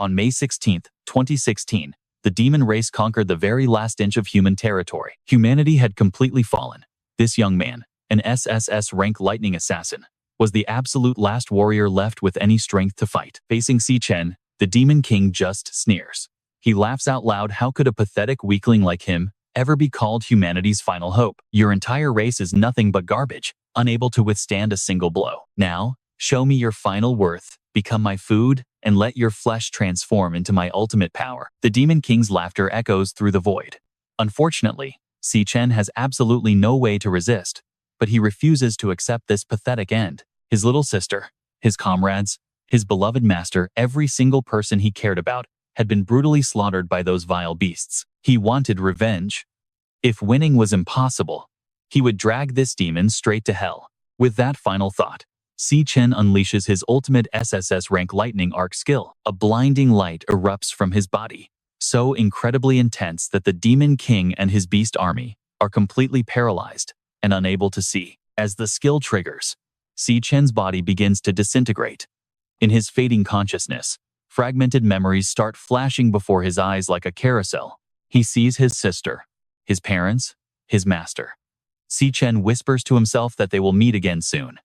On May 16, 2016, the demon race conquered the very last inch of human territory. Humanity had completely fallen. This young man, an SSS-rank Lightning Assassin, was the absolute last warrior left with any strength to fight. Facing Chen, the Demon King just sneers. He laughs out loud. How could a pathetic weakling like him ever be called humanity's final hope? Your entire race is nothing but garbage, unable to withstand a single blow. Now, show me your final worth, become my food, and let your flesh transform into my ultimate power. The Demon King's laughter echoes through the void. Unfortunately, Chen has absolutely no way to resist, but he refuses to accept this pathetic end. His little sister, his comrades, his beloved master, every single person he cared about, had been brutally slaughtered by those vile beasts. He wanted revenge. If winning was impossible, he would drag this demon straight to hell. With that final thought, Chen unleashes his ultimate SSS-rank Lightning Arc skill. A blinding light erupts from his body, so incredibly intense that the Demon King and his beast army are completely paralyzed and unable to see. As the skill triggers, Chen's body begins to disintegrate. In his fading consciousness, fragmented memories start flashing before his eyes like a carousel. He sees his sister, his parents, his master. Chen whispers to himself that they will meet again soon.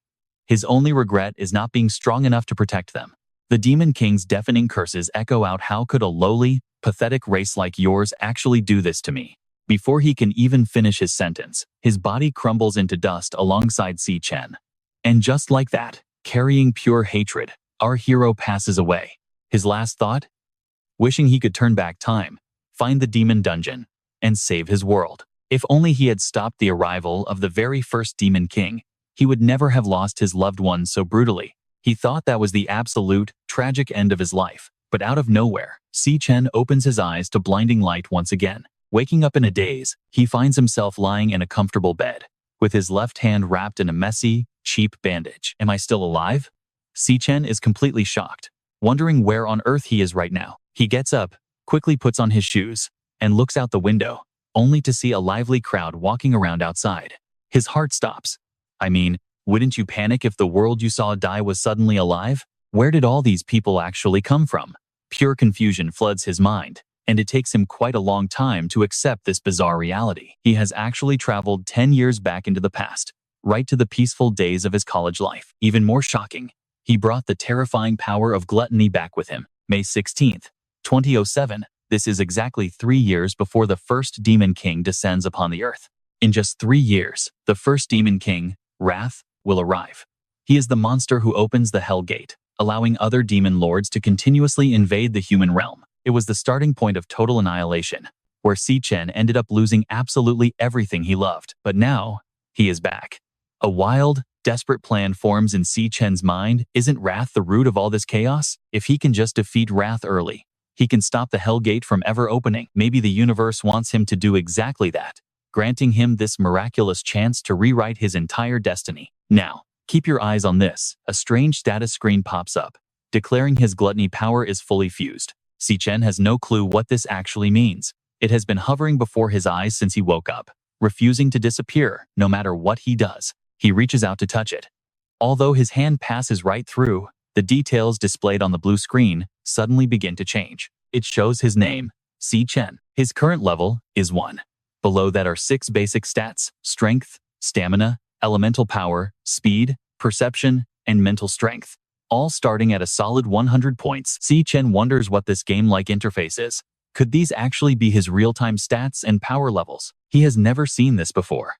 His only regret is not being strong enough to protect them. The Demon King's deafening curses echo out. How could a lowly, pathetic race like yours actually do this to me? Before he can even finish his sentence, his body crumbles into dust alongside Chen. And just like that, carrying pure hatred, our hero passes away. His last thought? Wishing he could turn back time, find the demon dungeon, and save his world. If only he had stopped the arrival of the very first Demon King, he would never have lost his loved one so brutally. He thought that was the absolute, tragic end of his life. But out of nowhere, Chen opens his eyes to blinding light once again. Waking up in a daze, he finds himself lying in a comfortable bed, with his left hand wrapped in a messy, cheap bandage. Am I still alive? Chen is completely shocked, wondering where on earth he is right now. He gets up, quickly puts on his shoes, and looks out the window, only to see a lively crowd walking around outside. His heart stops. I mean, wouldn't you panic if the world you saw die was suddenly alive? Where did all these people actually come from? Pure confusion floods his mind, and it takes him quite a long time to accept this bizarre reality. He has actually traveled 10 years back into the past, right to the peaceful days of his college life. Even more shocking, he brought the terrifying power of gluttony back with him. May 16, 2007, this is exactly 3 years before the first Demon King descends upon the earth. In just 3 years, the first Demon King, Wrath, will arrive. He is the monster who opens the Hell Gate, allowing other demon lords to continuously invade the human realm. It was the starting point of total annihilation, where Chen ended up losing absolutely everything he loved. But now, he is back. A wild, desperate plan forms in Chen's mind. Isn't Wrath the root of all this chaos? If he can just defeat Wrath early, he can stop the Hell Gate from ever opening. Maybe the universe wants him to do exactly that, granting him this miraculous chance to rewrite his entire destiny. Now, keep your eyes on this. A strange status screen pops up, declaring his gluttony power is fully fused. Chen has no clue what this actually means. It has been hovering before his eyes since he woke up, refusing to disappear no matter what he does. He reaches out to touch it. Although his hand passes right through, the details displayed on the blue screen suddenly begin to change. It shows his name, Chen. His current level is 1. Below that are 6 basic stats: strength, stamina, elemental power, speed, perception, and mental strength, all starting at a solid 100 points. Chen wonders what this game-like interface is. Could these actually be his real-time stats and power levels? He has never seen this before.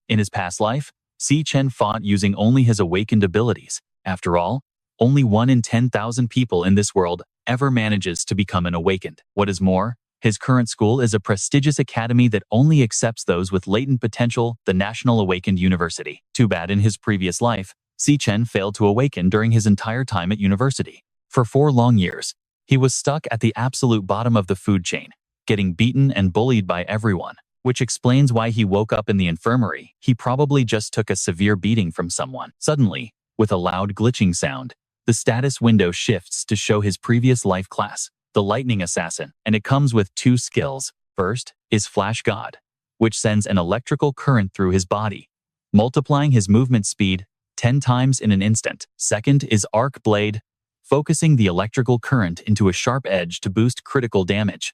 In his past life, Chen fought using only his awakened abilities. After all, only 1 in 10,000 people in this world ever manages to become an awakened. What is more, his current school is a prestigious academy that only accepts those with latent potential, the National Awakened University. Too bad in his previous life, Chen failed to awaken during his entire time at university. For 4 long years, he was stuck at the absolute bottom of the food chain, getting beaten and bullied by everyone, which explains why he woke up in the infirmary. He probably just took a severe beating from someone. Suddenly, with a loud glitching sound, the status window shifts to show his previous life class, the Lightning Assassin, and it comes with 2 skills. First is Flash God, which sends an electrical current through his body, multiplying his movement speed 10 times in an instant. Second is Arc Blade, focusing the electrical current into a sharp edge to boost critical damage.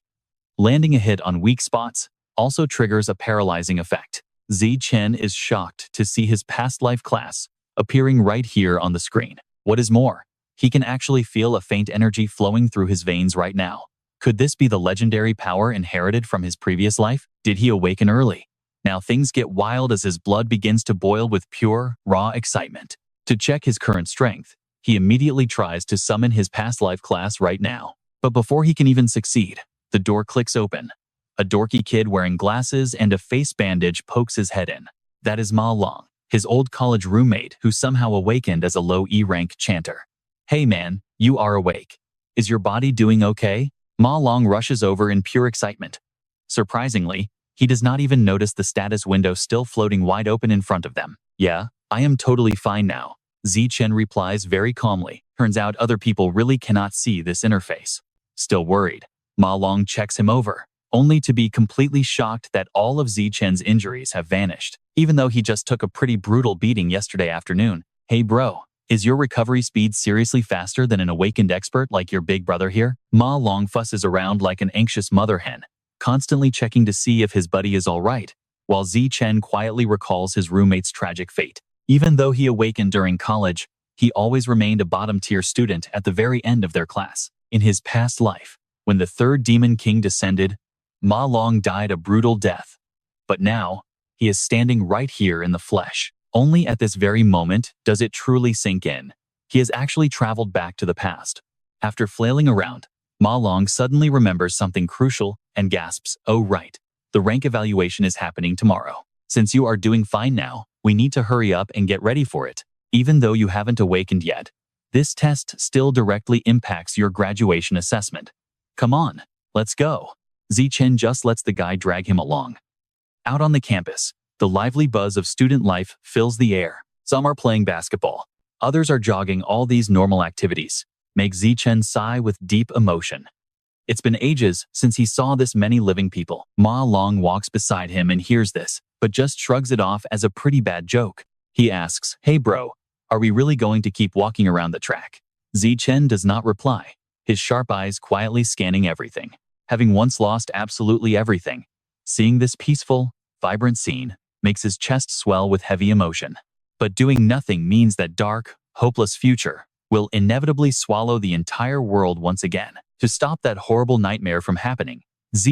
Landing a hit on weak spots also triggers a paralyzing effect. Chen is shocked to see his past life class appearing right here on the screen. What is more, he can actually feel a faint energy flowing through his veins right now. Could this be the legendary power inherited from his previous life? Did he awaken early? Now things get wild as his blood begins to boil with pure, raw excitement. To check his current strength, he immediately tries to summon his past life class right now. But before he can even succeed, the door clicks open. A dorky kid wearing glasses and a face bandage pokes his head in. That is Ma Long, his old college roommate who somehow awakened as a low E-rank chanter. Hey man, you are awake. Is your body doing okay? Ma Long rushes over in pure excitement. Surprisingly, he does not even notice the status window still floating wide open in front of them. Yeah, I am totally fine now. Chen replies very calmly. Turns out other people really cannot see this interface. Still worried, Ma Long checks him over, only to be completely shocked that all of Chen's injuries have vanished, even though he just took a pretty brutal beating yesterday afternoon. Hey bro, is your recovery speed seriously faster than an awakened expert like your big brother here? Ma Long fusses around like an anxious mother hen, constantly checking to see if his buddy is alright, while Chen quietly recalls his roommate's tragic fate. Even though he awakened during college, he always remained a bottom-tier student at the very end of their class. In his past life, when the third Demon King descended, Ma Long died a brutal death. But now, he is standing right here in the flesh. Only at this very moment does it truly sink in. He has actually traveled back to the past. After flailing around, Ma Long suddenly remembers something crucial and gasps, "Oh right, the rank evaluation is happening tomorrow. Since you are doing fine now, we need to hurry up and get ready for it. Even though you haven't awakened yet, this test still directly impacts your graduation assessment. Come on, let's go." Chen just lets the guy drag him along. Out on the campus, the lively buzz of student life fills the air. Some are playing basketball, others are jogging. All these normal activities make Chen sigh with deep emotion. It's been ages since he saw this many living people. Ma Long walks beside him and hears this, but just shrugs it off as a pretty bad joke. He asks, "Hey bro, are we really going to keep walking around the track?" Chen does not reply, his sharp eyes quietly scanning everything. Having once lost absolutely everything, seeing this peaceful, vibrant scene makes his chest swell with heavy emotion. But doing nothing means that dark, hopeless future will inevitably swallow the entire world once again. To stop that horrible nightmare from happening,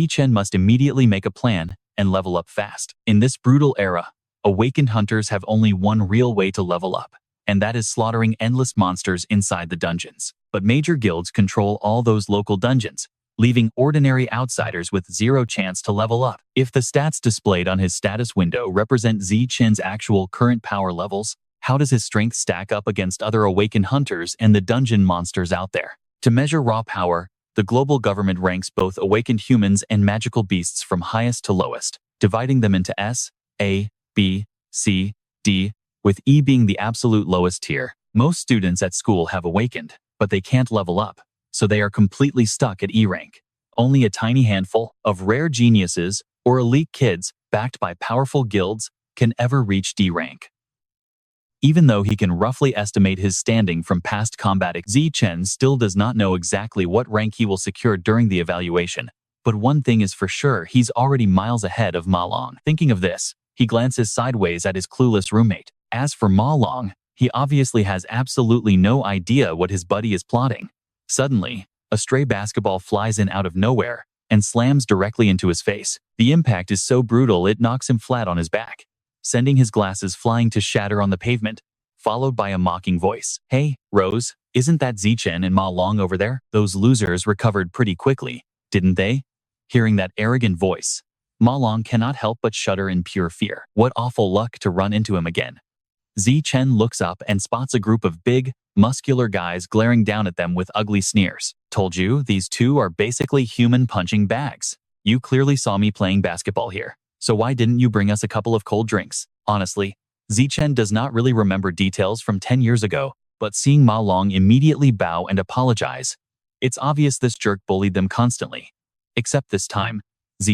Chen must immediately make a plan and level up fast. In this brutal era, awakened hunters have only one real way to level up, and that is slaughtering endless monsters inside the dungeons. But major guilds control all those local dungeons, leaving ordinary outsiders with zero chance to level up. If the stats displayed on his status window represent Chen's actual current power levels, how does his strength stack up against other awakened hunters and the dungeon monsters out there? To measure raw power, the global government ranks both awakened humans and magical beasts from highest to lowest, dividing them into S, A, B, C, D, with E being the absolute lowest tier. Most students at school have awakened, but they can't level up, so they are completely stuck at E rank. Only a tiny handful of rare geniuses or elite kids backed by powerful guilds can ever reach D rank. Even though he can roughly estimate his standing from past combat, Chen still does not know exactly what rank he will secure during the evaluation. But one thing is for sure, he's already miles ahead of Ma Long. Thinking of this, he glances sideways at his clueless roommate. As for Ma Long, he obviously has absolutely no idea what his buddy is plotting. Suddenly, a stray basketball flies in out of nowhere and slams directly into his face. The impact is so brutal it knocks him flat on his back, sending his glasses flying to shatter on the pavement, followed by a mocking voice. "Hey, Rose, isn't that Chen and Ma Long over there? Those losers recovered pretty quickly, didn't they?" Hearing that arrogant voice, Ma Long cannot help but shudder in pure fear. What awful luck to run into him again. Chen looks up and spots a group of big, muscular guys glaring down at them with ugly sneers. "Told you, these two are basically human punching bags. You clearly saw me playing basketball here, so why didn't you bring us a couple of cold drinks?" Honestly, Chen does not really remember details from 10 years ago, but seeing Ma Long immediately bow and apologize, it's obvious this jerk bullied them constantly. Except this time,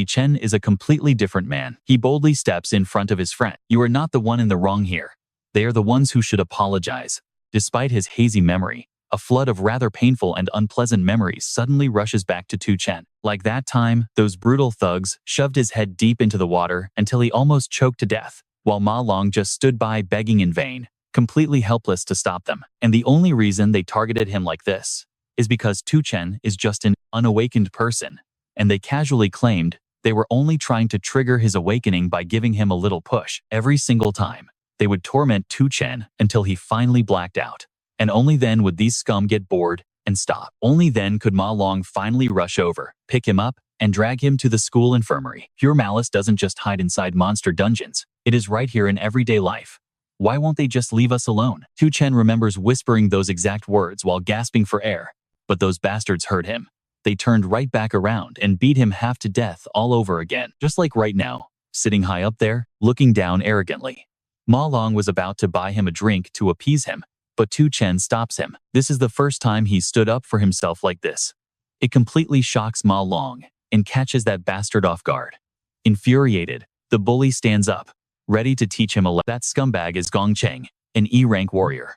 Chen is a completely different man. He boldly steps in front of his friend. "You are not the one in the wrong here. They are the ones who should apologize." Despite his hazy memory, a flood of rather painful and unpleasant memories suddenly rushes back to Chen. Like that time, those brutal thugs shoved his head deep into the water until he almost choked to death, while Ma Long just stood by begging in vain, completely helpless to stop them. And the only reason they targeted him like this is because Chen is just an unawakened person, and they casually claimed they were only trying to trigger his awakening by giving him a little push. Every single time, they would torment Chen until he finally blacked out. And only then would these scum get bored and stop. Only then could Ma Long finally rush over, pick him up, and drag him to the school infirmary. Pure malice doesn't just hide inside monster dungeons. It is right here in everyday life. Why won't they just leave us alone? Chen remembers whispering those exact words while gasping for air. But those bastards heard him. They turned right back around and beat him half to death all over again. Just like right now, sitting high up there, looking down arrogantly. Ma Long was about to buy him a drink to appease him, but Chen stops him. This is the first time he stood up for himself like this. It completely shocks Ma Long and catches that bastard off guard. Infuriated, the bully stands up, ready to teach him a lesson. That scumbag is Gongcheng, an E-rank warrior.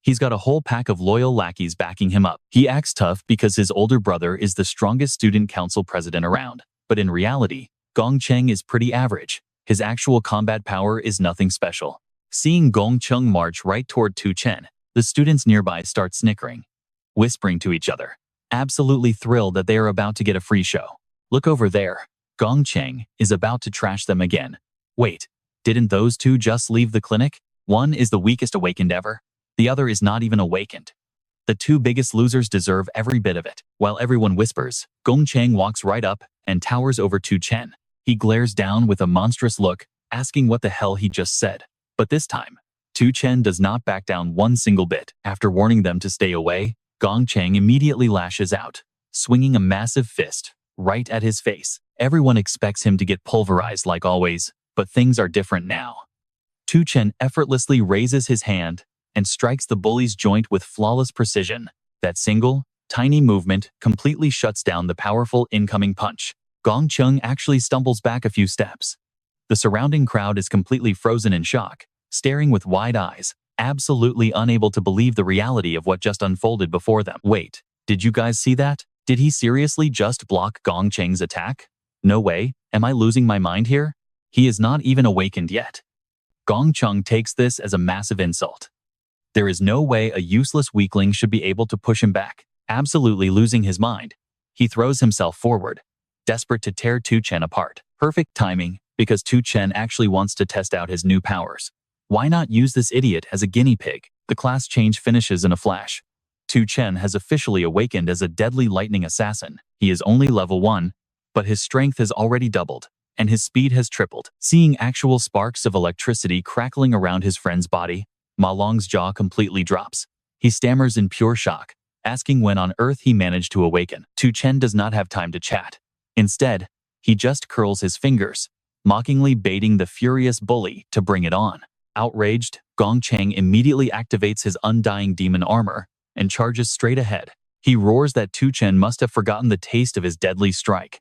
He's got a whole pack of loyal lackeys backing him up. He acts tough because his older brother is the strongest student council president around. But in reality, Gongcheng is pretty average. His actual combat power is nothing special. Seeing Gongcheng march right toward Chen, the students nearby start snickering, whispering to each other, absolutely thrilled that they are about to get a free show. Look over there. Gongcheng is about to trash them again. Wait, didn't those two just leave the clinic? One is the weakest awakened ever. The other is not even awakened. The two biggest losers deserve every bit of it. While everyone whispers, Gongcheng walks right up and towers over Chen. He glares down with a monstrous look, asking what the hell he just said. But this time, Chen does not back down one single bit. After warning them to stay away, Gongcheng immediately lashes out, swinging a massive fist right at his face. Everyone expects him to get pulverized like always, but things are different now. Chen effortlessly raises his hand and strikes the bully's joint with flawless precision. That single, tiny movement completely shuts down the powerful incoming punch. Gongcheng actually stumbles back a few steps. The surrounding crowd is completely frozen in shock, staring with wide eyes, absolutely unable to believe the reality of what just unfolded before them. Wait, did you guys see that? Did he seriously just block Gongcheng's attack? No way, am I losing my mind here? He is not even awakened yet. Gongcheng takes this as a massive insult. There is no way a useless weakling should be able to push him back. Absolutely losing his mind, he throws himself forward, desperate to tear Chen apart. Perfect timing, because Chen actually wants to test out his new powers. Why not use this idiot as a guinea pig? The class change finishes in a flash. Chen has officially awakened as a deadly lightning assassin. He is only level 1, but his strength has already doubled, and his speed has tripled. Seeing actual sparks of electricity crackling around his friend's body, Ma Long's jaw completely drops. He stammers in pure shock, asking when on earth he managed to awaken. Chen does not have time to chat. Instead, he just curls his fingers, mockingly baiting the furious bully to bring it on. Outraged, Gongcheng immediately activates his undying demon armor and charges straight ahead. He roars that Chen must have forgotten the taste of his deadly strike.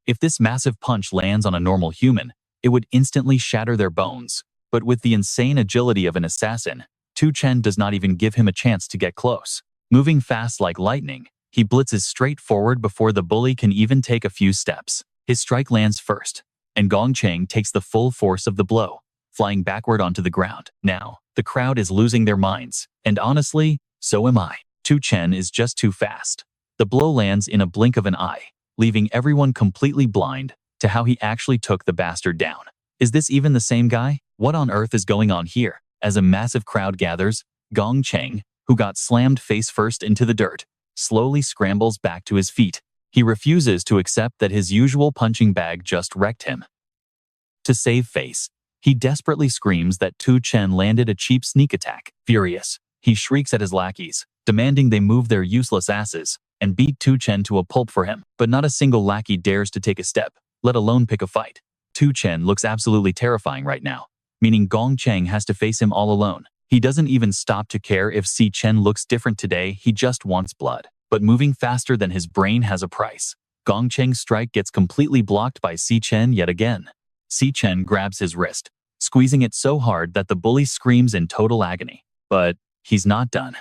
If this massive punch lands on a normal human, it would instantly shatter their bones. But with the insane agility of an assassin, Chen does not even give him a chance to get close. Moving fast like lightning, he blitzes straight forward before the bully can even take a few steps. His strike lands first, and Gongcheng takes the full force of the blow, flying backward onto the ground. Now, the crowd is losing their minds, and honestly, so am I. Chen is just too fast. The blow lands in a blink of an eye, leaving everyone completely blind to how he actually took the bastard down. Is this even the same guy? What on earth is going on here? As a massive crowd gathers, Gongcheng, who got slammed face first into the dirt, slowly scrambles back to his feet. He refuses to accept that his usual punching bag just wrecked him. To save face, he desperately screams that Chen landed a cheap sneak attack. Furious, he shrieks at his lackeys, demanding they move their useless asses and beat Chen to a pulp for him. But not a single lackey dares to take a step, let alone pick a fight. Chen looks absolutely terrifying right now, meaning Gongcheng has to face him all alone. He doesn't even stop to care if Chen looks different today, he just wants blood. But moving faster than his brain has a price. Gongcheng's strike gets completely blocked by Chen yet again. Chen grabs his wrist, squeezing it so hard that the bully screams in total agony. But he's not done.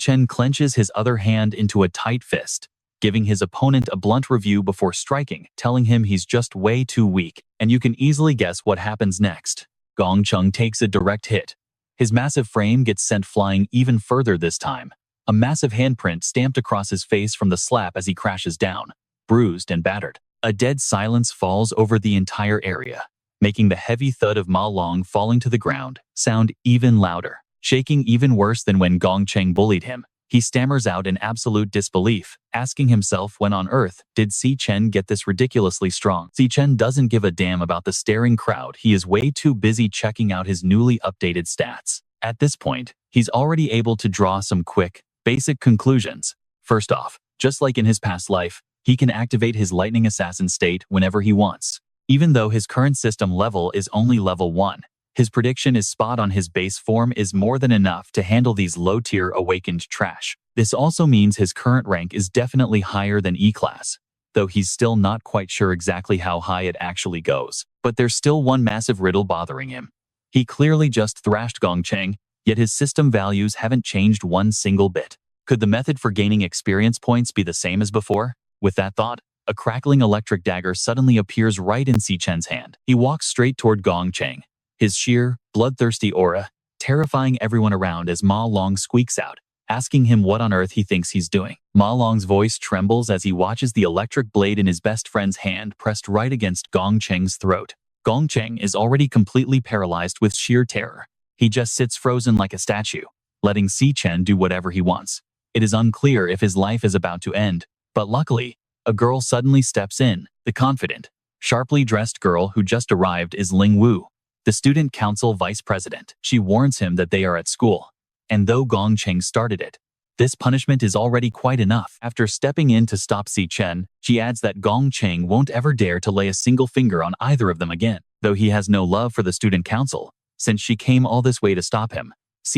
Chen clenches his other hand into a tight fist, giving his opponent a blunt review before striking, telling him he's just way too weak, and you can easily guess what happens next. Gong Cheng takes a direct hit. His massive frame gets sent flying even further this time. A massive handprint stamped across his face from the slap as he crashes down, bruised and battered. A dead silence falls over the entire area, making the heavy thud of Ma Long falling to the ground sound even louder. Shaking even worse than when Gong Cheng bullied him, he stammers out in absolute disbelief, asking himself when on earth did Chen get this ridiculously strong. Chen doesn't give a damn about the staring crowd. He is way too busy checking out his newly updated stats. At this point, he's already able to draw some quick, basic conclusions. First off, just like in his past life, he can activate his Lightning Assassin state whenever he wants. Even though his current system level is only level 1, his prediction is spot on. His base form is more than enough to handle these low-tier awakened trash. This also means his current rank is definitely higher than E-class, though he's still not quite sure exactly how high it actually goes. But there's still one massive riddle bothering him. He clearly just thrashed Gong Cheng, yet his system values haven't changed one single bit. Could the method for gaining experience points be the same as before? With that thought, a crackling electric dagger suddenly appears right in Chen's hand. He walks straight toward Gong Cheng, his sheer, bloodthirsty aura terrifying everyone around as Ma Long squeaks out, asking him what on earth he thinks he's doing. Ma Long's voice trembles as he watches the electric blade in his best friend's hand pressed right against Gong Cheng's throat. Gong Cheng is already completely paralyzed with sheer terror. He just sits frozen like a statue, letting Chen do whatever he wants. It is unclear if his life is about to end, but luckily, a girl suddenly steps in. The confident, sharply dressed girl who just arrived is Ling Wu, the student council vice president. She warns him that they are at school, and though Gong Cheng started it, this punishment is already quite enough. After stepping in to stop Chen, she adds that Gong Cheng won't ever dare to lay a single finger on either of them again. Though he has no love for the student council, since she came all this way to stop him,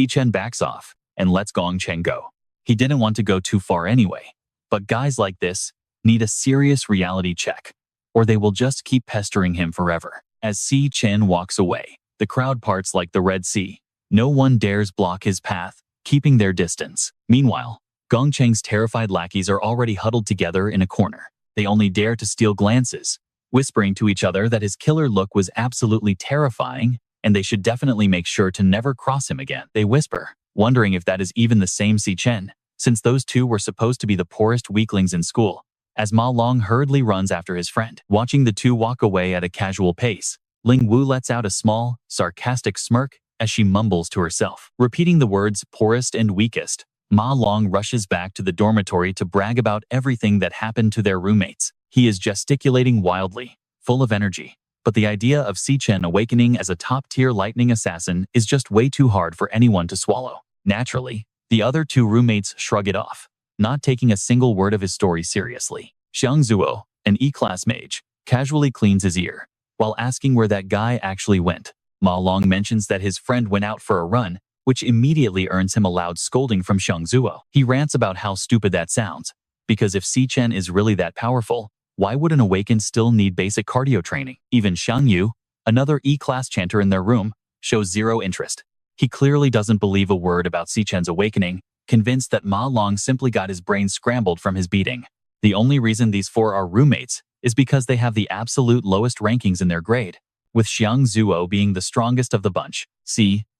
Chen backs off and lets Gong Cheng go. He didn't want to go too far anyway, but guys like this need a serious reality check, or they will just keep pestering him forever. As Chen walks away, the crowd parts like the Red Sea. No one dares block his path, keeping their distance. Meanwhile, Gong Cheng's terrified lackeys are already huddled together in a corner. They only dare to steal glances, whispering to each other that his killer look was absolutely terrifying, and they should definitely make sure to never cross him again. They whisper, wondering if that is even the same Chen, since those two were supposed to be the poorest weaklings in school. As Ma Long hurriedly runs after his friend, watching the two walk away at a casual pace, Ling Wu lets out a small, sarcastic smirk as she mumbles to herself. Repeating the words poorest and weakest, Ma Long rushes back to the dormitory to brag about everything that happened to their roommates. He is gesticulating wildly, full of energy, but the idea of Chen awakening as a top-tier lightning assassin is just way too hard for anyone to swallow. Naturally, the other two roommates shrug it off, not taking a single word of his story seriously. Xiang Zuo, an E-class mage, casually cleans his ear, while asking where that guy actually went. Ma Long mentions that his friend went out for a run, which immediately earns him a loud scolding from Xiang Zuo. He rants about how stupid that sounds, because if Chen is really that powerful, why would an awakened still need basic cardio training? Even Xiang Yu, another E-class chanter in their room, shows zero interest. He clearly doesn't believe a word about Chen's awakening, convinced that Ma Long simply got his brain scrambled from his beating. The only reason these four are roommates is because they have the absolute lowest rankings in their grade, with Xiang Zuo being the strongest of the bunch.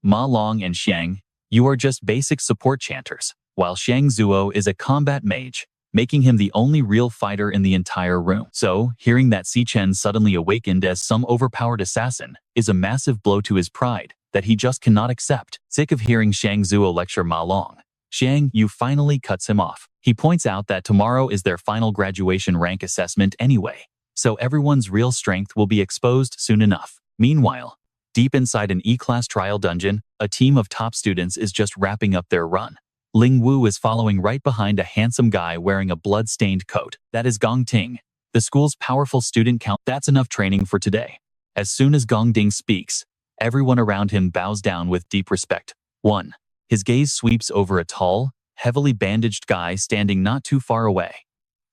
Ma Long and Xiang, you are just basic support chanters, while Xiang Zuo is a combat mage, making him the only real fighter in the entire room. So, hearing that Chen suddenly awakened as some overpowered assassin is a massive blow to his pride that he just cannot accept. Sick of hearing Xiang Zuo lecture Ma Long, Xiang Yu finally cuts him off. He points out that tomorrow is their final graduation rank assessment anyway, so everyone's real strength will be exposed soon enough. Meanwhile, deep inside an E-class trial dungeon, a team of top students is just wrapping up their run. Ling Wu is following right behind a handsome guy wearing a blood-stained coat. That is Gong Ting, the school's powerful student council. That's enough training for today. As soon as Gong Ting speaks, everyone around him bows down with deep respect. 1. His gaze sweeps over a tall, heavily bandaged guy standing not too far away.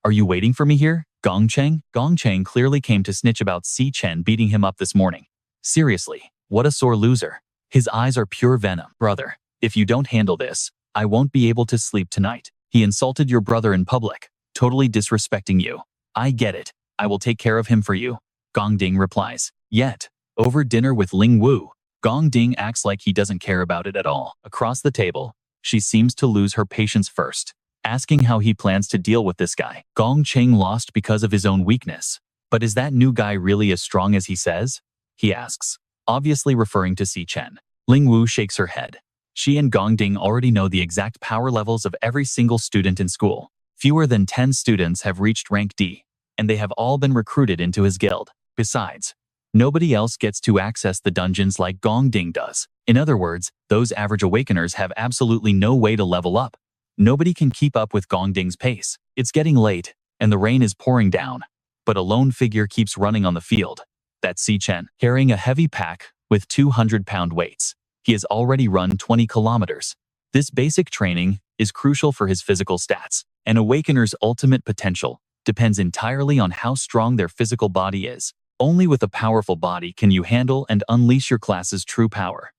Are you waiting for me here, Gong Cheng? Gong Cheng clearly came to snitch about Chen beating him up this morning. Seriously, what a sore loser. His eyes are pure venom. Brother, if you don't handle this, I won't be able to sleep tonight. He insulted your brother in public, totally disrespecting you. I get it. I will take care of him for you. Gong Ding replies. Yet, over dinner with Ling Wu, Gong Ding acts like he doesn't care about it at all. Across the table, she seems to lose her patience first, asking how he plans to deal with this guy. Gong Cheng lost because of his own weakness. But is that new guy really as strong as he says? He asks, obviously referring to Chen. Ling Wu shakes her head. She and Gong Ding already know the exact power levels of every single student in school. Fewer than 10 students have reached rank D, and they have all been recruited into his guild. Besides, nobody else gets to access the dungeons like Gong Ding does. In other words, those average awakeners have absolutely no way to level up. Nobody can keep up with Gong Ding's pace. It's getting late, and the rain is pouring down. But a lone figure keeps running on the field. That's Chen, carrying a heavy pack with 200-pound weights. He has already run 20 kilometers. This basic training is crucial for his physical stats. An awakener's ultimate potential depends entirely on how strong their physical body is. Only with a powerful body can you handle and unleash your class's true power.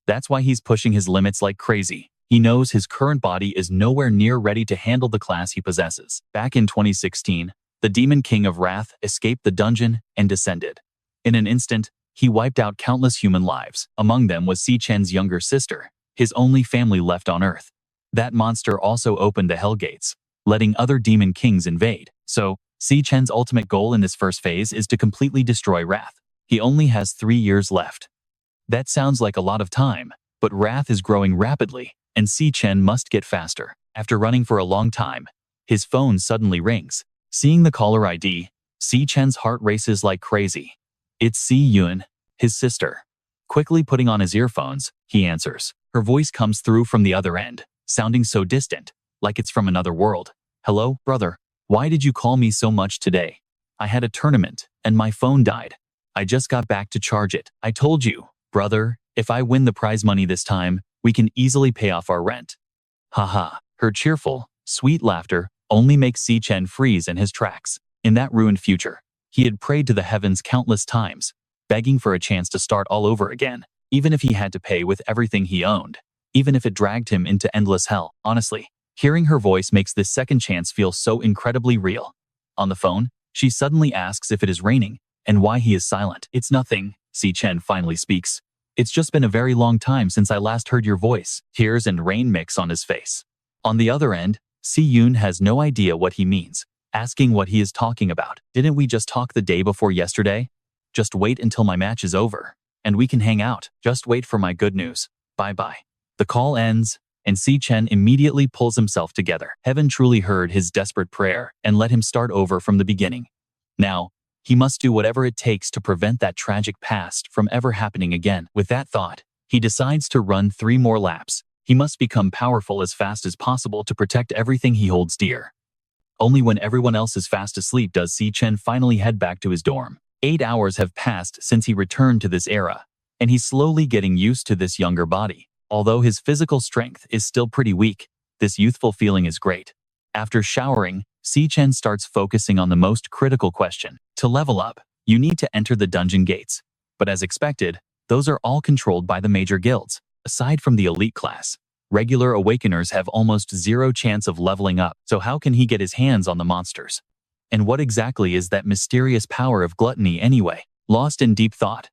That's why he's pushing his limits like crazy. He knows his current body is nowhere near ready to handle the class he possesses. Back in 2016, the Demon King of Wrath escaped the dungeon and descended. In an instant, he wiped out countless human lives. Among them was Chen's younger sister, his only family left on Earth. That monster also opened the Hell Gates, letting other demon kings invade. So, Chen's ultimate goal in this first phase is to completely destroy Wrath. He only has 3 years left. That sounds like a lot of time, but Wrath is growing rapidly, and Chen must get faster. After running for a long time, his phone suddenly rings. Seeing the caller ID, Chen's heart races like crazy. It's Yun, his sister. Quickly putting on his earphones, he answers. Her voice comes through from the other end, sounding so distant, like it's from another world. Hello, brother. Why did you call me so much today? I had a tournament, and my phone died. I just got back to charge it. I told you, brother, if I win the prize money this time, we can easily pay off our rent. Haha. Her cheerful, sweet laughter only makes Chen freeze in his tracks. In that ruined future, he had prayed to the heavens countless times, begging for a chance to start all over again, even if he had to pay with everything he owned, even if it dragged him into endless hell. Honestly, hearing her voice makes this second chance feel so incredibly real. On the phone, she suddenly asks if it is raining, and why he is silent. It's nothing, Chen finally speaks. It's just been a very long time since I last heard your voice. Tears and rain mix on his face. On the other end, Yun has no idea what he means, asking what he is talking about. Didn't we just talk the day before yesterday? Just wait until my match is over, and we can hang out. Just wait for my good news. Bye-bye. The call ends, and Chen immediately pulls himself together. Heaven truly heard his desperate prayer and let him start over from the beginning. Now, he must do whatever it takes to prevent that tragic past from ever happening again. With that thought, he decides to run 3 more laps. He must become powerful as fast as possible to protect everything he holds dear. Only when everyone else is fast asleep does Chen finally head back to his dorm. 8 hours have passed since he returned to this era, and he's slowly getting used to this younger body. Although his physical strength is still pretty weak, this youthful feeling is great. After showering, Chen starts focusing on the most critical question. To level up, you need to enter the dungeon gates. But as expected, those are all controlled by the major guilds. Aside from the elite class, regular awakeners have almost 0 chance of leveling up. So how can he get his hands on the monsters? And what exactly is that mysterious power of gluttony anyway? Lost in deep thought,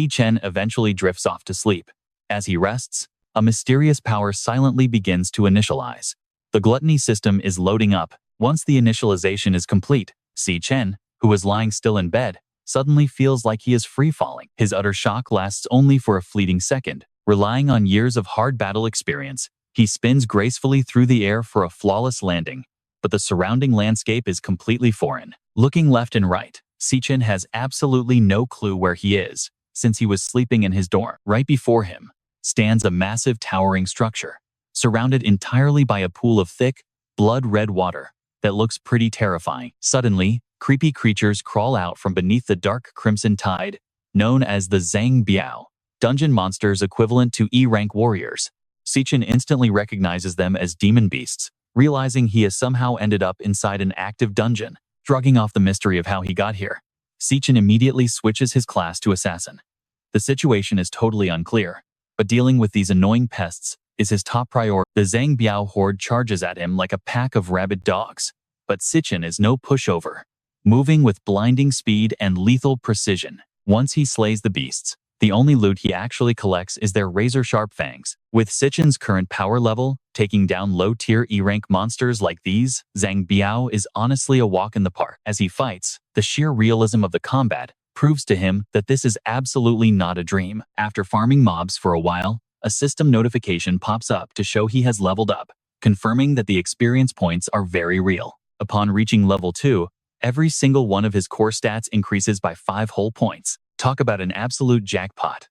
Chen eventually drifts off to sleep. As he rests, a mysterious power silently begins to initialize. The gluttony system is loading up. Once the initialization is complete, Chen, who was lying still in bed, suddenly feels like he is free-falling. His utter shock lasts only for a fleeting second. Relying on years of hard battle experience, he spins gracefully through the air for a flawless landing, but the surrounding landscape is completely foreign. Looking left and right, Chen has absolutely no clue where he is, since he was sleeping in his dorm. Right before him stands a massive towering structure, surrounded entirely by a pool of thick, blood-red water that looks pretty terrifying. Suddenly, creepy creatures crawl out from beneath the dark crimson tide, known as the Zhang Biao, dungeon monsters equivalent to E-rank warriors. Chen instantly recognizes them as demon beasts, realizing he has somehow ended up inside an active dungeon. Shrugging off the mystery of how he got here, Chen immediately switches his class to assassin. The situation is totally unclear, but dealing with these annoying pests is his top priority. The Zhang Biao horde charges at him like a pack of rabid dogs. But Chen is no pushover, moving with blinding speed and lethal precision. Once he slays the beasts, the only loot he actually collects is their razor-sharp fangs. With Chen's current power level, taking down low-tier E-rank monsters like these, Zhang Biao is honestly a walk in the park. As he fights, the sheer realism of the combat proves to him that this is absolutely not a dream. After farming mobs for a while, a system notification pops up to show he has leveled up, confirming that the experience points are very real. Upon reaching level 2, every single one of his core stats increases by 5 whole points. Talk about an absolute jackpot.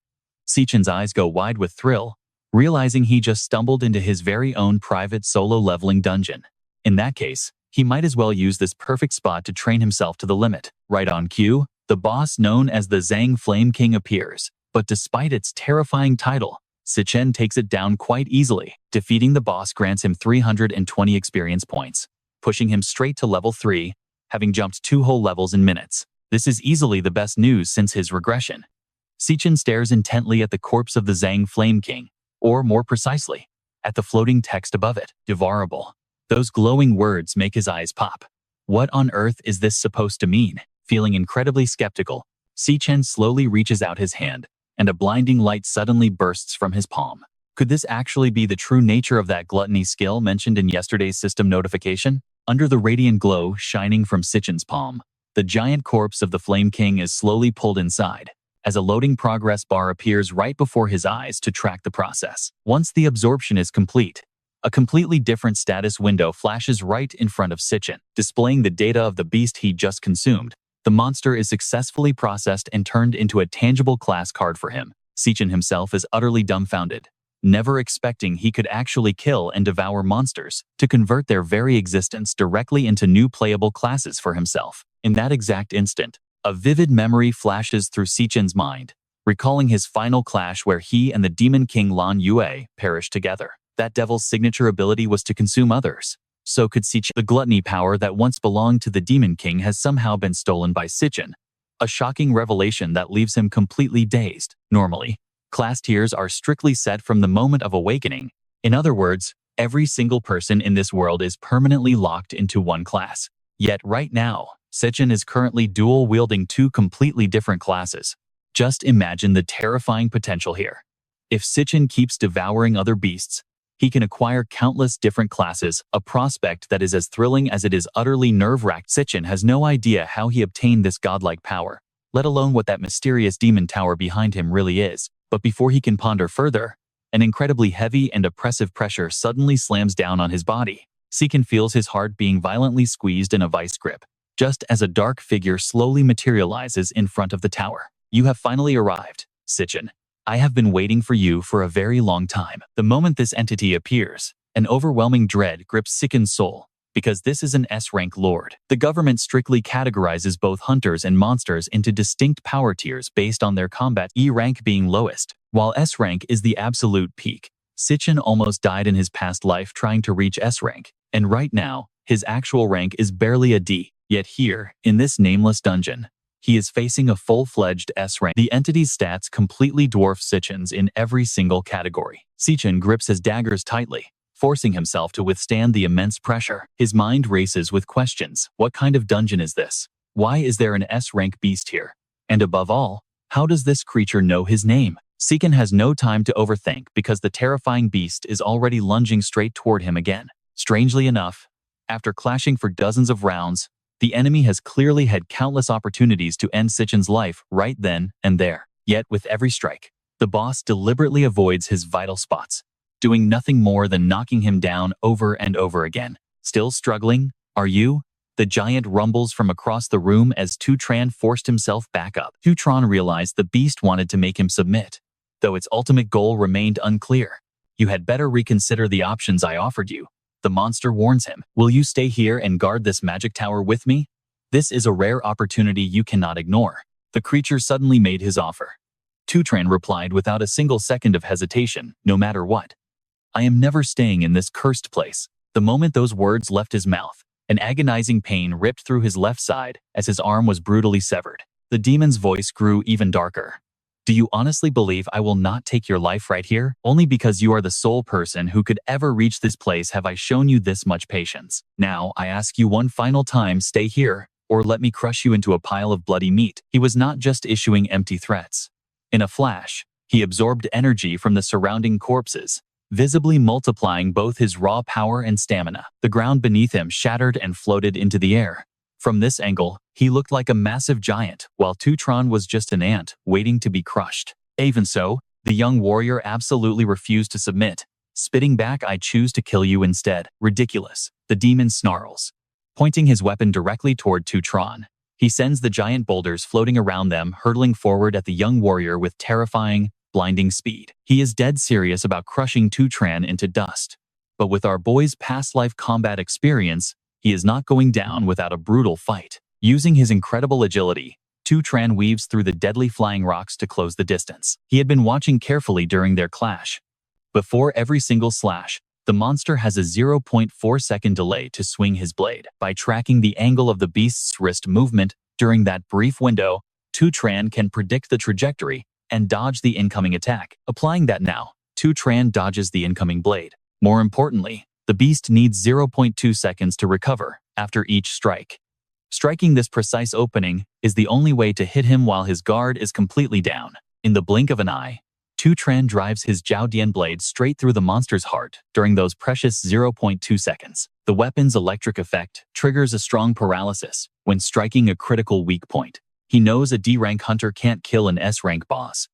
Chen's eyes go wide with thrill, realizing he just stumbled into his very own private solo leveling dungeon. In that case, he might as well use this perfect spot to train himself to the limit. Right on cue, the boss known as the Zhang Flame King appears, but despite its terrifying title, Chen takes it down quite easily. Defeating the boss grants him 320 experience points, pushing him straight to level 3, having jumped 2 whole levels in minutes. This is easily the best news since his regression. Chen stares intently at the corpse of the Zhang Flame King, or more precisely, at the floating text above it. Devourable. Those glowing words make his eyes pop. What on earth is this supposed to mean? Feeling incredibly skeptical, Chen slowly reaches out his hand, and a blinding light suddenly bursts from his palm. Could this actually be the true nature of that gluttony skill mentioned in yesterday's system notification? Under the radiant glow shining from Chen's palm, the giant corpse of the Flame King is slowly pulled inside, as a loading progress bar appears right before his eyes to track the process. Once the absorption is complete, a completely different status window flashes right in front of Chen, displaying the data of the beast he just consumed. The monster is successfully processed and turned into a tangible class card for him. Chen himself is utterly dumbfounded, never expecting he could actually kill and devour monsters to convert their very existence directly into new playable classes for himself. In that exact instant, a vivid memory flashes through Chen's mind, recalling his final clash where he and the Demon King Lan Yue perished together. That devil's signature ability was to consume others. So could Chen. The gluttony power that once belonged to the Demon King has somehow been stolen by Chen, a shocking revelation that leaves him completely dazed. Normally, class tiers are strictly set from the moment of awakening. In other words, every single person in this world is permanently locked into one class. Yet right now, Chen is currently dual-wielding 2 completely different classes. Just imagine the terrifying potential here. If Chen keeps devouring other beasts, he can acquire countless different classes, a prospect that is as thrilling as it is utterly nerve-wracking. Chen has no idea how he obtained this godlike power, let alone what that mysterious demon tower behind him really is. But before he can ponder further, an incredibly heavy and oppressive pressure suddenly slams down on his body. Chen feels his heart being violently squeezed in a vice grip, just as a dark figure slowly materializes in front of the tower. You have finally arrived, Chen. I have been waiting for you for a very long time. The moment this entity appears, an overwhelming dread grips Cen's soul, because this is an S-rank lord. The government strictly categorizes both hunters and monsters into distinct power tiers based on their combat, E-rank being lowest, while S-rank is the absolute peak. Chen almost died in his past life trying to reach S-rank, and right now, his actual rank is barely a D. Yet here, in this nameless dungeon, he is facing a full-fledged S-rank. The entity's stats completely dwarf Chen's in every single category. Chen grips his daggers tightly, forcing himself to withstand the immense pressure. His mind races with questions. What kind of dungeon is this? Why is there an S-rank beast here? And above all, how does this creature know his name? Chen has no time to overthink because the terrifying beast is already lunging straight toward him again. Strangely enough, after clashing for dozens of rounds, the enemy has clearly had countless opportunities to end Chen's life right then and there. Yet with every strike, the boss deliberately avoids his vital spots, doing nothing more than knocking him down over and over again. Still struggling, are you? The giant rumbles from across the room as Tutran forced himself back up. Tutran realized the beast wanted to make him submit, though its ultimate goal remained unclear. You had better reconsider the options I offered you, the monster warns him. Will you stay here and guard this magic tower with me? This is a rare opportunity you cannot ignore. The creature suddenly made his offer. Tutran replied without a single second of hesitation, no matter what. I am never staying in this cursed place. The moment those words left his mouth, an agonizing pain ripped through his left side as his arm was brutally severed. The demon's voice grew even darker. Do you honestly believe I will not take your life right here? Only because you are the sole person who could ever reach this place have I shown you this much patience. Now, I ask you one final time, stay here, or let me crush you into a pile of bloody meat. He was not just issuing empty threats. In a flash, he absorbed energy from the surrounding corpses, visibly multiplying both his raw power and stamina. The ground beneath him shattered and floated into the air. From this angle, he looked like a massive giant, while Tutron was just an ant, waiting to be crushed. Even so, the young warrior absolutely refused to submit. Spitting back, I choose to kill you instead. Ridiculous. The demon snarls. Pointing his weapon directly toward Tutron, he sends the giant boulders floating around them, hurtling forward at the young warrior with terrifying, blinding speed. He is dead serious about crushing Tutron into dust. But with our boy's past life combat experience, he is not going down without a brutal fight. Using his incredible agility, Tutron weaves through the deadly flying rocks to close the distance. He had been watching carefully during their clash. Before every single slash, the monster has a 0.4-second delay to swing his blade. By tracking the angle of the beast's wrist movement during that brief window, Tutron can predict the trajectory and dodge the incoming attack. Applying that now, Tutron dodges the incoming blade. More importantly, the beast needs 0.2 seconds to recover after each strike. Striking this precise opening is the only way to hit him while his guard is completely down. In the blink of an eye, Tutron drives his Jiaodian blade straight through the monster's heart during those precious 0.2 seconds. The weapon's electric effect triggers a strong paralysis when striking a critical weak point. He knows a D-rank hunter can't kill an S-rank boss,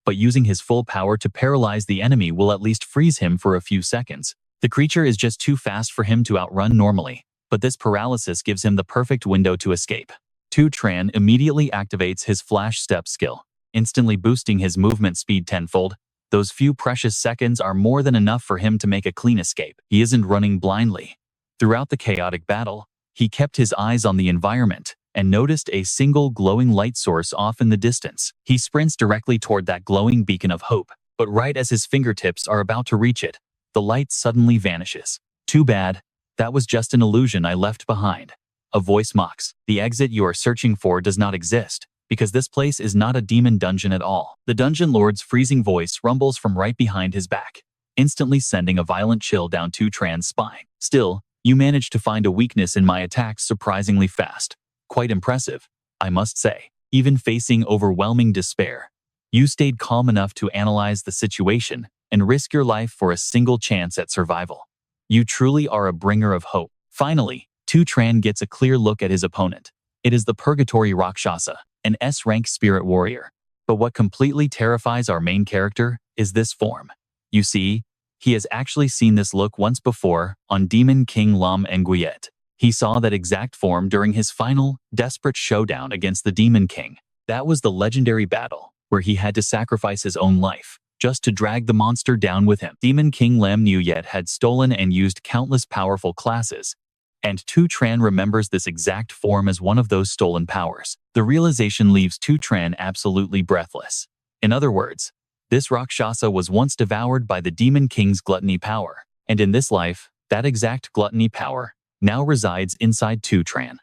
but using his full power to paralyze the enemy will at least freeze him for a few seconds. The creature is just too fast for him to outrun normally, but this paralysis gives him the perfect window to escape. Tutron immediately activates his flash step skill, instantly boosting his movement speed tenfold. Those few precious seconds are more than enough for him to make a clean escape. He isn't running blindly. Throughout the chaotic battle, he kept his eyes on the environment and noticed a single glowing light source off in the distance. He sprints directly toward that glowing beacon of hope, but right as his fingertips are about to reach it, the light suddenly vanishes. Too bad. That was just an illusion I left behind. A voice mocks. The exit you are searching for does not exist, because this place is not a demon dungeon at all. The dungeon lord's freezing voice rumbles from right behind his back, instantly sending a violent chill down Tutron's spine. Still, you managed to find a weakness in my attacks surprisingly fast. Quite impressive, I must say. Even facing overwhelming despair, you stayed calm enough to analyze the situation and risk your life for a single chance at survival. You truly are a bringer of hope. Finally, Tutron gets a clear look at his opponent. It is the Purgatory Rakshasa, an S-rank spirit warrior. But what completely terrifies our main character is this form. You see, he has actually seen this look once before on Demon King Lam Nguyen. He saw that exact form during his final, desperate showdown against the Demon King. That was the legendary battle, where he had to sacrifice his own life just to drag the monster down with him. Demon King Lam Nguyen had stolen and used countless powerful classes, and Tutron remembers this exact form as one of those stolen powers. The realization leaves Tutron absolutely breathless. In other words, this Rakshasa was once devoured by the Demon King's gluttony power, and in this life, that exact gluttony power now resides inside Tutron.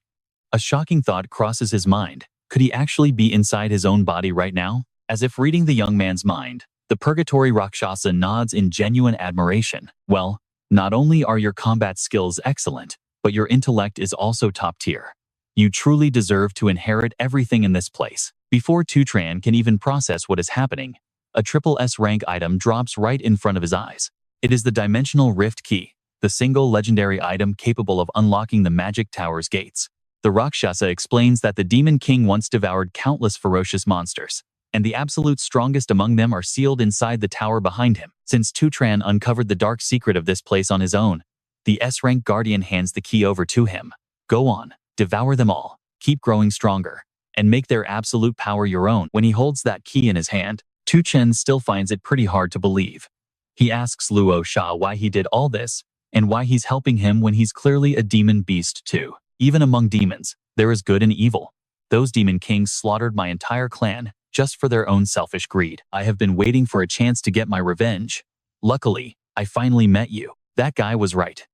A shocking thought crosses his mind. Could he actually be inside his own body right now? As if reading the young man's mind, the Purgatory Rakshasa nods in genuine admiration. Well, not only are your combat skills excellent, but your intellect is also top tier. You truly deserve to inherit everything in this place. Before Tutron can even process what is happening, a triple S rank item drops right in front of his eyes. It is the Dimensional Rift Key, the single legendary item capable of unlocking the Magic Tower's gates. The Rakshasa explains that the Demon King once devoured countless ferocious monsters, and the absolute strongest among them are sealed inside the tower behind him. Since Tutron uncovered the dark secret of this place on his own, the S-rank guardian hands the key over to him. Go on, devour them all, keep growing stronger, and make their absolute power your own. When he holds that key in his hand, Chen still finds it pretty hard to believe. He asks Luo Sha why he did all this, and why he's helping him when he's clearly a demon beast too. Even among demons, there is good and evil. Those demon kings slaughtered my entire clan just for their own selfish greed. I have been waiting for a chance to get my revenge. Luckily, I finally met you. That guy was right.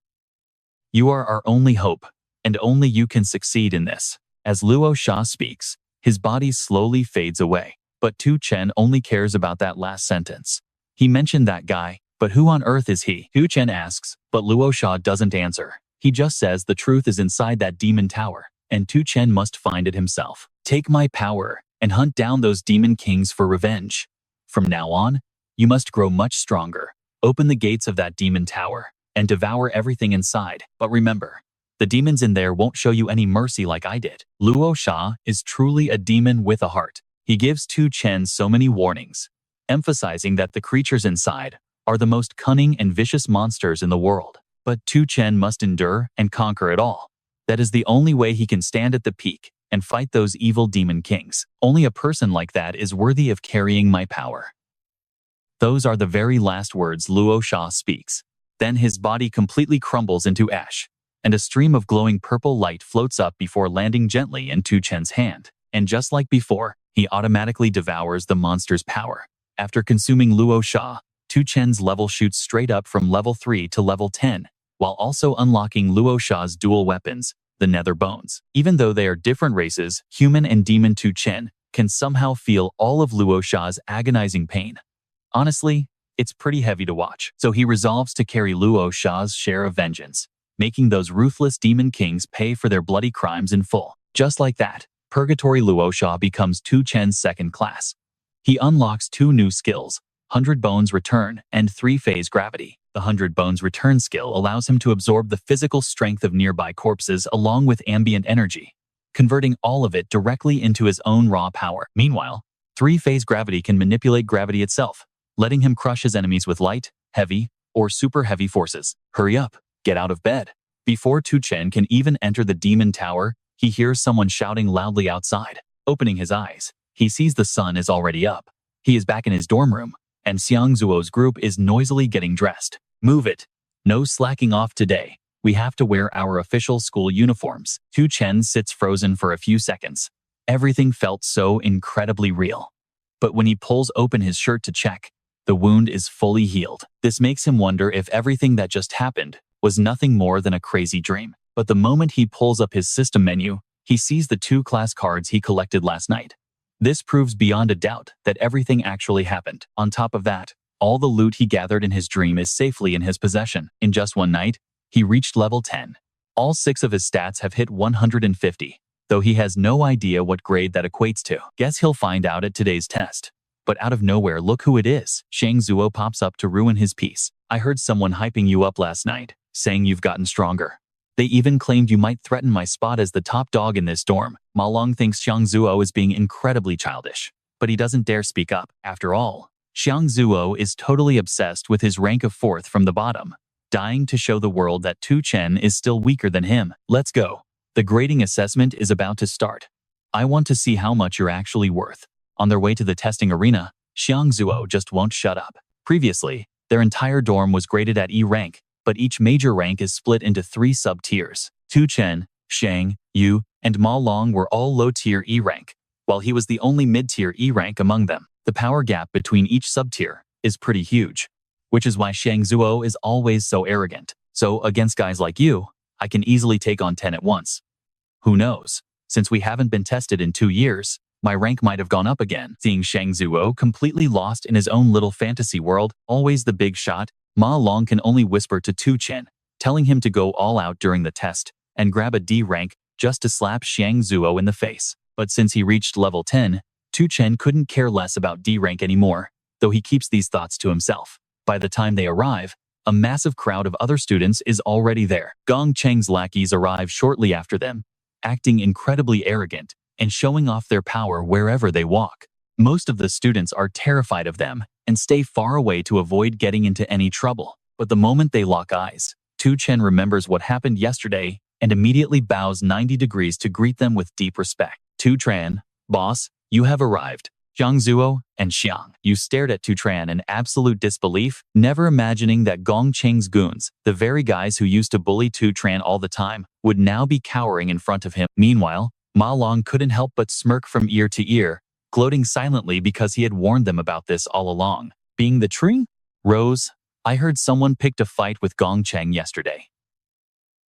You are our only hope, and only you can succeed in this. As Luo Sha speaks, his body slowly fades away. But Chen only cares about that last sentence. He mentioned that guy, but who on earth is he? Chen asks, but Luo Sha doesn't answer. He just says the truth is inside that demon tower, and Chen must find it himself. Take my power and hunt down those demon kings for revenge. From now on, you must grow much stronger. Open the gates of that demon tower and devour everything inside. But remember, the demons in there won't show you any mercy like I did. Luo Sha is truly a demon with a heart. He gives Chen so many warnings, emphasizing that the creatures inside are the most cunning and vicious monsters in the world. But Chen must endure and conquer it all. That is the only way he can stand at the peak and fight those evil demon kings. Only a person like that is worthy of carrying my power. Those are the very last words Luo Sha speaks. Then his body completely crumbles into ash, and a stream of glowing purple light floats up before landing gently in Chen's hand. And just like before, he automatically devours the monster's power. After consuming Luo Sha, Chen's level shoots straight up from level 3 to level 10, while also unlocking Luo Sha's dual weapons, the Nether Bones. Even though they are different races, human and demon, Chen can somehow feel all of Luo Sha's agonizing pain. Honestly, it's pretty heavy to watch. So he resolves to carry Luo Sha's share of vengeance, making those ruthless demon kings pay for their bloody crimes in full. Just like that, Purgatory Luo Sha becomes Chen's second class. He unlocks 2 new skills, 100 Bones Return and 3-Phase Gravity. The 100 Bones Return skill allows him to absorb the physical strength of nearby corpses along with ambient energy, converting all of it directly into his own raw power. Meanwhile, 3-Phase Gravity can manipulate gravity itself, letting him crush his enemies with light, heavy, or super heavy forces. Hurry up, get out of bed. Before Chen can even enter the demon tower, he hears someone shouting loudly outside. Opening his eyes, he sees the sun is already up. He is back in his dorm room, and Xiang Zuo's group is noisily getting dressed. Move it. No slacking off today. We have to wear our official school uniforms. Chen sits frozen for a few seconds. Everything felt so incredibly real. But when he pulls open his shirt to check, the wound is fully healed. This makes him wonder if everything that just happened was nothing more than a crazy dream. But the moment he pulls up his system menu, he sees the 2 class cards he collected last night. This proves beyond a doubt that everything actually happened. On top of that, all the loot he gathered in his dream is safely in his possession. In just one night, he reached level 10. All 6 of his stats have hit 150, though he has no idea what grade that equates to. Guess he'll find out at today's test. But out of nowhere, look who it is. Xiang Zuo pops up to ruin his peace. I heard someone hyping you up last night, saying you've gotten stronger. They even claimed you might threaten my spot as the top dog in this dorm. Ma Long thinks Xiang Zuo is being incredibly childish, but he doesn't dare speak up. After all, Xiang Zuo is totally obsessed with his rank of 4th from the bottom, dying to show the world that Chen is still weaker than him. Let's go. The grading assessment is about to start. I want to see how much you're actually worth. On their way to the testing arena, Xiang Zuo just won't shut up. Previously, their entire dorm was graded at E rank, but each major rank is split into 3 sub-tiers. Chen, Shang, Yu, and Ma Long were all low-tier E rank, while he was the only mid-tier E rank among them. The power gap between each sub-tier is pretty huge, which is why Xiang Zuo is always so arrogant. So against guys like you, I can easily take on 10 at once. Who knows? Since we haven't been tested in 2 years, my rank might have gone up again. Seeing Xiang Zuo completely lost in his own little fantasy world, always the big shot, Ma Long can only whisper to Chen, telling him to go all out during the test and grab a D rank just to slap Xiang Zuo in the face. But since he reached level 10, Chen couldn't care less about D rank anymore, though he keeps these thoughts to himself. By the time they arrive, a massive crowd of other students is already there. Gong Cheng's lackeys arrive shortly after them, acting incredibly arrogant and showing off their power wherever they walk. Most of the students are terrified of them and stay far away to avoid getting into any trouble. But the moment they lock eyes, Chen remembers what happened yesterday and immediately bows 90 degrees to greet them with deep respect. Chen, boss, you have arrived. Xiang Zuo and Xiang. You stared at Chen in absolute disbelief, never imagining that Gong Cheng's goons, the very guys who used to bully Chen all the time, would now be cowering in front of him. Meanwhile, Ma Long couldn't help but smirk from ear to ear, gloating silently because he had warned them about this all along. Being the tree? Rose, I heard someone picked a fight with Gong Cheng yesterday.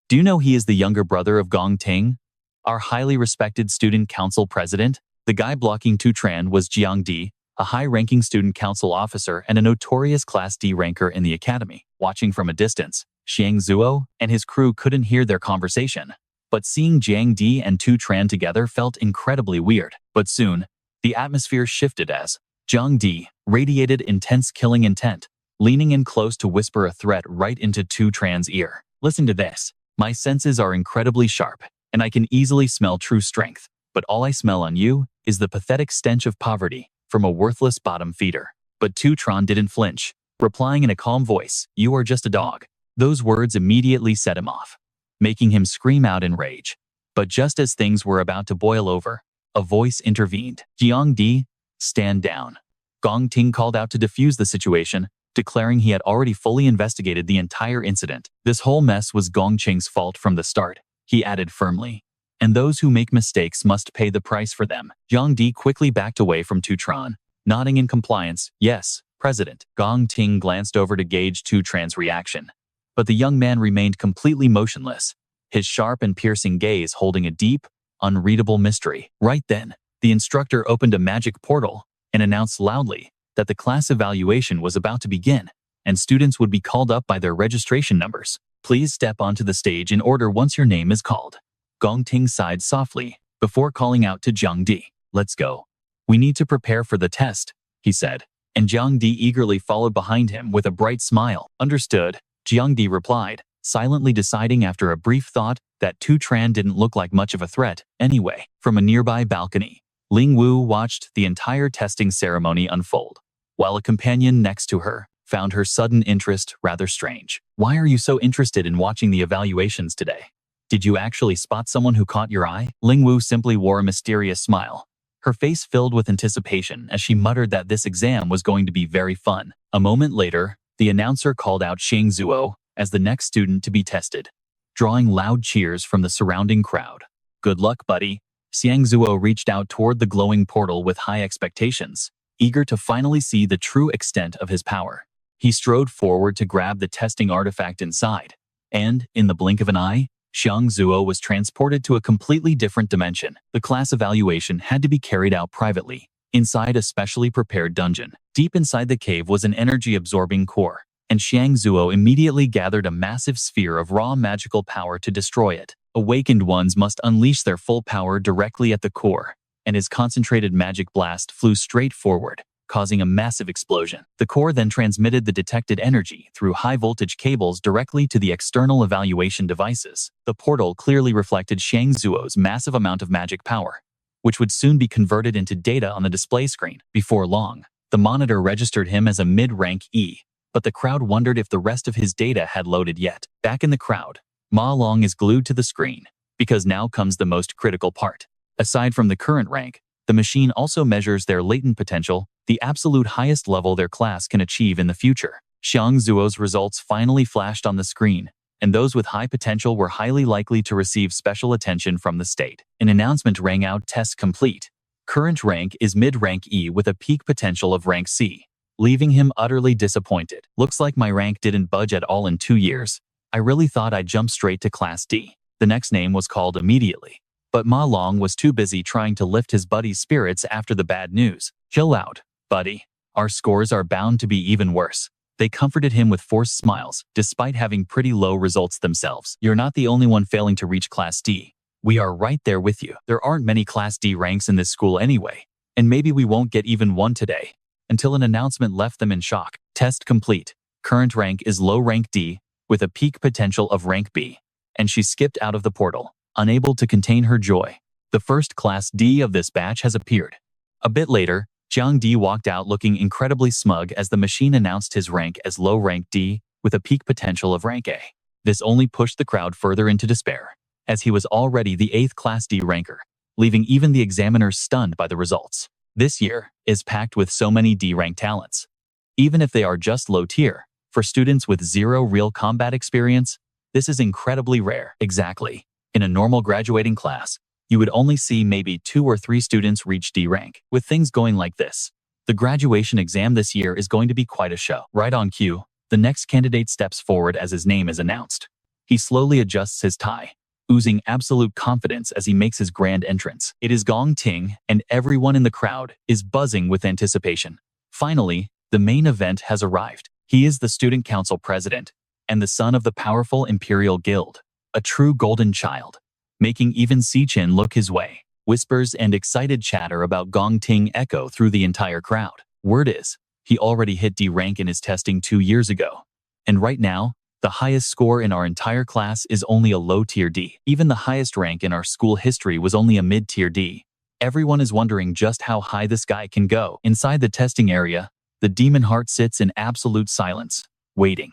Do you know he is the younger brother of Gong Ting, our highly respected student council president? The guy blocking Tu Tran was Jiang Di, a high-ranking student council officer and a notorious Class D ranker in the academy. Watching from a distance, Xiang Zuo and his crew couldn't hear their conversation, but seeing Jiang Di and Tu Tran together felt incredibly weird. But soon, the atmosphere shifted as Jiang Di radiated intense killing intent, leaning in close to whisper a threat right into Tu Tran's ear. Listen to this. My senses are incredibly sharp, and I can easily smell true strength, but all I smell on you is the pathetic stench of poverty from a worthless bottom feeder. But Tu Tran didn't flinch, replying in a calm voice, "You are just a dog." Those words immediately set him off, making him scream out in rage. But just as things were about to boil over, a voice intervened. "Jiang Di, stand down." Gong Ting called out to defuse the situation, declaring he had already fully investigated the entire incident. This whole mess was Gong Qing's fault from the start, he added firmly. And those who make mistakes must pay the price for them. Jiang Di quickly backed away from Tu Tran, nodding in compliance. "Yes, President." Gong Ting glanced over to gauge Tu Tran's reaction, but the young man remained completely motionless, his sharp and piercing gaze holding a deep, unreadable mystery. Right then, the instructor opened a magic portal and announced loudly that the class evaluation was about to begin, and students would be called up by their registration numbers. "Please step onto the stage in order once your name is called." Gong Ting sighed softly before calling out to Jiang Di. "Let's go. We need to prepare for the test," he said, and Jiang Di eagerly followed behind him with a bright smile. "Understood," Jiang Di replied, silently deciding after a brief thought that Tu Tran didn't look like much of a threat anyway. From a nearby balcony, Ling Wu watched the entire testing ceremony unfold, while a companion next to her found her sudden interest rather strange. "Why are you so interested in watching the evaluations today? Did you actually spot someone who caught your eye?" Ling Wu simply wore a mysterious smile, her face filled with anticipation as she muttered that this exam was going to be very fun. A moment later, the announcer called out Xiang Zuo as the next student to be tested, drawing loud cheers from the surrounding crowd. "Good luck, buddy." Xiang Zuo reached out toward the glowing portal with high expectations, eager to finally see the true extent of his power. He strode forward to grab the testing artifact inside, and, in the blink of an eye, Xiang Zuo was transported to a completely different dimension. The class evaluation had to be carried out privately, inside a specially prepared dungeon. Deep inside the cave was an energy-absorbing core, and Xiang Zuo immediately gathered a massive sphere of raw magical power to destroy it. Awakened ones must unleash their full power directly at the core, and his concentrated magic blast flew straight forward, causing a massive explosion. The core then transmitted the detected energy through high-voltage cables directly to the external evaluation devices. The portal clearly reflected Xiang Zuo's massive amount of magic power, which would soon be converted into data on the display screen. Before long, the monitor registered him as a mid-rank E, but the crowd wondered if the rest of his data had loaded yet. Back in the crowd, Ma Long is glued to the screen, because now comes the most critical part. Aside from the current rank, the machine also measures their latent potential, the absolute highest level their class can achieve in the future. Xiang Zuo's results finally flashed on the screen, and those with high potential were highly likely to receive special attention from the state. An announcement rang out: "Test complete. Current rank is mid-rank E with a peak potential of rank C," leaving him utterly disappointed. "Looks like my rank didn't budge at all in 2 years. I really thought I'd jump straight to Class D." The next name was called immediately, but Ma Long was too busy trying to lift his buddy's spirits after the bad news. "Chill out, buddy. Our scores are bound to be even worse." They comforted him with forced smiles, despite having pretty low results themselves. "You're not the only one failing to reach Class D. We are right there with you. There aren't many Class D ranks in this school anyway, and maybe we won't get even one today." Until an announcement left them in shock. "Test complete. Current rank is low rank D, with a peak potential of rank B." And she skipped out of the portal, unable to contain her joy. The first Class D of this batch has appeared. A bit later, Jiang Di walked out looking incredibly smug as the machine announced his rank as low rank D, with a peak potential of rank A. This only pushed the crowd further into despair, as he was already the 8th Class D ranker, leaving even the examiners stunned by the results. This year is packed with so many D-rank talents. Even if they are just low tier, for students with zero real combat experience, this is incredibly rare. Exactly. In a normal graduating class, you would only see maybe 2 or 3 students reach D rank. With things going like this, the graduation exam this year is going to be quite a show. Right on cue, the next candidate steps forward as his name is announced. He slowly adjusts his tie, oozing absolute confidence as he makes his grand entrance. It is Gong Ting, and everyone in the crowd is buzzing with anticipation. Finally, the main event has arrived. He is the student council president and the son of the powerful Imperial Guild, a true golden child, making even Chen look his way. Whispers and excited chatter about Gong Ting echo through the entire crowd. Word is, he already hit D rank in his testing 2 years ago. And right now, the highest score in our entire class is only a low tier D. Even the highest rank in our school history was only a mid-tier D. Everyone is wondering just how high this guy can go. Inside the testing area, the demon heart sits in absolute silence, waiting.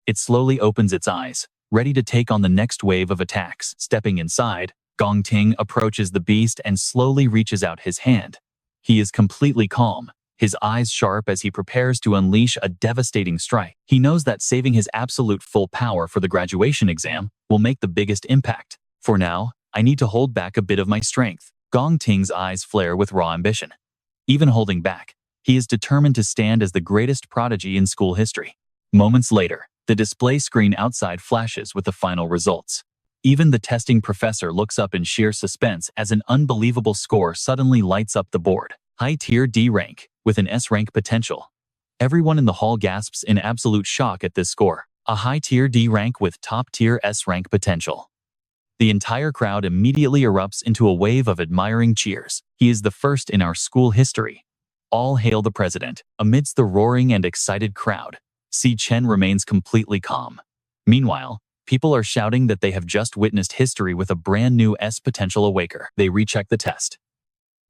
It slowly opens its eyes, ready to take on the next wave of attacks. Stepping inside, Gong Ting approaches the beast and slowly reaches out his hand. He is completely calm, his eyes sharp as he prepares to unleash a devastating strike. He knows that saving his absolute full power for the graduation exam will make the biggest impact. For now, I need to hold back a bit of my strength. Gong Ting's eyes flare with raw ambition. Even holding back, he is determined to stand as the greatest prodigy in school history. Moments later, the display screen outside flashes with the final results. Even the testing professor looks up in sheer suspense as an unbelievable score suddenly lights up the board. High-tier D rank, with an S-rank potential. Everyone in the hall gasps in absolute shock at this score. A high-tier D rank with top-tier S-rank potential. The entire crowd immediately erupts into a wave of admiring cheers. He is the first in our school history. All hail the president. Amidst the roaring and excited crowd, Chen remains completely calm. Meanwhile, people are shouting that they have just witnessed history with a brand new S potential awaker. They recheck the test.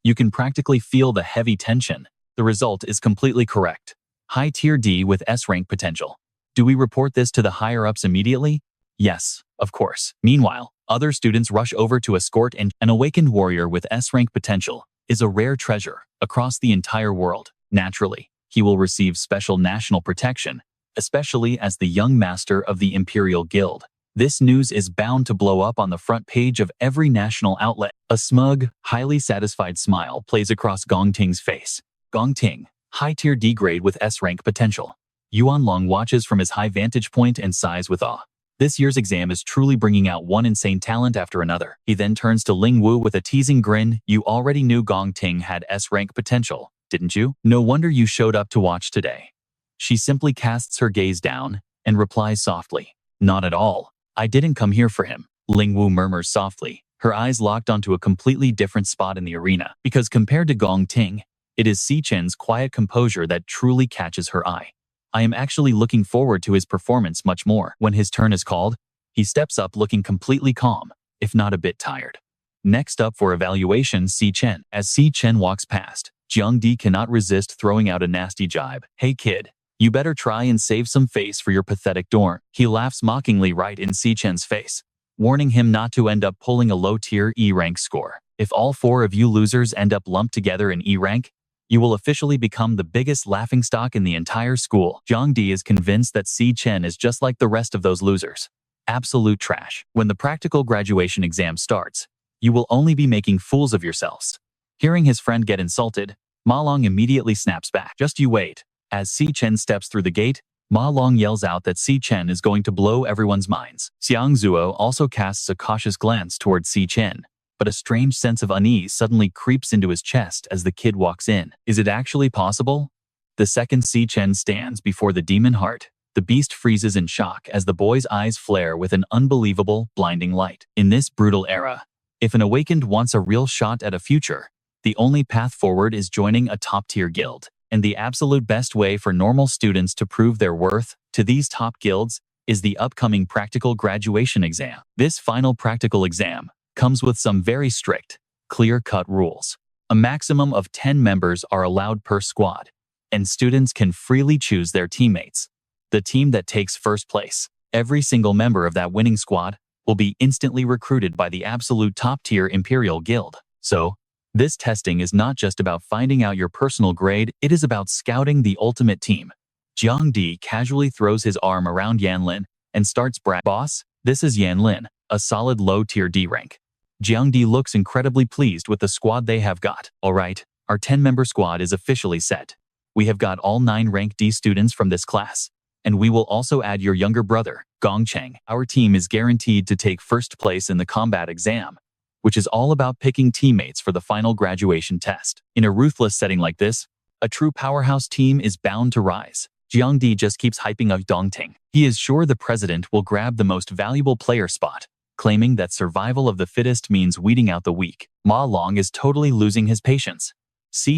You can practically feel the heavy tension. The result is completely correct. High tier D with S rank potential. Do we report this to the higher-ups immediately? Yes, of course. Meanwhile, other students rush over to escort an awakened warrior with S rank potential is a rare treasure across the entire world. Naturally, he will receive special national protection, especially as the young master of the Imperial Guild. This news is bound to blow up on the front page of every national outlet. A smug, highly satisfied smile plays across Gong Ting's face. Gong Ting, high-tier D grade with S-rank potential. Yuan Long watches from his high vantage point and sighs with awe. This year's exam is truly bringing out one insane talent after another. He then turns to Ling Wu with a teasing grin. You already knew Gong Ting had S-rank potential, didn't you? No wonder you showed up to watch today. She simply casts her gaze down and replies softly, not at all. I didn't come here for him. Ling Wu murmurs softly, her eyes locked onto a completely different spot in the arena. Because compared to Gong Ting, it is Chen's quiet composure that truly catches her eye. I am actually looking forward to his performance much more. When his turn is called, he steps up looking completely calm, if not a bit tired. Next up for evaluation, Chen. As Chen walks past, Jiangdi cannot resist throwing out a nasty jibe. Hey kid, you better try and save some face for your pathetic dorm. He laughs mockingly right in Chen's face, warning him not to end up pulling a low-tier E-rank score. If all 4 of you losers end up lumped together in E-rank, you will officially become the biggest laughingstock in the entire school. Jiangdi is convinced that Chen is just like the rest of those losers. Absolute trash. When the practical graduation exam starts, you will only be making fools of yourselves. Hearing his friend get insulted, Ma Long immediately snaps back. Just you wait. As Chen steps through the gate, Ma Long yells out that Chen is going to blow everyone's minds. Xiang Zuo also casts a cautious glance towards Chen, but a strange sense of unease suddenly creeps into his chest as the kid walks in. Is it actually possible? The second Chen stands before the demon heart, the beast freezes in shock as the boy's eyes flare with an unbelievable, blinding light. In this brutal era, if an awakened wants a real shot at a future, the only path forward is joining a top-tier guild. And the absolute best way for normal students to prove their worth to these top guilds is the upcoming practical graduation exam. This final practical exam comes with some very strict, clear-cut rules. A maximum of 10 members are allowed per squad, and students can freely choose their teammates. The team that takes first place, every single member of that winning squad, will be instantly recruited by the absolute top-tier Imperial Guild. So, this testing is not just about finding out your personal grade, it is about scouting the ultimate team. Jiangdi casually throws his arm around Yanlin and starts bragging. Boss, this is Yanlin, a solid low-tier D rank. Jiangdi looks incredibly pleased with the squad they have got. Alright, our 10-member squad is officially set. We have got all 9 rank D students from this class. And we will also add your younger brother, Gongcheng. Our team is guaranteed to take first place in the combat exam, which is all about picking teammates for the final graduation test. In a ruthless setting like this, a true powerhouse team is bound to rise. Jiangdi just keeps hyping up Dongting. He is sure the president will grab the most valuable player spot, claiming that survival of the fittest means weeding out the weak. Ma Long is totally losing his patience.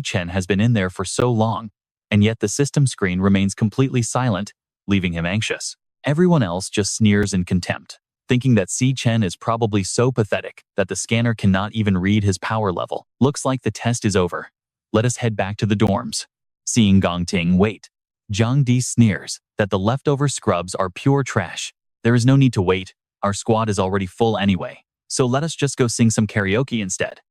Chen has been in there for so long, and yet the system screen remains completely silent, leaving him anxious. Everyone else just sneers in contempt, thinking that Chen is probably so pathetic that the scanner cannot even read his power level. Looks like the test is over. Let us head back to the dorms. Seeing Gongting wait, Jiang Di sneers that the leftover scrubs are pure trash. There is no need to wait. Our squad is already full anyway, so let us just go sing some karaoke instead.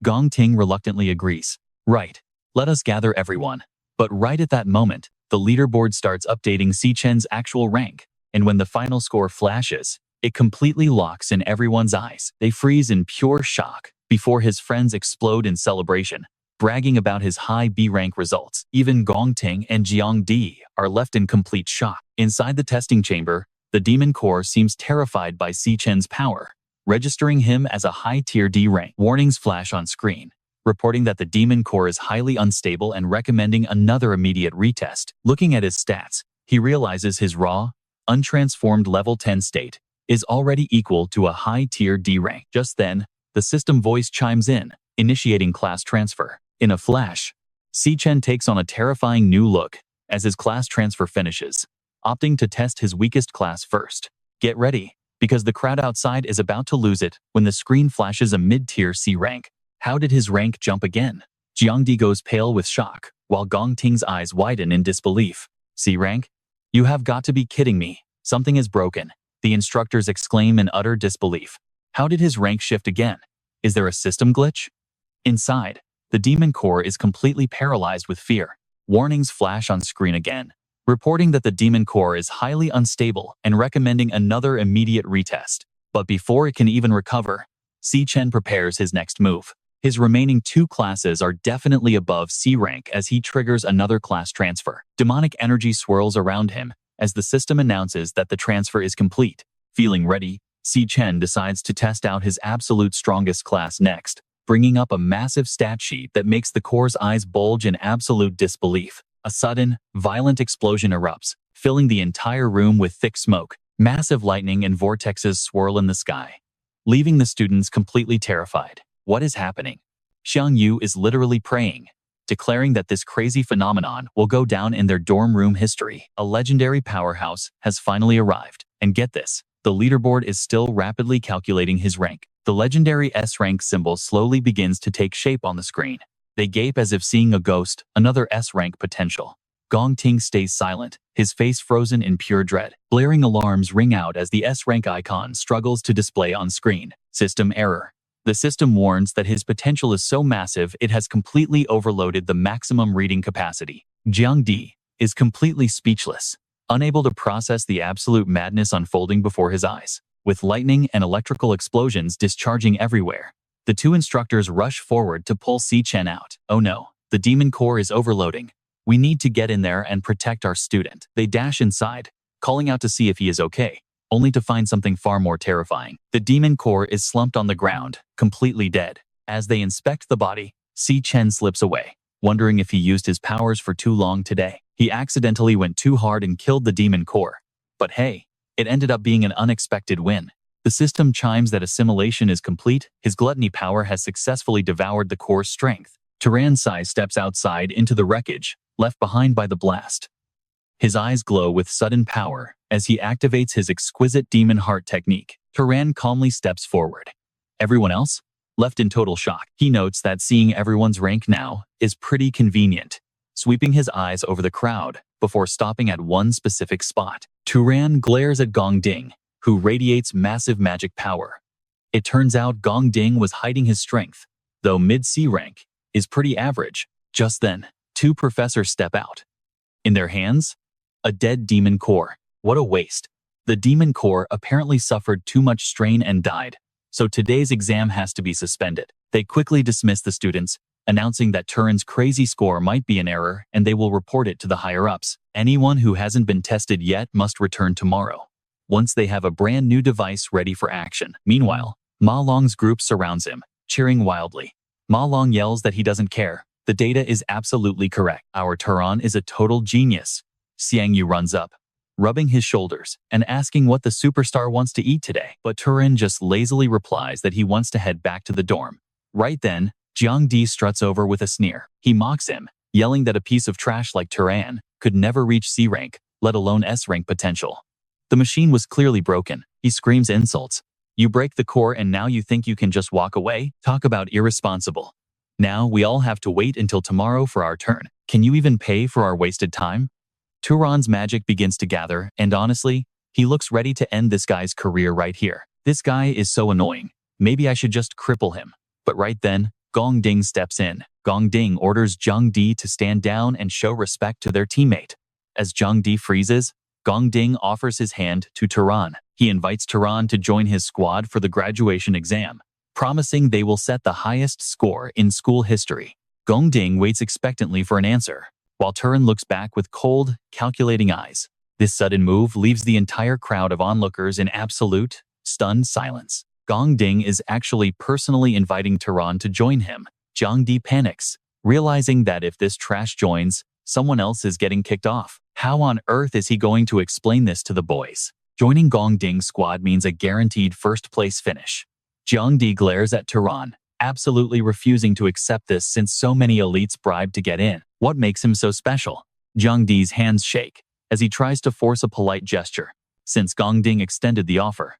Gongting reluctantly agrees. Right, let us gather everyone. But right at that moment, the leaderboard starts updating Chen's actual rank, and when the final score flashes, it completely locks in everyone's eyes. They freeze in pure shock before his friends explode in celebration, bragging about his high B-rank results. Even Gongting and Jiang Di are left in complete shock. Inside the testing chamber, the Demon Core seems terrified by Chen's power, registering him as a high-tier D rank. Warnings flash on screen, reporting that the Demon Core is highly unstable and recommending another immediate retest. Looking at his stats, he realizes his raw, untransformed level 10 state is already equal to a high-tier D rank. Just then, the system voice chimes in, initiating class transfer. In a flash, Chen takes on a terrifying new look as his class transfer finishes, opting to test his weakest class first. Get ready, because the crowd outside is about to lose it when the screen flashes a mid-tier C rank. How did his rank jump again? Jiangdi goes pale with shock, while Gongting's eyes widen in disbelief. C rank? You have got to be kidding me. Something is broken. The instructors exclaim in utter disbelief. How did his rank shift again? Is there a system glitch? Inside, the Demon Core is completely paralyzed with fear. Warnings flash on screen again, reporting that the Demon Core is highly unstable and recommending another immediate retest. But before it can even recover, Chen prepares his next move. His remaining two classes are definitely above C rank as he triggers another class transfer. Demonic energy swirls around him as the system announces that the transfer is complete. Feeling ready, Chen decides to test out his absolute strongest class next, bringing up a massive stat sheet that makes the core's eyes bulge in absolute disbelief. A sudden, violent explosion erupts, filling the entire room with thick smoke. Massive lightning and vortexes swirl in the sky, leaving the students completely terrified. What is happening? Xiang Yu is literally praying, declaring that this crazy phenomenon will go down in their dorm room history. A legendary powerhouse has finally arrived. And get this, the leaderboard is still rapidly calculating his rank. The legendary S-rank symbol slowly begins to take shape on the screen. They gape as if seeing a ghost, another S-rank potential. Gongting stays silent, his face frozen in pure dread. Blaring alarms ring out as the S-rank icon struggles to display on screen. System error. The system warns that his potential is so massive it has completely overloaded the maximum reading capacity. Jiang Di is completely speechless, unable to process the absolute madness unfolding before his eyes. With lightning and electrical explosions discharging everywhere, the two instructors rush forward to pull Chen out. Oh no, the Demon Core is overloading. We need to get in there and protect our student. They dash inside, calling out to see if he is okay, only to find something far more terrifying. The Demon Core is slumped on the ground, completely dead. As they inspect the body, Chen slips away, wondering if he used his powers for too long today. He accidentally went too hard and killed the Demon Core. But hey, it ended up being an unexpected win. The system chimes that assimilation is complete. His gluttony power has successfully devoured the core's strength. Turan Sai steps outside into the wreckage, left behind by the blast. His eyes glow with sudden power as he activates his exquisite demon heart technique. Turan calmly steps forward. Everyone else? Left in total shock. He notes that seeing everyone's rank now is pretty convenient, sweeping his eyes over the crowd before stopping at one specific spot. Turan glares at Gongding, who radiates massive magic power. It turns out Gongding was hiding his strength, though mid-C rank is pretty average. Just then, two professors step out. In their hands, a dead Demon Core. What a waste. The Demon Core apparently suffered too much strain and died, so today's exam has to be suspended. They quickly dismiss the students, announcing that Turin's crazy score might be an error and they will report it to the higher-ups. Anyone who hasn't been tested yet must return tomorrow, once they have a brand new device ready for action. Meanwhile, Ma Long's group surrounds him, cheering wildly. Ma Long yells that he doesn't care. The data is absolutely correct. Our Turan is a total genius. Xiang Yu runs up, rubbing his shoulders and asking what the superstar wants to eat today. But Turan just lazily replies that he wants to head back to the dorm. Right then, Jiang Di struts over with a sneer. He mocks him, yelling that a piece of trash like Turan could never reach C rank, let alone S rank potential. The machine was clearly broken. He screams insults. You break the core and now you think you can just walk away? Talk about irresponsible. Now we all have to wait until tomorrow for our turn. Can you even pay for our wasted time? Turan's magic begins to gather, and honestly, he looks ready to end this guy's career right here. This guy is so annoying. Maybe I should just cripple him. But right then, Gong Ding steps in. Gong Ding orders Jiang Di to stand down and show respect to their teammate. As Jiang Di freezes, Gong Ding offers his hand to Turan. He invites Turan to join his squad for the graduation exam, promising they will set the highest score in school history. Gong Ding waits expectantly for an answer, while Turan looks back with cold, calculating eyes. This sudden move leaves the entire crowd of onlookers in absolute, stunned silence. Gong Ding is actually personally inviting Turan to join him. Jiang Di panics, realizing that if this trash joins, someone else is getting kicked off. How on earth is he going to explain this to the boys? Joining Gong Ding's squad means a guaranteed first-place finish. Jiang Di glares at Turan, absolutely refusing to accept this since so many elites bribed to get in. What makes him so special? Jiang Di's hands shake as he tries to force a polite gesture, since Gong Ding extended the offer.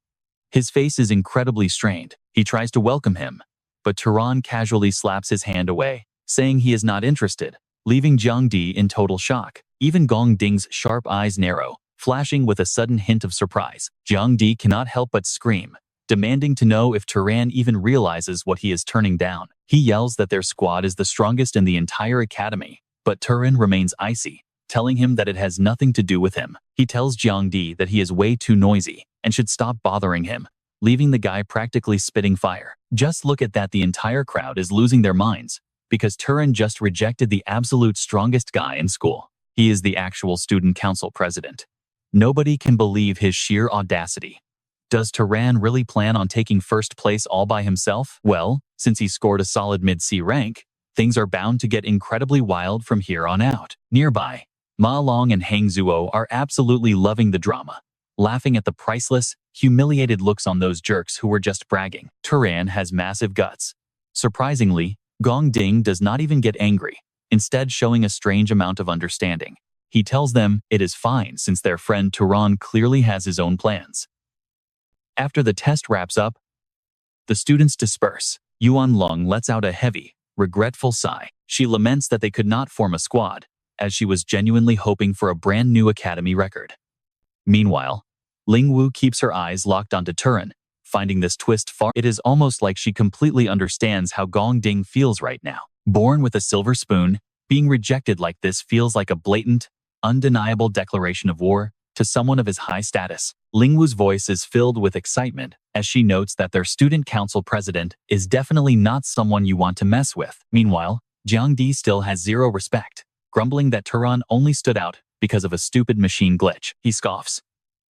His face is incredibly strained. He tries to welcome him, but Turan casually slaps his hand away, saying he is not interested, leaving Jiang Di in total shock. Even Gong Ding's sharp eyes narrow, flashing with a sudden hint of surprise. Jiang Di cannot help but scream, demanding to know if Turan even realizes what he is turning down. He yells that their squad is the strongest in the entire academy, but Turan remains icy, telling him that it has nothing to do with him. He tells Jiang Di that he is way too noisy and should stop bothering him, leaving the guy practically spitting fire. Just look at that, the entire crowd is losing their minds, because Turan just rejected the absolute strongest guy in school. He is the actual student council president. Nobody can believe his sheer audacity. Does Turan really plan on taking first place all by himself? Well, since he scored a solid mid-C rank, things are bound to get incredibly wild from here on out. Nearby, Ma Long and Hang Zuo are absolutely loving the drama, laughing at the priceless, humiliated looks on those jerks who were just bragging. Turan has massive guts. Surprisingly, Gong Ding does not even get angry, instead showing a strange amount of understanding. He tells them it is fine since their friend Turan clearly has his own plans. After the test wraps up, the students disperse. Yuan Long lets out a heavy, regretful sigh. She laments that they could not form a squad, as she was genuinely hoping for a brand new academy record. Meanwhile, Ling Wu keeps her eyes locked onto Turan, finding this twist far. It is almost like she completely understands how Gong Ding feels right now. Born with a silver spoon, being rejected like this feels like a blatant, undeniable declaration of war to someone of his high status. Ling Wu's voice is filled with excitement as she notes that their student council president is definitely not someone you want to mess with. Meanwhile, Jiang Di still has zero respect, grumbling that Turan only stood out because of a stupid machine glitch. He scoffs.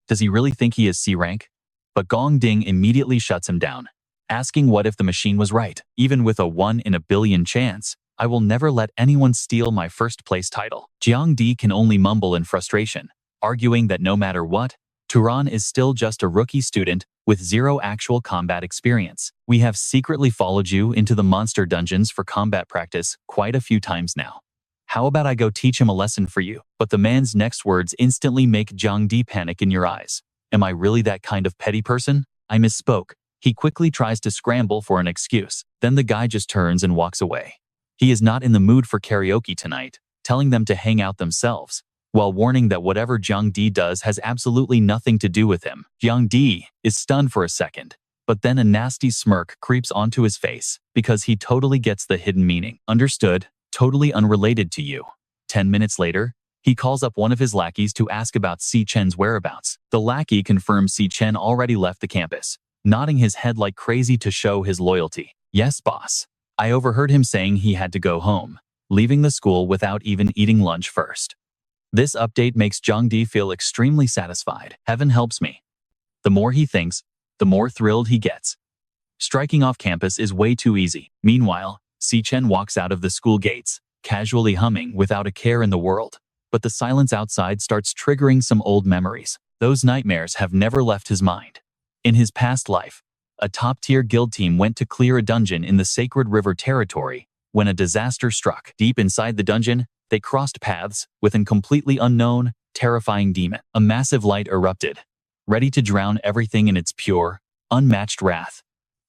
Does he really think he is C rank? But Gong Ding immediately shuts him down, asking what if the machine was right. Even with a 1 in a billion chance, I will never let anyone steal my first place title. Jiang Di can only mumble in frustration, arguing that no matter what, Turan is still just a rookie student with zero actual combat experience. We have secretly followed you into the monster dungeons for combat practice quite a few times now. How about I go teach him a lesson for you? But the man's next words instantly make Jiang Di panic in your eyes. Am I really that kind of petty person? I misspoke. He quickly tries to scramble for an excuse. Then the guy just turns and walks away. He is not in the mood for karaoke tonight, telling them to hang out themselves, while warning that whatever Jiang Di does has absolutely nothing to do with him. Jiang Di is stunned for a second, but then a nasty smirk creeps onto his face because he totally gets the hidden meaning. Understood, totally unrelated to you. 10 minutes later, he calls up one of his lackeys to ask about Si Chen's whereabouts. The lackey confirms Si Chen already left the campus, nodding his head like crazy to show his loyalty. Yes, boss. I overheard him saying he had to go home, leaving the school without even eating lunch first. This update makes Zhangdi feel extremely satisfied. Heaven helps me. The more he thinks, the more thrilled he gets. Striking off campus is way too easy. Meanwhile, Chen walks out of the school gates, casually humming without a care in the world. But the silence outside starts triggering some old memories. Those nightmares have never left his mind. In his past life, a top-tier guild team went to clear a dungeon in the Sacred River territory when a disaster struck. Deep inside the dungeon, they crossed paths with a completely unknown, terrifying demon. A massive light erupted, ready to drown everything in its pure, unmatched wrath.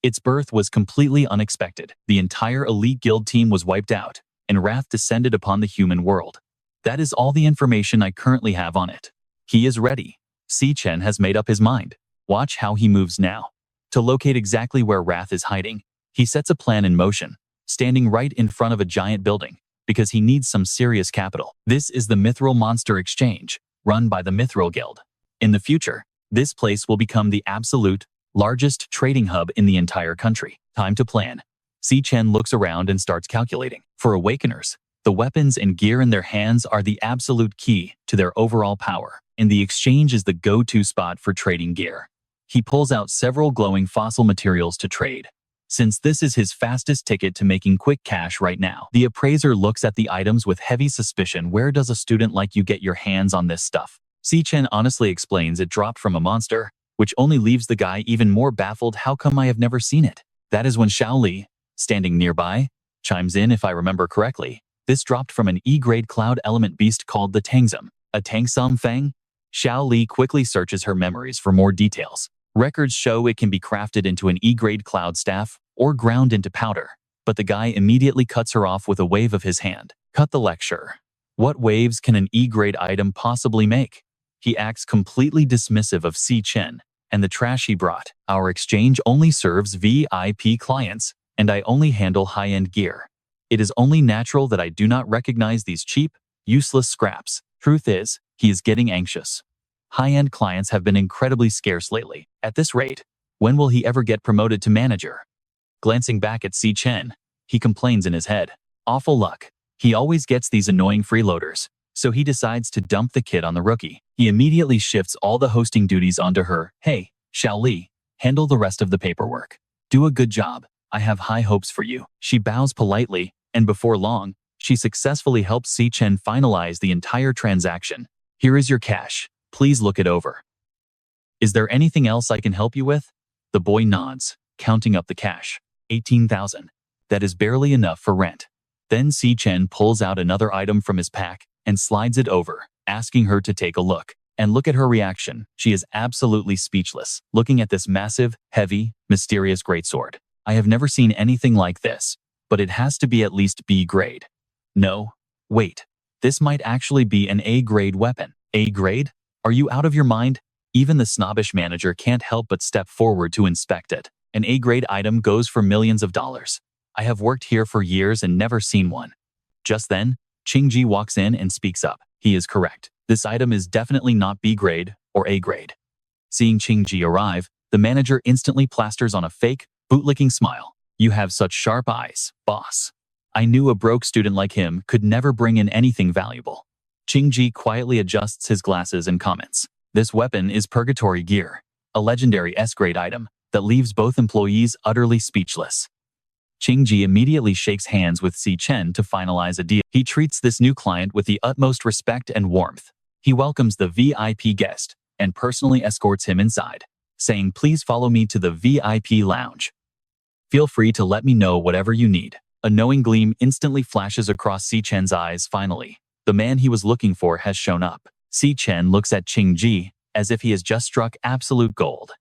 Its birth was completely unexpected. The entire elite guild team was wiped out, and wrath descended upon the human world. That is all the information I currently have on it. He is ready. Chen has made up his mind. Watch how he moves now. To locate exactly where wrath is hiding, he sets a plan in motion, standing right in front of a giant building, because he needs some serious capital. This is the Mithril Monster Exchange, run by the Mithril Guild. In the future, this place will become the absolute largest trading hub in the entire country. Time to plan. Chen looks around and starts calculating. For Awakeners, the weapons and gear in their hands are the absolute key to their overall power, and the exchange is the go-to spot for trading gear. He pulls out several glowing fossil materials to trade, since this is his fastest ticket to making quick cash right now. The appraiser looks at the items with heavy suspicion. Where does a student like you get your hands on this stuff? Chen honestly explains it dropped from a monster, which only leaves the guy even more baffled. How come I have never seen it? That is when Xiao Li, standing nearby, chimes in. If I remember correctly, this dropped from an E-grade cloud element beast called the Tangzum. A Tangsum Fang? Xiao Li quickly searches her memories for more details. Records show it can be crafted into an E-grade cloud staff or ground into powder, but the guy immediately cuts her off with a wave of his hand. Cut the lecture. What waves can an E-grade item possibly make? He acts completely dismissive of Chen and the trash he brought. Our exchange only serves VIP clients, and I only handle high-end gear. It is only natural that I do not recognize these cheap, useless scraps. Truth is, he is getting anxious. High-end clients have been incredibly scarce lately. At this rate, when will he ever get promoted to manager? Glancing back at Chen, he complains in his head. Awful luck. He always gets these annoying freeloaders, so he decides to dump the kid on the rookie. He immediately shifts all the hosting duties onto her. Hey, Xiao Li, handle the rest of the paperwork. Do a good job. I have high hopes for you. She bows politely, and before long, she successfully helps Chen finalize the entire transaction. Here is your cash. Please look it over. Is there anything else I can help you with? The boy nods, counting up the cash. 18,000. That is barely enough for rent. Then Chen pulls out another item from his pack and slides it over, asking her to take a look. And look at her reaction. She is absolutely speechless, looking at this massive, heavy, mysterious greatsword. I have never seen anything like this, but it has to be at least B grade. No, wait. This might actually be an A grade weapon. A grade? Are you out of your mind? Even the snobbish manager can't help but step forward to inspect it. An A grade item goes for millions of dollars. I have worked here for years and never seen one. Just then, Qingji walks in and speaks up. He is correct. This item is definitely not B grade or A grade. Seeing Qingji arrive, the manager instantly plasters on a fake, bootlicking smile. You have such sharp eyes, boss. I knew a broke student like him could never bring in anything valuable. Qingji quietly adjusts his glasses and comments. This weapon is Purgatory Gear, a legendary S-grade item that leaves both employees utterly speechless. Qingji immediately shakes hands with Chen to finalize a deal. He treats this new client with the utmost respect and warmth. He welcomes the VIP guest and personally escorts him inside, saying, "Please follow me to the VIP lounge. Feel free to let me know whatever you need." A knowing gleam instantly flashes across Chen's eyes. Finally, the man he was looking for has shown up. Chen looks at Qingji as if he has just struck absolute gold.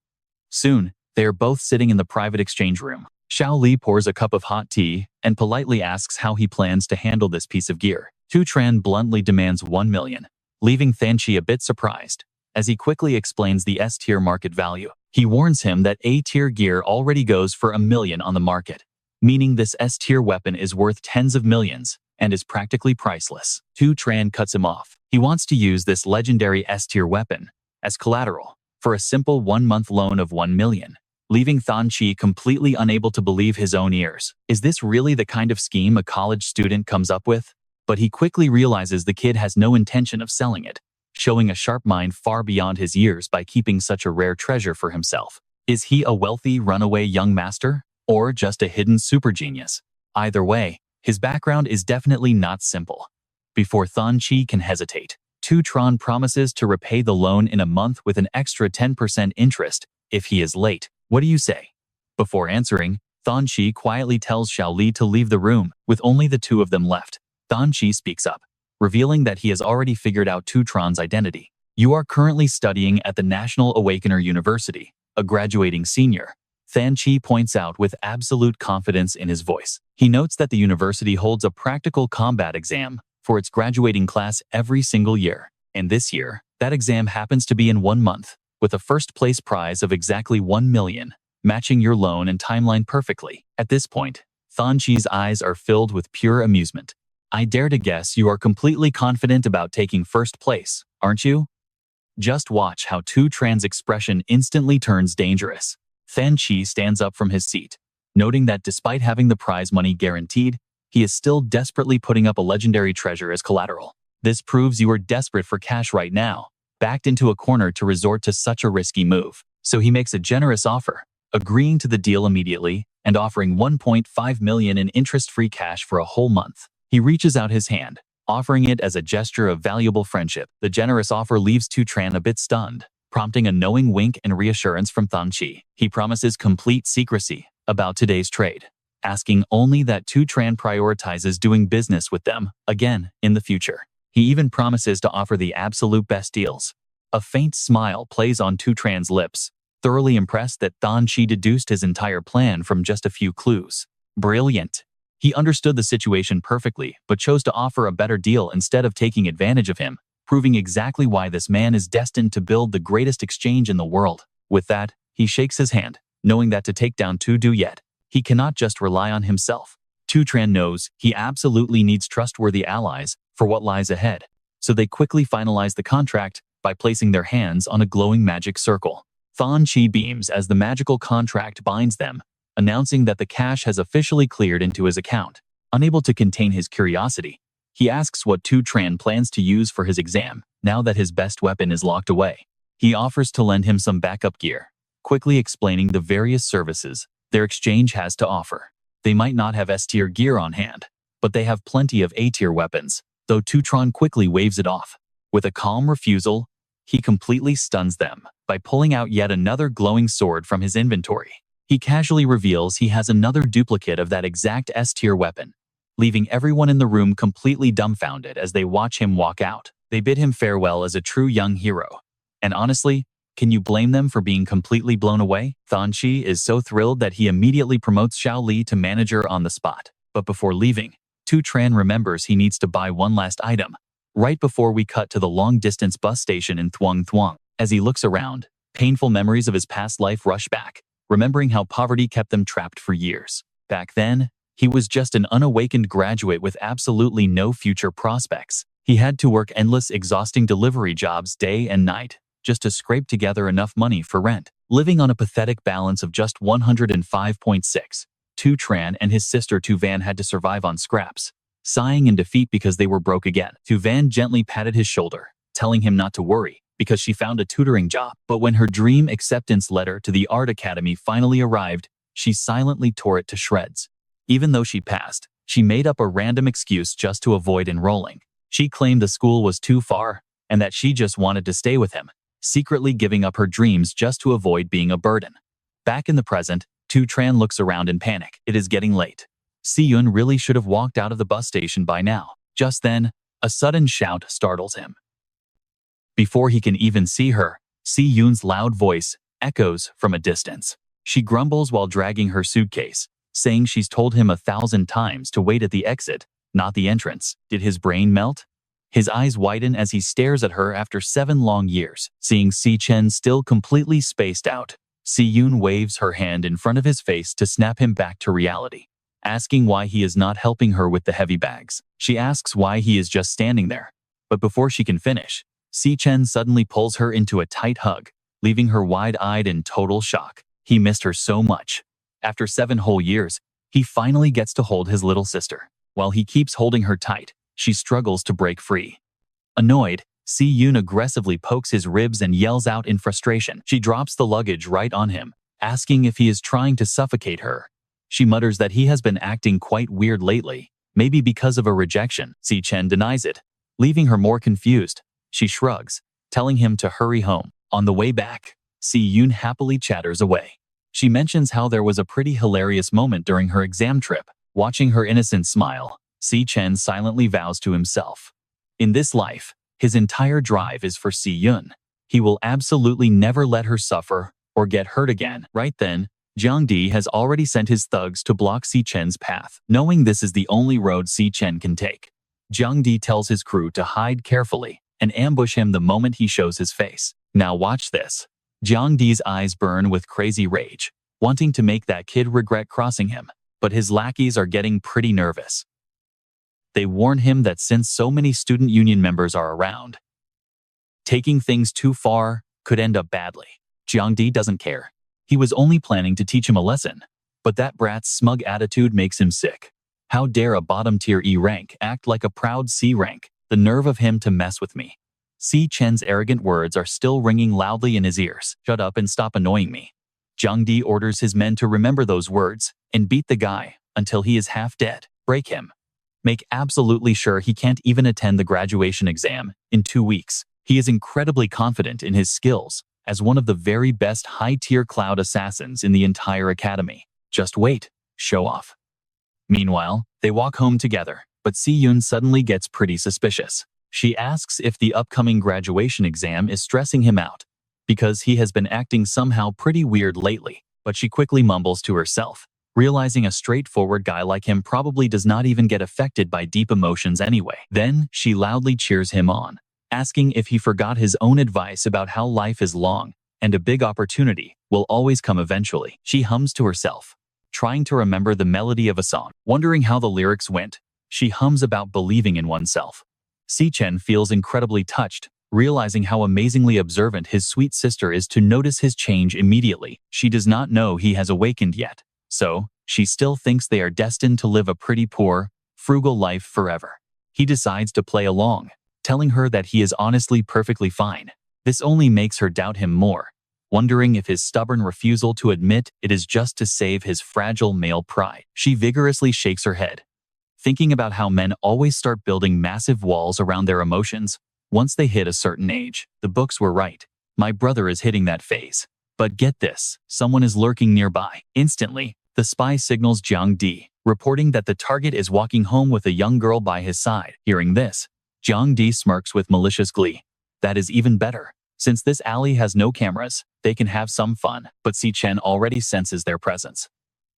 Soon, they are both sitting in the private exchange room. Xiao Li pours a cup of hot tea and politely asks how he plans to handle this piece of gear. Tu Tran bluntly demands 1 million, leaving Thanchi a bit surprised, as he quickly explains the S-tier market value. He warns him that A-tier gear already goes for 1 million on the market, meaning this S-tier weapon is worth tens of millions and is practically priceless. Tu Tran cuts him off. He wants to use this legendary S-tier weapon as collateral for a simple 1-month loan of 1 million. leaving Thon Chi completely unable to believe his own ears. Is this really the kind of scheme a college student comes up with? But he quickly realizes the kid has no intention of selling it, showing a sharp mind far beyond his years by keeping such a rare treasure for himself. Is he a wealthy runaway young master, or just a hidden super genius? Either way, his background is definitely not simple. Before Thon Chi can hesitate, Tran promises to repay the loan in a month with an extra 10% interest if he is late. What do you say? Before answering, Thon Chi quietly tells Xiao Li to leave the room, with only the two of them left. Thon Chi speaks up, revealing that he has already figured out Tran's identity. You are currently studying at the National Awakener University, a graduating senior. Thon Chi points out with absolute confidence in his voice. He notes that the university holds a practical combat exam for its graduating class every single year. And this year, that exam happens to be in 1 month, with a first-place prize of exactly 1 million, matching your loan and timeline perfectly. At this point, Thon Chi's eyes are filled with pure amusement. I dare to guess you are completely confident about taking first place, aren't you? Just watch how Tran's expression instantly turns dangerous. Thon Chi stands up from his seat, noting that despite having the prize money guaranteed, he is still desperately putting up a legendary treasure as collateral. This proves you are desperate for cash right now, backed into a corner to resort to such a risky move. So he makes a generous offer, agreeing to the deal immediately and offering 1.5 million in interest-free cash for a whole month. He reaches out his hand, offering it as a gesture of valuable friendship. The generous offer leaves Tran a bit stunned, prompting a knowing wink and reassurance from Thon Chi. He promises complete secrecy about today's trade, asking only that Tran prioritizes doing business with them again in the future. He even promises to offer the absolute best deals. A faint smile plays on Tran's lips, thoroughly impressed that Thon Chi deduced his entire plan from just a few clues. Brilliant. He understood the situation perfectly, but chose to offer a better deal instead of taking advantage of him, proving exactly why this man is destined to build the greatest exchange in the world. With that, he shakes his hand, knowing that to take down Du Yet, he cannot just rely on himself. Tran knows he absolutely needs trustworthy allies for what lies ahead, so they quickly finalize the contract by placing their hands on a glowing magic circle. Thon Chi beams as the magical contract binds them, announcing that the cash has officially cleared into his account. Unable to contain his curiosity, he asks what Tran plans to use for his exam now that his best weapon is locked away. He offers to lend him some backup gear, quickly explaining the various services their exchange has to offer. They might not have S-tier gear on hand, but they have plenty of A-tier weapons, though Tran quickly waves it off. With a calm refusal, he completely stuns them by pulling out yet another glowing sword from his inventory. He casually reveals he has another duplicate of that exact S-tier weapon, leaving everyone in the room completely dumbfounded as they watch him walk out. They bid him farewell as a true young hero. And honestly, can you blame them for being completely blown away? Thon Chi is so thrilled that he immediately promotes Xiao Li to manager on the spot. But before leaving, Tran remembers he needs to buy one last item. Right before we cut to the long-distance bus station in Thuong. As he looks around, painful memories of his past life rush back, remembering how poverty kept them trapped for years. Back then, he was just an unawakened graduate with absolutely no future prospects. He had to work endless, exhausting delivery jobs day and night, just to scrape together enough money for rent. Living on a pathetic balance of just 105.6, Tran and his sister Van had to survive on scraps, sighing in defeat because they were broke again. Van gently patted his shoulder, telling him not to worry, because she found a tutoring job. But when her dream acceptance letter to the art academy finally arrived, she silently tore it to shreds. Even though she passed, she made up a random excuse just to avoid enrolling. She claimed the school was too far, and that she just wanted to stay with him, secretly giving up her dreams just to avoid being a burden. Back in the present, Tran looks around in panic. It is getting late. Si-yun really should have walked out of the bus station by now. Just then, a sudden shout startles him. Before he can even see her, Si-yun's loud voice echoes from a distance. She grumbles while dragging her suitcase, saying she's told him 1,000 times to wait at the exit, not the entrance. Did his brain melt? His eyes widen as he stares at her after 7 long years. Seeing Chen still completely spaced out, Si-yun waves her hand in front of his face to snap him back to reality, asking why he is not helping her with the heavy bags. She asks why he is just standing there, but before she can finish, Chen suddenly pulls her into a tight hug, leaving her wide-eyed in total shock. He missed her so much. After 7 whole years, he finally gets to hold his little sister. While he keeps holding her tight, she struggles to break free. Annoyed, Si-yoon aggressively pokes his ribs and yells out in frustration. She drops the luggage right on him, asking if he is trying to suffocate her. She mutters that he has been acting quite weird lately, maybe because of a rejection. Chen denies it, leaving her more confused. She shrugs, telling him to hurry home. On the way back, Si-yoon happily chatters away. She mentions how there was a pretty hilarious moment during her exam trip. Watching her innocent smile, Chen silently vows to himself. In this life, his entire drive is for Si-yoon. He will absolutely never let her suffer or get hurt again. Right then, Jiangdi has already sent his thugs to block Chen's path. Knowing this is the only road Chen can take, Jiangdi tells his crew to hide carefully and ambush him the moment he shows his face. Now watch this. Jiangdi's eyes burn with crazy rage, wanting to make that kid regret crossing him, but his lackeys are getting pretty nervous. They warn him that since so many student union members are around, taking things too far could end up badly. Jiangdi doesn't care. He was only planning to teach him a lesson, but that brat's smug attitude makes him sick. How dare a bottom-tier E rank act like a proud C rank? The nerve of him to mess with me. Chen's arrogant words are still ringing loudly in his ears. Shut up and stop annoying me. Jiangdi orders his men to remember those words and beat the guy until he is half dead. Break him. Make absolutely sure he can't even attend the graduation exam in 2 weeks. He is incredibly confident in his skills as one of the very best high-tier cloud assassins in the entire academy. Just wait. Show off. Meanwhile, they walk home together, but Si-yoon suddenly gets pretty suspicious. She asks if the upcoming graduation exam is stressing him out, because he has been acting somehow pretty weird lately, but she quickly mumbles to herself, realizing a straightforward guy like him probably does not even get affected by deep emotions anyway. Then, she loudly cheers him on, asking if he forgot his own advice about how life is long, and a big opportunity will always come eventually. She hums to herself, trying to remember the melody of a song. Wondering how the lyrics went, she hums about believing in oneself. Chen feels incredibly touched, realizing how amazingly observant his sweet sister is to notice his change immediately. She does not know he has awakened yet, so she still thinks they are destined to live a pretty poor, frugal life forever. He decides to play along, telling her that he is honestly perfectly fine. This only makes her doubt him more, wondering if his stubborn refusal to admit it is just to save his fragile male pride. She vigorously shakes her head, thinking about how men always start building massive walls around their emotions once they hit a certain age. The books were right. My brother is hitting that phase. But get this, someone is lurking nearby. Instantly, the spy signals Jiangdi, reporting that the target is walking home with a young girl by his side. Hearing this, Jiangdi smirks with malicious glee. That is even better. Since this alley has no cameras, they can have some fun. But Chen already senses their presence.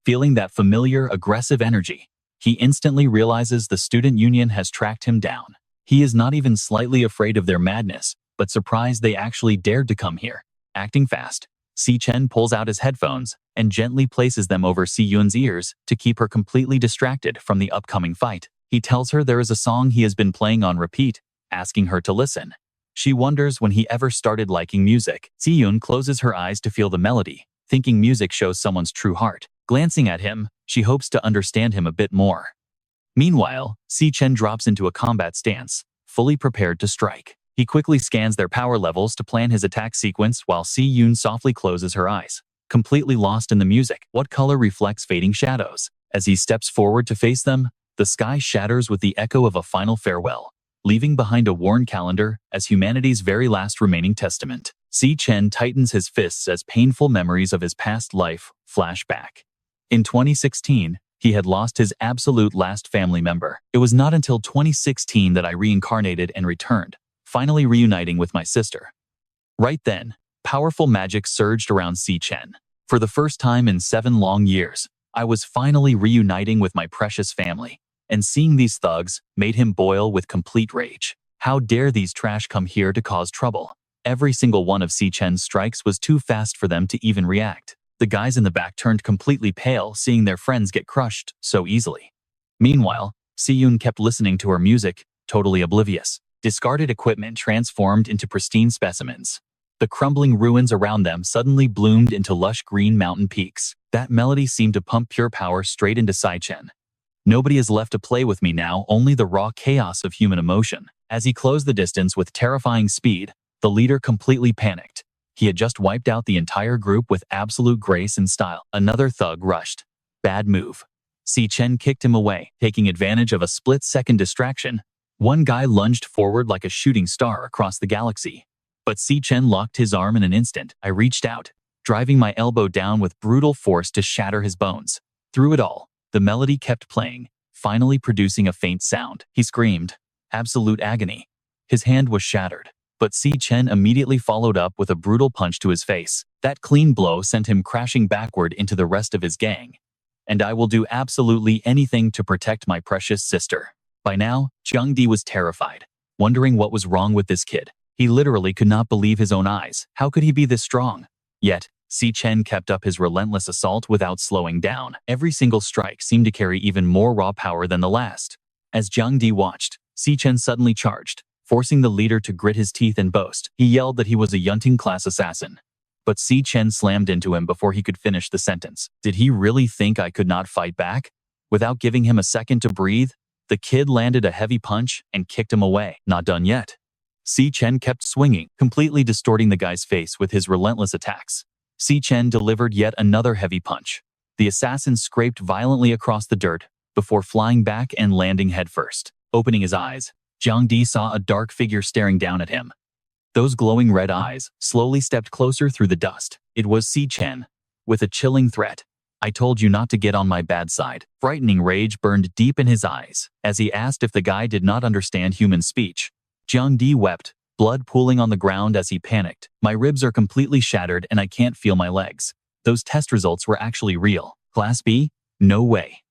Feeling that familiar, aggressive energy, he instantly realizes the student union has tracked him down. He is not even slightly afraid of their madness, but surprised they actually dared to come here. Acting fast, Chen pulls out his headphones and gently places them over Si-yoon's ears to keep her completely distracted from the upcoming fight. He tells her there is a song he has been playing on repeat, asking her to listen. She wonders when he ever started liking music. Si-yoon closes her eyes to feel the melody, thinking music shows someone's true heart. Glancing at him, she hopes to understand him a bit more. Meanwhile, Chen drops into a combat stance, fully prepared to strike. He quickly scans their power levels to plan his attack sequence while Si-yoon softly closes her eyes, completely lost in the music. What color reflects fading shadows? As he steps forward to face them, the sky shatters with the echo of a final farewell, leaving behind a worn calendar as humanity's very last remaining testament. Chen tightens his fists as painful memories of his past life flash back. In 2016, he had lost his absolute last family member. It was not until 2016 that I reincarnated and returned, finally reuniting with my sister. Right then, powerful magic surged around Chen. For the first time in 7 long years, I was finally reuniting with my precious family, and seeing these thugs made him boil with complete rage. How dare these trash come here to cause trouble? Every single one of Chen's strikes was too fast for them to even react. The guys in the back turned completely pale seeing their friends get crushed so easily. Meanwhile, Si-yoon kept listening to her music, totally oblivious. Discarded equipment transformed into pristine specimens. The crumbling ruins around them suddenly bloomed into lush green mountain peaks. That melody seemed to pump pure power straight into Chen. Nobody is left to play with me now, only the raw chaos of human emotion. As he closed the distance with terrifying speed, the leader completely panicked. He had just wiped out the entire group with absolute grace and style. Another thug rushed. Bad move. Chen kicked him away, taking advantage of a split-second distraction. One guy lunged forward like a shooting star across the galaxy. But Chen locked his arm in an instant. I reached out, driving my elbow down with brutal force to shatter his bones. Through it all, the melody kept playing, finally producing a faint sound. He screamed. Absolute agony. His hand was shattered, but Chen immediately followed up with a brutal punch to his face. That clean blow sent him crashing backward into the rest of his gang. And I will do absolutely anything to protect my precious sister. By now, Jiangdi was terrified, wondering what was wrong with this kid. He literally could not believe his own eyes. How could he be this strong? Yet, Chen kept up his relentless assault without slowing down. Every single strike seemed to carry even more raw power than the last. As Jiangdi watched, Chen suddenly charged, forcing the leader to grit his teeth and boast. He yelled that he was a Yunting-class assassin. But Chen slammed into him before he could finish the sentence. Did he really think I could not fight back? Without giving him a second to breathe, the kid landed a heavy punch and kicked him away. Not done yet. Chen kept swinging, completely distorting the guy's face with his relentless attacks. Chen delivered yet another heavy punch. The assassin scraped violently across the dirt before flying back and landing headfirst. Opening his eyes, Jiangdi saw a dark figure staring down at him. Those glowing red eyes slowly stepped closer through the dust. It was Chen, with a chilling threat. I told you not to get on my bad side. Frightening rage burned deep in his eyes as he asked if the guy did not understand human speech. Jiangdi wept, blood pooling on the ground as he panicked. My ribs are completely shattered and I can't feel my legs. Those test results were actually real. Class B? No way.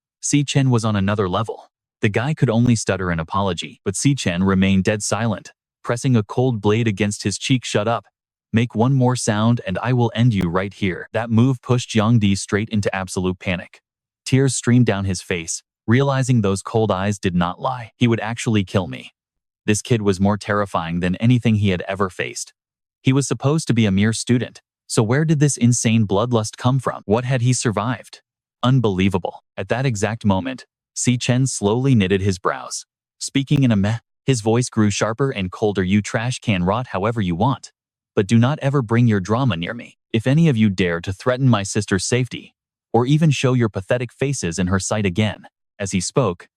Chen was on another level. The guy could only stutter an apology, but Chen remained dead silent, pressing a cold blade against his cheek. Shut up. Make one more sound and I will end you right here. That move pushed Jiangdi straight into absolute panic. Tears streamed down his face, realizing those cold eyes did not lie. He would actually kill me. This kid was more terrifying than anything he had ever faced. He was supposed to be a mere student, so where did this insane bloodlust come from? What had he survived? Unbelievable. At that exact moment, Chen slowly knitted his brows. Speaking in a meh, his voice grew sharper and colder. You trash can rot however you want, but do not ever bring your drama near me. If any of you dare to threaten my sister's safety, or even show your pathetic faces in her sight again. As he spoke,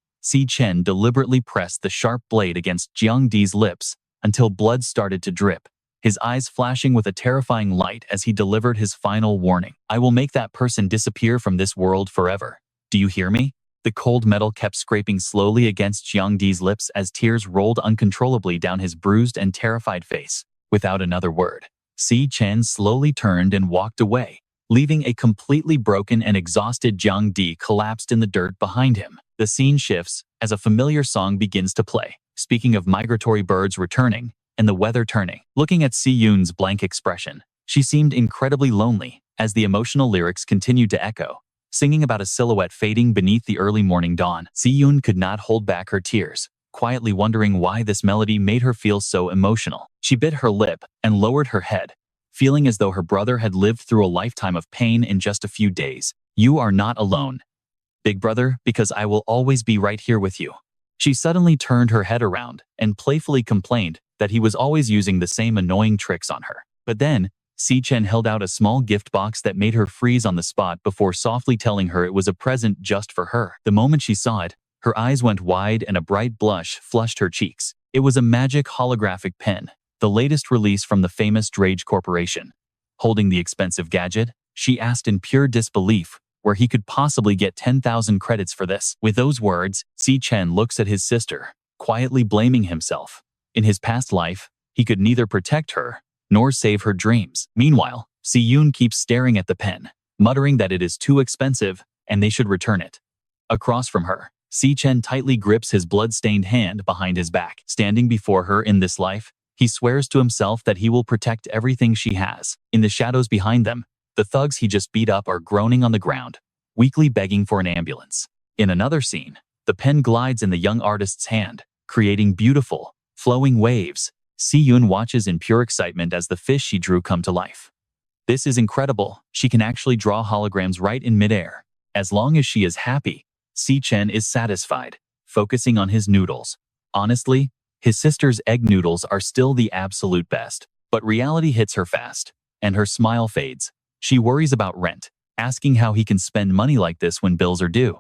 Chen deliberately pressed the sharp blade against Jiangdi's lips until blood started to drip, his eyes flashing with a terrifying light as he delivered his final warning. I will make that person disappear from this world forever. Do you hear me? The cold metal kept scraping slowly against Jiangdi's lips as tears rolled uncontrollably down his bruised and terrified face. Without another word, Chen slowly turned and walked away, leaving a completely broken and exhausted Jiangdi collapsed in the dirt behind him. The scene shifts as a familiar song begins to play, speaking of migratory birds returning and the weather turning. Looking at Yun's blank expression, she seemed incredibly lonely as the emotional lyrics continued to echo, singing about a silhouette fading beneath the early morning dawn. Yun could not hold back her tears, quietly wondering why this melody made her feel so emotional. She bit her lip and lowered her head, feeling as though her brother had lived through a lifetime of pain in just a few days. You are not alone, big brother, because I will always be right here with you. She suddenly turned her head around and playfully complained that he was always using the same annoying tricks on her. But then, Chen held out a small gift box that made her freeze on the spot before softly telling her it was a present just for her. The moment she saw it, her eyes went wide and a bright blush flushed her cheeks. It was a magic holographic pen, the latest release from the famous Drage Corporation. Holding the expensive gadget, she asked in pure disbelief where he could possibly get 10,000 credits for this. With those words, Chen looks at his sister, quietly blaming himself. In his past life, he could neither protect her nor save her dreams. Meanwhile, Yun keeps staring at the pen, muttering that it is too expensive and they should return it. Across from her, Chen tightly grips his blood-stained hand behind his back. Standing before her in this life, he swears to himself that he will protect everything she has. In the shadows behind them, the thugs he just beat up are groaning on the ground, weakly begging for an ambulance. In another scene, the pen glides in the young artist's hand, creating beautiful, flowing waves. Si-Yun watches in pure excitement as the fish she drew come to life. This is incredible. She can actually draw holograms right in midair. As long as she is happy, Chen is satisfied, focusing on his noodles. Honestly, his sister's egg noodles are still the absolute best. But reality hits her fast, and her smile fades. She worries about rent, asking how he can spend money like this when bills are due.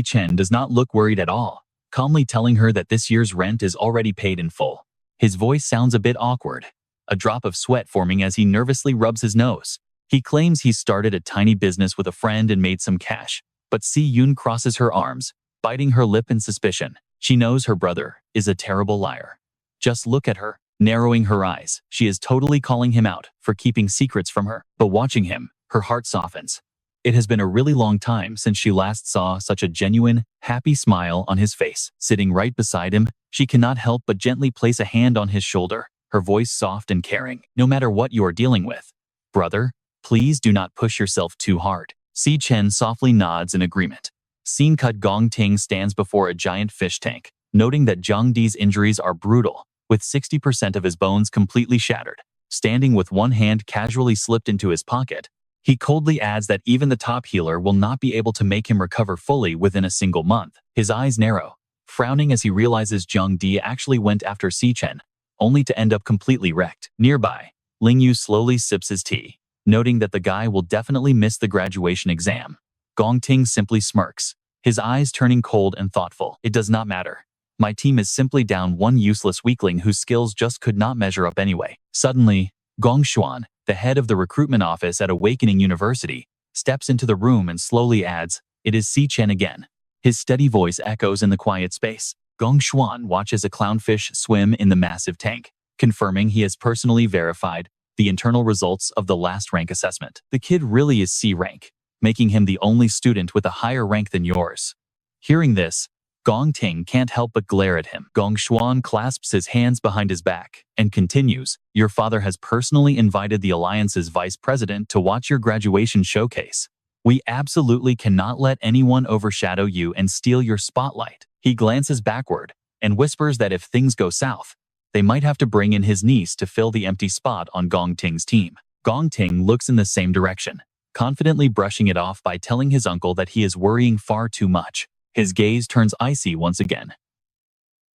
Chen does not look worried at all, calmly telling her that this year's rent is already paid in full. His voice sounds a bit awkward, a drop of sweat forming as he nervously rubs his nose. He claims he started a tiny business with a friend and made some cash, but Si-Yun crosses her arms, biting her lip in suspicion. She knows her brother is a terrible liar. Just look at her, narrowing her eyes. She is totally calling him out for keeping secrets from her. But watching him, her heart softens. It has been a really long time since she last saw such a genuine, happy smile on his face. Sitting right beside him, she cannot help but gently place a hand on his shoulder, her voice soft and caring. No matter what you are dealing with, brother, please do not push yourself too hard. Chen softly nods in agreement. Scene cut. Gong Ting stands before a giant fish tank, noting that Zhang Di's injuries are brutal, with 60% of his bones completely shattered. Standing with one hand casually slipped into his pocket, he coldly adds that even the top healer will not be able to make him recover fully within a single month. His eyes narrow, frowning as he realizes Zhang Di actually went after Chen, only to end up completely wrecked. Nearby, Ling Yu slowly sips his tea, noting that the guy will definitely miss the graduation exam. Gong Ting simply smirks, his eyes turning cold and thoughtful. It does not matter. My team is simply down one useless weakling whose skills just could not measure up anyway. Suddenly, Gong Xuan, the head of the recruitment office at Awakening University, steps into the room and slowly adds, "It is Chen again." His steady voice echoes in the quiet space. Gong Xuan watches a clownfish swim in the massive tank, confirming he has personally verified the internal results of the last rank assessment. The kid really is C rank, making him the only student with a higher rank than yours. Hearing this, Gong Ting can't help but glare at him. Gong Xuan clasps his hands behind his back and continues, "Your father has personally invited the Alliance's vice president to watch your graduation showcase. We absolutely cannot let anyone overshadow you and steal your spotlight." He glances backward and whispers that if things go south, they might have to bring in his niece to fill the empty spot on Gong Ting's team. Gong Ting looks in the same direction, confidently brushing it off by telling his uncle that he is worrying far too much. His gaze turns icy once again.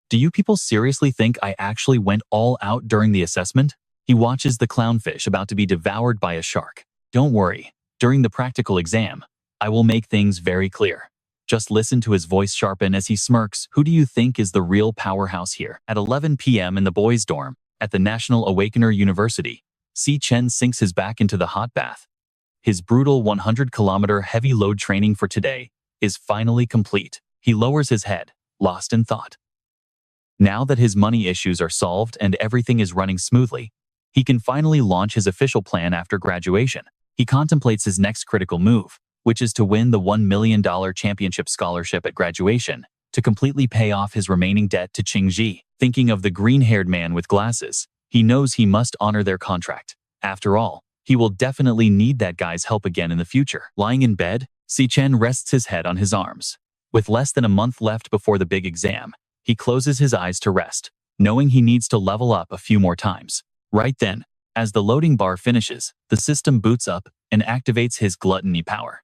"Do you people seriously think I actually went all out during the assessment?" He watches the clownfish about to be devoured by a shark. "Don't worry, during the practical exam, I will make things very clear." Just listen to his voice sharpen as he smirks. "Who do you think is the real powerhouse here?" At 11 p.m. in the boys' dorm, at the National Awakener University, Chen sinks his back into the hot bath. His brutal 100-kilometer heavy load training for today is finally complete. He lowers his head, lost in thought. Now that his money issues are solved and everything is running smoothly, he can finally launch his official plan after graduation. He contemplates his next critical move, which is to win the $1 million championship scholarship at graduation, to completely pay off his remaining debt to Qingji. Thinking of the green-haired man with glasses, he knows he must honor their contract. After all, he will definitely need that guy's help again in the future. Lying in bed, Chen rests his head on his arms. With less than a month left before the big exam, he closes his eyes to rest, knowing he needs to level up a few more times. Right then, as the loading bar finishes, the system boots up and activates his gluttony power.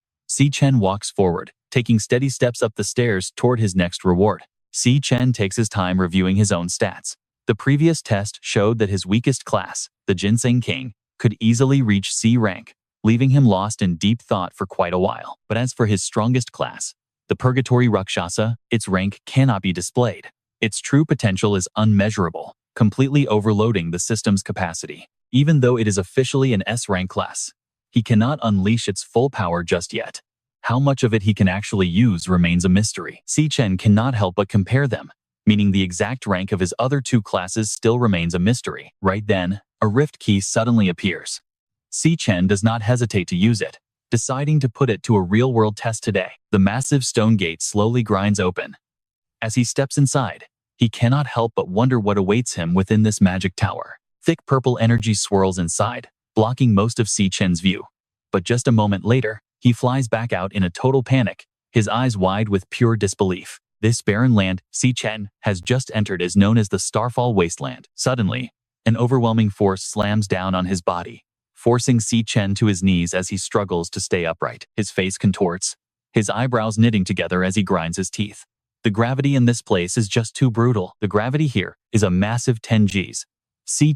Chen walks forward, taking steady steps up the stairs toward his next reward. Chen takes his time reviewing his own stats. The previous test showed that his weakest class, the Ginseng King, could easily reach C rank, leaving him lost in deep thought for quite a while. But as for his strongest class, the Purgatory Rakshasa, its rank cannot be displayed. Its true potential is unmeasurable, completely overloading the system's capacity. Even though it is officially an S-rank class, he cannot unleash its full power just yet. How much of it he can actually use remains a mystery. Chen cannot help but compare them, meaning the exact rank of his other two classes still remains a mystery. Right then, a rift key suddenly appears. Chen does not hesitate to use it, deciding to put it to a real-world test today. The massive stone gate slowly grinds open. As he steps inside, he cannot help but wonder what awaits him within this magic tower. Thick purple energy swirls inside, blocking most of Chen's view. But just a moment later, he flies back out in a total panic, his eyes wide with pure disbelief. This barren land Chen has just entered is known as the Starfall Wasteland. Suddenly, An overwhelming force slams down on his body, forcing Chen to his knees as he struggles to stay upright. His face contorts, his eyebrows knitting together as he grinds his teeth. The gravity in this place is just too brutal. The gravity here is a massive 10 Gs.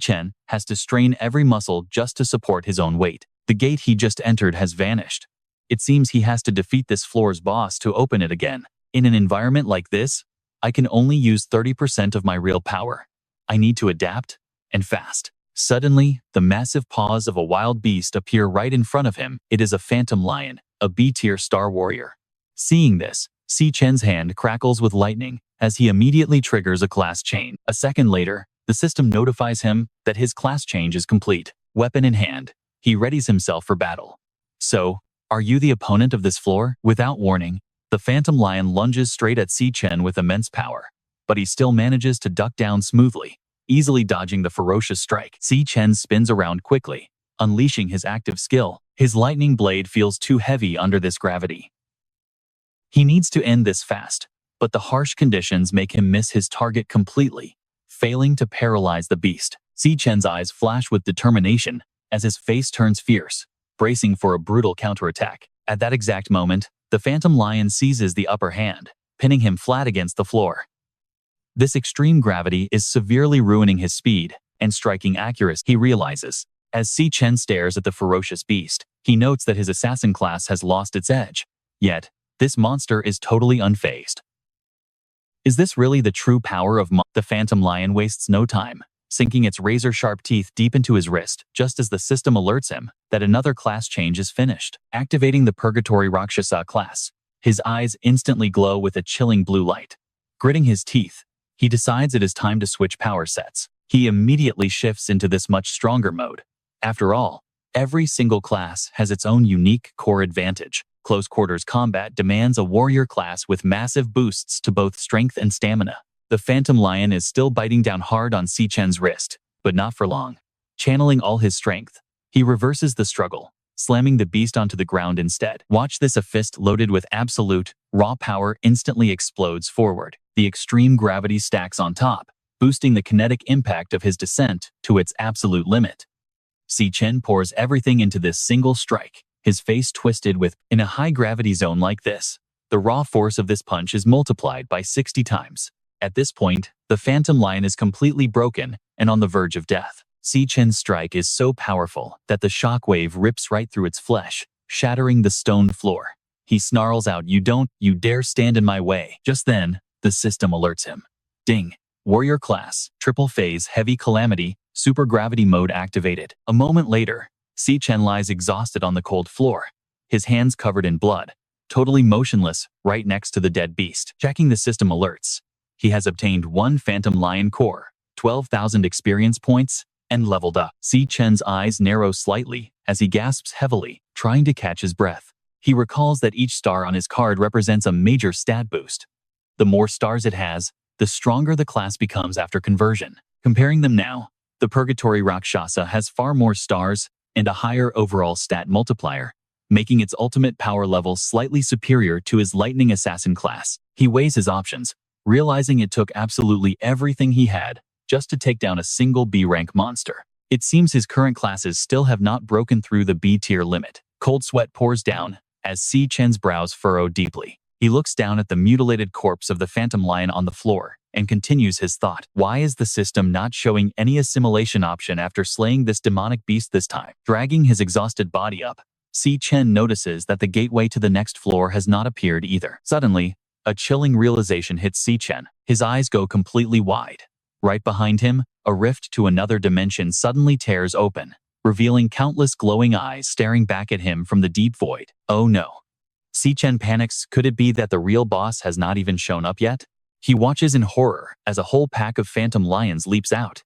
Chen has to strain every muscle just to support his own weight. The gate he just entered has vanished. It seems he has to defeat this floor's boss to open it again. In an environment like this, I can only use 30% of my real power. I need to adapt, and fast. Suddenly, the massive paws of a wild beast appear right in front of him. It is a phantom lion, a B-tier star warrior. Seeing this, Chen's hand crackles with lightning as he immediately triggers a class change. A second later, the system notifies him that his class change is complete. Weapon in hand, he readies himself for battle. So, are you the opponent of this floor? Without warning, the phantom lion lunges straight at Chen with immense power, but he still manages to duck down smoothly, easily dodging the ferocious strike. Chen spins around quickly, unleashing his active skill. His lightning blade feels too heavy under this gravity. He needs to end this fast, but the harsh conditions make him miss his target completely, failing to paralyze the beast. Chen's eyes flash with determination as his face turns fierce, bracing for a brutal counterattack. At that exact moment, the phantom lion seizes the upper hand, pinning him flat against the floor. This extreme gravity is severely ruining his speed and striking accuracy. He realizes. As Chen stares at the ferocious beast, he notes that his assassin class has lost its edge. Yet, this monster is totally unfazed. Is this really the true power of the phantom lion wastes no time, sinking its razor-sharp teeth deep into his wrist just as the system alerts him that another class change is finished. Activating the Purgatory Rakshasa class, his eyes instantly glow with a chilling blue light. Gritting his teeth, he decides it is time to switch power sets. He immediately shifts into this much stronger mode. After all, every single class has its own unique core advantage. Close quarters combat demands a warrior class with massive boosts to both strength and stamina. The phantom lion is still biting down hard on Chen's wrist, but not for long. Channeling all his strength, he reverses the struggle, slamming the beast onto the ground instead. Watch this: a fist loaded with absolute, raw power instantly explodes forward. The extreme gravity stacks on top, boosting the kinetic impact of his descent to its absolute limit. Chen pours everything into this single strike, his face twisted with. In a high-gravity zone like this, the raw force of this punch is multiplied by 60 times. At this point, the phantom lion is completely broken and on the verge of death. Chen's strike is so powerful that the shockwave rips right through its flesh, shattering the stone floor. He snarls out, "You dare stand in my way." Just then, the system alerts him. Ding. Warrior class, triple phase, heavy calamity, super gravity mode activated. A moment later, Chen lies exhausted on the cold floor, his hands covered in blood, totally motionless, right next to the dead beast. Checking the system alerts, he has obtained 1 phantom lion core, 12,000 experience points, and leveled up. Chen's eyes narrow slightly as he gasps heavily, trying to catch his breath. He recalls that each star on his card represents a major stat boost. The more stars it has, the stronger the class becomes after conversion. Comparing them now, the Purgatory Rakshasa has far more stars and a higher overall stat multiplier, making its ultimate power level slightly superior to his Lightning Assassin class. He weighs his options, realizing it took absolutely everything he had just to take down a single B-rank monster. It seems his current classes still have not broken through the B-tier limit. Cold sweat pours down as Chen's brows furrow deeply. He looks down at the mutilated corpse of the phantom lion on the floor and continues his thought. Why is the system not showing any assimilation option after slaying this demonic beast this time? Dragging his exhausted body up, Chen notices that the gateway to the next floor has not appeared either. Suddenly, a chilling realization hits Chen. His eyes go completely wide. Right behind him, a rift to another dimension suddenly tears open, revealing countless glowing eyes staring back at him from the deep void. Oh no. Chen panics. Could it be that the real boss has not even shown up yet? He watches in horror as a whole pack of phantom lions leaps out.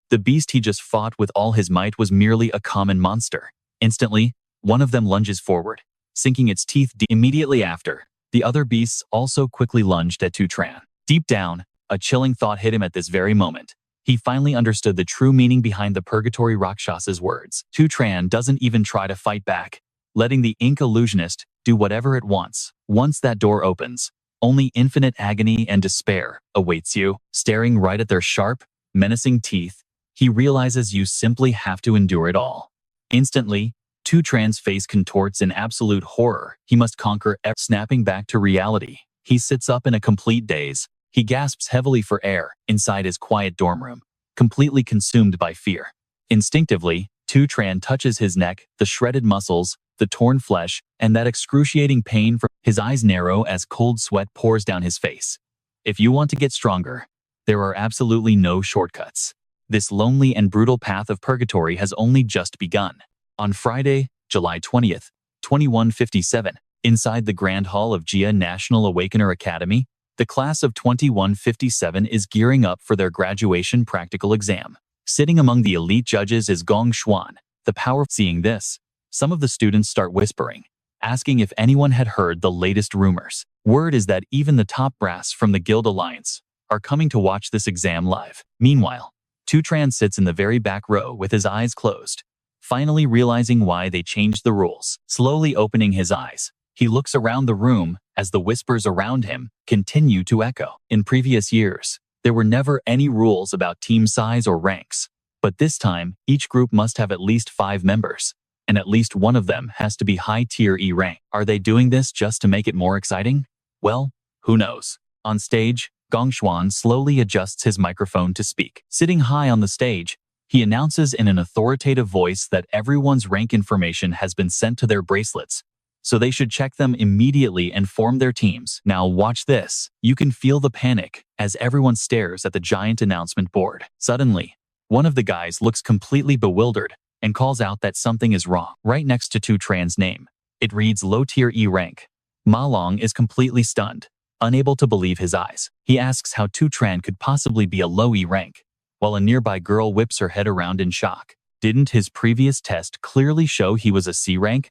The beast he just fought with all his might was merely a common monster. Instantly, one of them lunges forward, sinking its teeth deep. Immediately after, the other beasts also quickly lunged at Tran. Deep down, a chilling thought hit him at this very moment. He finally understood the true meaning behind the Purgatory Rakshasa's words. Tran doesn't even try to fight back, letting the ink illusionist do whatever it wants. Once that door opens, only infinite agony and despair awaits you. Staring right at their sharp, menacing teeth, he realizes you simply have to endure it all. Instantly, Tu Tran's face contorts in absolute horror. He must conquer snapping back to reality. He sits up in a complete daze. He gasps heavily for air inside his quiet dorm room, completely consumed by fear. Instinctively, Tu Tran touches his neck, the shredded muscles, the torn flesh, and that excruciating pain from his eyes narrow as cold sweat pours down his face. If you want to get stronger, there are absolutely no shortcuts. This lonely and brutal path of purgatory has only just begun. On Friday, July 20th, 2157, inside the Grand Hall of Jia National Awakener Academy, the class of 2157 is gearing up for their graduation practical exam. Sitting among the elite judges is Gong Xuan, the power. Seeing this, some of the students start whispering, asking if anyone had heard the latest rumors. Word is that even the top brass from the Guild Alliance are coming to watch this exam live. Meanwhile, Tu Tran sits in the very back row with his eyes closed, finally realizing why they changed the rules. Slowly opening his eyes, he looks around the room as the whispers around him continue to echo. In previous years, there were never any rules about team size or ranks, but this time, each group must have at least 5 members, and at least one of them has to be high-tier E rank. Are they doing this just to make it more exciting? Well, who knows? On stage, Gong Xuan slowly adjusts his microphone to speak. Sitting high on the stage, he announces in an authoritative voice that everyone's rank information has been sent to their bracelets, so they should check them immediately and form their teams. Now watch this. You can feel the panic as everyone stares at the giant announcement board. Suddenly, one of the guys looks completely bewildered and calls out that something is wrong. Right next to Tu Tran's name, it reads low-tier E rank. Ma Long is completely stunned, unable to believe his eyes. He asks how Tu Tran could possibly be a low E rank, while a nearby girl whips her head around in shock. Didn't his previous test clearly show he was a C rank?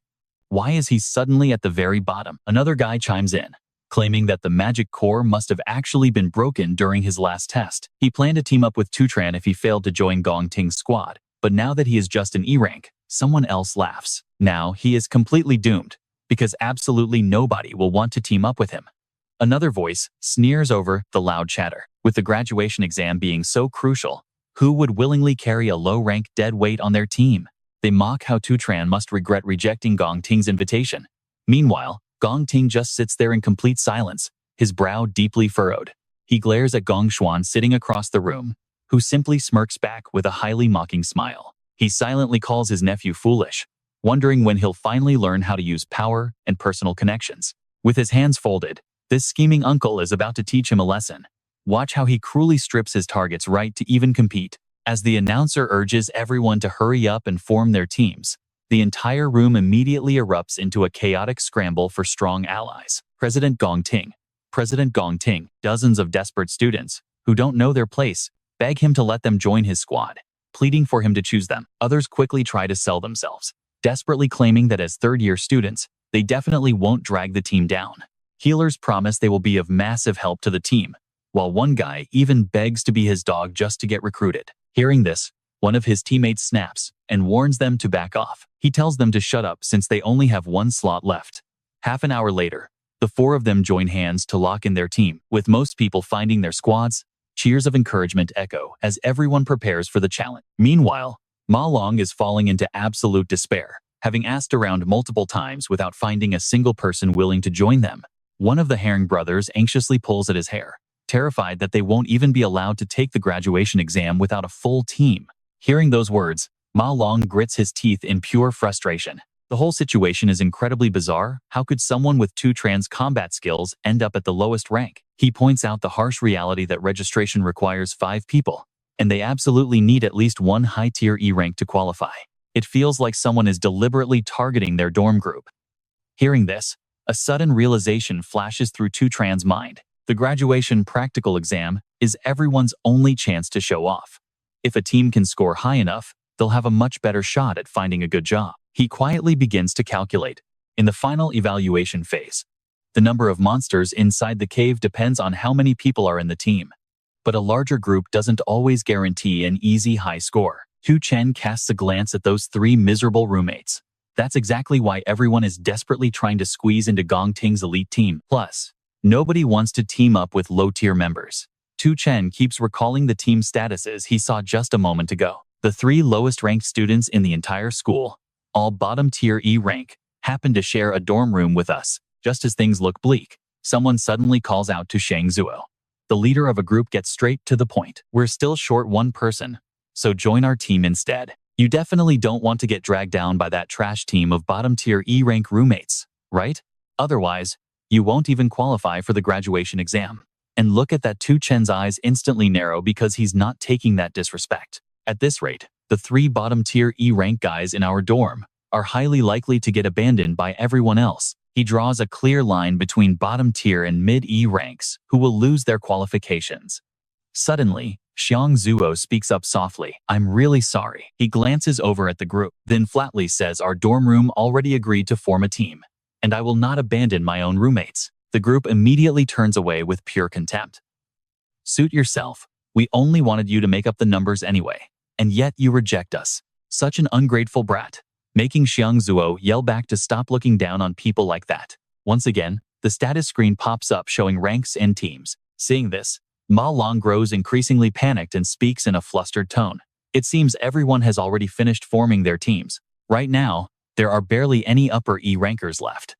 Why is he suddenly at the very bottom? Another guy chimes in, claiming that the magic core must have actually been broken during his last test. He planned to team up with Tu Tran if he failed to join Gong Ting's squad, but now that he is just an E rank, someone else laughs. Now he is completely doomed, because absolutely nobody will want to team up with him. Another voice sneers over the loud chatter. With the graduation exam being so crucial, who would willingly carry a low-rank dead weight on their team? They mock how Tu Tran must regret rejecting Gong Ting's invitation. Meanwhile, Gong Ting just sits there in complete silence, his brow deeply furrowed. He glares at Gong Xuan sitting across the room, who simply smirks back with a highly mocking smile. He silently calls his nephew foolish, wondering when he'll finally learn how to use power and personal connections. With his hands folded, this scheming uncle is about to teach him a lesson. Watch how he cruelly strips his target's right to even compete. As the announcer urges everyone to hurry up and form their teams, the entire room immediately erupts into a chaotic scramble for strong allies. President Gong Ting. Dozens of desperate students, who don't know their place, beg him to let them join his squad, pleading for him to choose them. Others quickly try to sell themselves, desperately claiming that as third-year students, they definitely won't drag the team down. Healers promise they will be of massive help to the team, while one guy even begs to be his dog just to get recruited. Hearing this, one of his teammates snaps and warns them to back off. He tells them to shut up since they only have one slot left. Half an hour later, the 4 of them join hands to lock in their team. With most people finding their squads, cheers of encouragement echo as everyone prepares for the challenge. Meanwhile, Ma Long is falling into absolute despair, having asked around multiple times without finding a single person willing to join them. One of the Herring brothers anxiously pulls at his hair, terrified that they won't even be allowed to take the graduation exam without a full team. Hearing those words, Ma Long grits his teeth in pure frustration. The whole situation is incredibly bizarre. How could someone with Tu Tran's combat skills end up at the lowest rank? He points out the harsh reality that registration requires 5 people, and they absolutely need at least one high-tier E rank to qualify. It feels like someone is deliberately targeting their dorm group. Hearing this, a sudden realization flashes through Tu Tran's mind. The graduation practical exam is everyone's only chance to show off. If a team can score high enough, they'll have a much better shot at finding a good job. He quietly begins to calculate. In the final evaluation phase, the number of monsters inside the cave depends on how many people are in the team. But a larger group doesn't always guarantee an easy high score. Chen casts a glance at those 3 miserable roommates. That's exactly why everyone is desperately trying to squeeze into Gong Ting's elite team. Plus, nobody wants to team up with low-tier members. Chen keeps recalling the team statuses he saw just a moment ago. The 3 lowest ranked students in the entire school, all bottom tier E rank, happen to share a dorm room with us. Just as things look bleak, someone suddenly calls out to Shang Zuo. The leader of a group gets straight to the point. We're still short one person, so join our team instead. You definitely don't want to get dragged down by that trash team of bottom tier E rank roommates, right? Otherwise, you won't even qualify for the graduation exam. And look at that, Chen's eyes instantly narrow because he's not taking that disrespect. At this rate, the 3 bottom tier E rank guys in our dorm are highly likely to get abandoned by everyone else. He draws a clear line between bottom tier and mid E ranks who will lose their qualifications. Suddenly, Xiang Zuo speaks up softly. I'm really sorry. He glances over at the group, then flatly says our dorm room already agreed to form a team, and I will not abandon my own roommates. The group immediately turns away with pure contempt. Suit yourself. We only wanted you to make up the numbers anyway, and yet you reject us. Such an ungrateful brat. Making Xiang Zuo yell back to stop looking down on people like that. Once again, the status screen pops up showing ranks and teams. Seeing this, Ma Long grows increasingly panicked and speaks in a flustered tone. It seems everyone has already finished forming their teams. Right now, there are barely any upper E rankers left.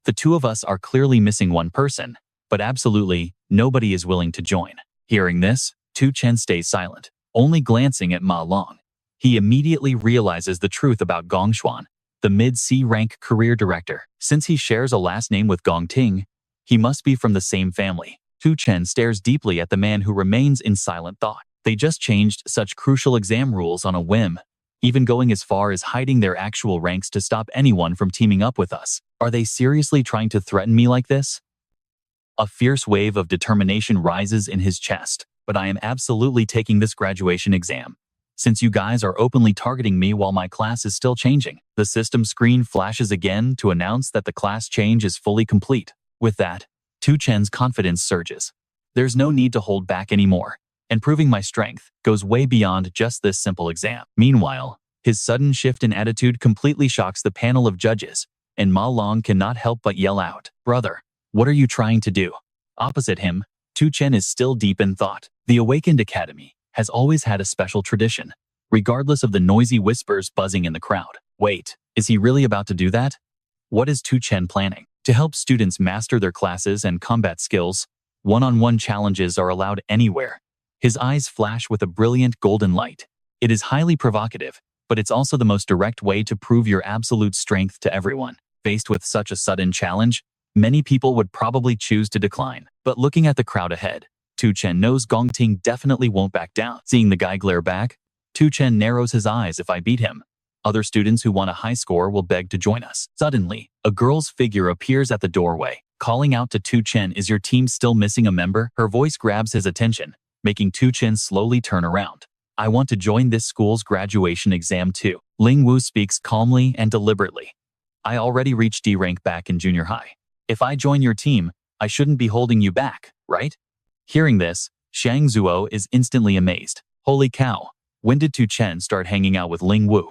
The 2 of us are clearly missing one person, but absolutely nobody is willing to join. Hearing this, Chen stays silent, only glancing at Ma Long. He immediately realizes the truth about Gong Xuan, the mid-C rank career director. Since he shares a last name with Gong Ting, he must be from the same family. Chen stares deeply at the man who remains in silent thought. They just changed such crucial exam rules on a whim, even going as far as hiding their actual ranks to stop anyone from teaming up with us. Are they seriously trying to threaten me like this? A fierce wave of determination rises in his chest, but I am absolutely taking this graduation exam. Since you guys are openly targeting me while my class is still changing. The system screen flashes again to announce that the class change is fully complete. With that, Chen's confidence surges. There's no need to hold back anymore, and proving my strength goes way beyond just this simple exam. Meanwhile, his sudden shift in attitude completely shocks the panel of judges, and Ma Long cannot help but yell out, "Brother, what are you trying to do?" Opposite him, Chen is still deep in thought. The Awakened Academy has always had a special tradition, regardless of the noisy whispers buzzing in the crowd. Wait, is he really about to do that? What is Chen planning? To help students master their classes and combat skills, one-on-one challenges are allowed anywhere. His eyes flash with a brilliant golden light. It is highly provocative, but it's also the most direct way to prove your absolute strength to everyone. Faced with such a sudden challenge, many people would probably choose to decline. But looking at the crowd ahead, Chen knows Gong Ting definitely won't back down. Seeing the guy glare back, Chen narrows his eyes. If I beat him, other students who want a high score will beg to join us. Suddenly, a girl's figure appears at the doorway, calling out to Chen, "Is your team still missing a member?" Her voice grabs his attention, making Chen slowly turn around. "I want to join this school's graduation exam too." Ling Wu speaks calmly and deliberately. "I already reached D rank back in junior high. If I join your team, I shouldn't be holding you back, right?" Hearing this, Xiang Zuo is instantly amazed. Holy cow, when did Chen start hanging out with Ling Wu?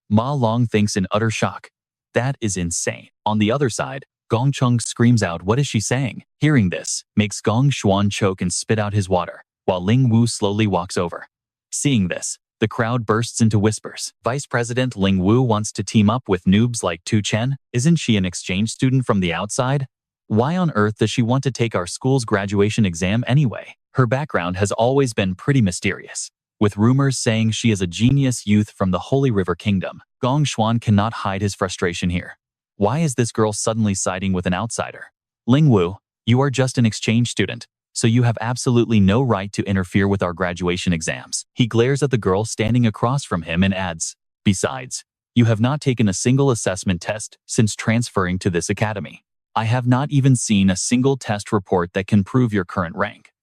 Ma Long thinks in utter shock. That is insane. On the other side, Gong Chung screams out, "What is she saying?" Hearing this, makes Gong Xuan choke and spit out his water, while Ling Wu slowly walks over. Seeing this, the crowd bursts into whispers. Vice President Ling Wu wants to team up with noobs like Chen? Isn't she an exchange student from the outside? Why on earth does she want to take our school's graduation exam anyway? Her background has always been pretty mysterious, with rumors saying she is a genius youth from the Holy River Kingdom. Gong Xuan cannot hide his frustration here. Why is this girl suddenly siding with an outsider? Ling Wu, you are just an exchange student, so you have absolutely no right to interfere with our graduation exams. He glares at the girl standing across from him and adds, "Besides, you have not taken a single assessment test since transferring to this academy. I have not even seen a single test report that can prove your current rank.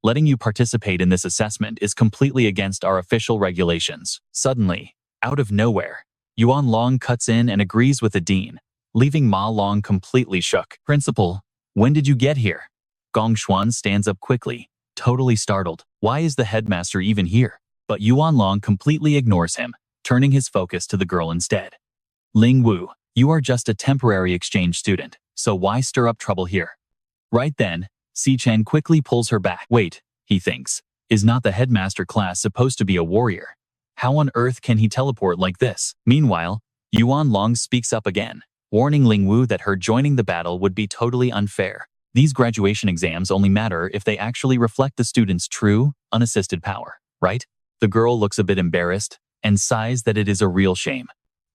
Letting you participate in this assessment is completely against our official regulations." Suddenly, out of nowhere, Yuan Long cuts in and agrees with the dean, leaving Ma Long completely shook. "Principal, when did you get here?" Gong Xuan stands up quickly, totally startled. Why is the headmaster even here? But Yuan Long completely ignores him, turning his focus to the girl instead. "Ling Wu, you are just a temporary exchange student, so why stir up trouble here?" Right then, Chen quickly pulls her back. "Wait, he thinks. Is not the headmaster class supposed to be a warrior? How on earth can he teleport like this? Meanwhile, Yuan Long speaks up again, warning Ling Wu that her joining the battle would be totally unfair. These graduation exams only matter if they actually reflect the student's true, unassisted power, right? The girl looks a bit embarrassed and sighs that it is a real shame.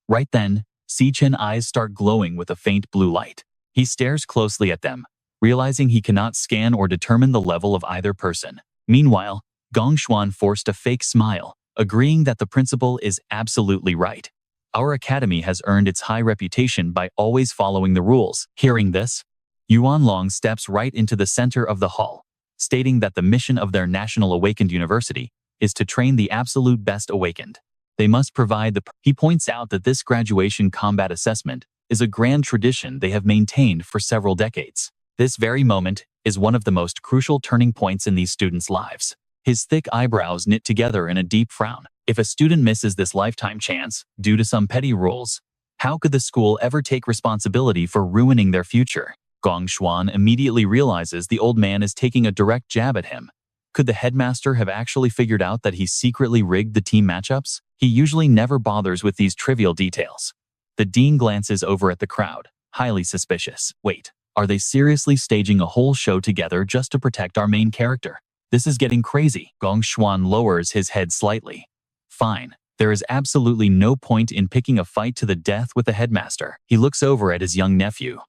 Right then, Chen eyes start glowing with a faint blue light. He stares closely at them, realizing he cannot scan or determine the level of either person. Meanwhile, Gong Xuan forced a fake smile, agreeing that the principal is absolutely right. Our academy has earned its high reputation by always following the rules. Hearing this, Yuan Long steps right into the center of the hall, stating that the mission of their National Awakened University is to train the absolute best awakened. They must provide the... He points out that this graduation combat assessment is a grand tradition they have maintained for several decades. This very moment is one of the most crucial turning points in these students' lives. His thick eyebrows knit together in a deep frown. If a student misses this lifetime chance due to some petty rules, how could the school ever take responsibility for ruining their future? Gong Xuan immediately realizes the old man is taking a direct jab at him. Could the headmaster have actually figured out that he secretly rigged the team matchups? He usually never bothers with these trivial details. The dean glances over at the crowd, highly suspicious. Wait, are they seriously staging a whole show together just to protect our main character? This is getting crazy. Gong Xuan lowers his head slightly. Fine, there is absolutely no point in picking a fight to the death with the headmaster. He looks over at his young nephew.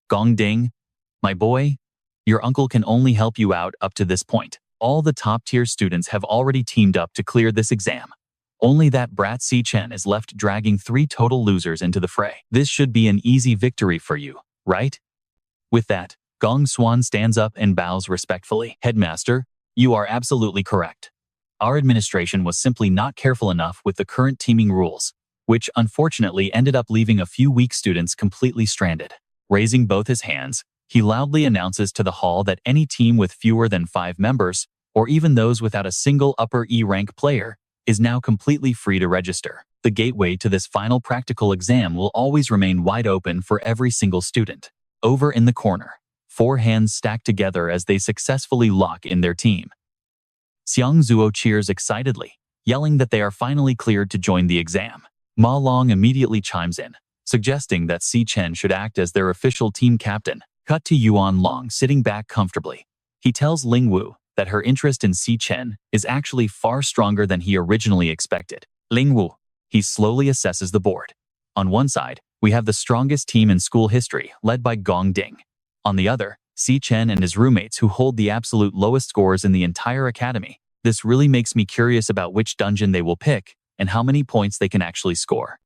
Gong Ding, my boy, your uncle can only help you out up to this point. All the top-tier students have already teamed up to clear this exam. Only that brat Chen is left dragging 3 total losers into the fray. This should be an easy victory for you, right? With that, Gong Xuan stands up and bows respectfully. Headmaster, you are absolutely correct. Our administration was simply not careful enough with the current teaming rules, which unfortunately ended up leaving a few weak students completely stranded. Raising both his hands, he loudly announces to the hall that any team with fewer than 5 members, or even those without a single upper E-rank player, is now completely free to register. The gateway to this final practical exam will always remain wide open for every single student. Over in the corner, 4 hands stack together as they successfully lock in their team. Xiang Zuo cheers excitedly, yelling that they are finally cleared to join the exam. Ma Long immediately chimes in, suggesting that Chen should act as their official team captain. Cut to Yuan Long sitting back comfortably. He tells Ling Wu that her interest in Chen is actually far stronger than he originally expected. Ling Wu, he slowly assesses the board. On one side, we have the strongest team in school history, led by Gong Ding. On the other, Chen and his roommates who hold the absolute lowest scores in the entire academy. This really makes me curious about which dungeon they will pick and how many points they can actually score.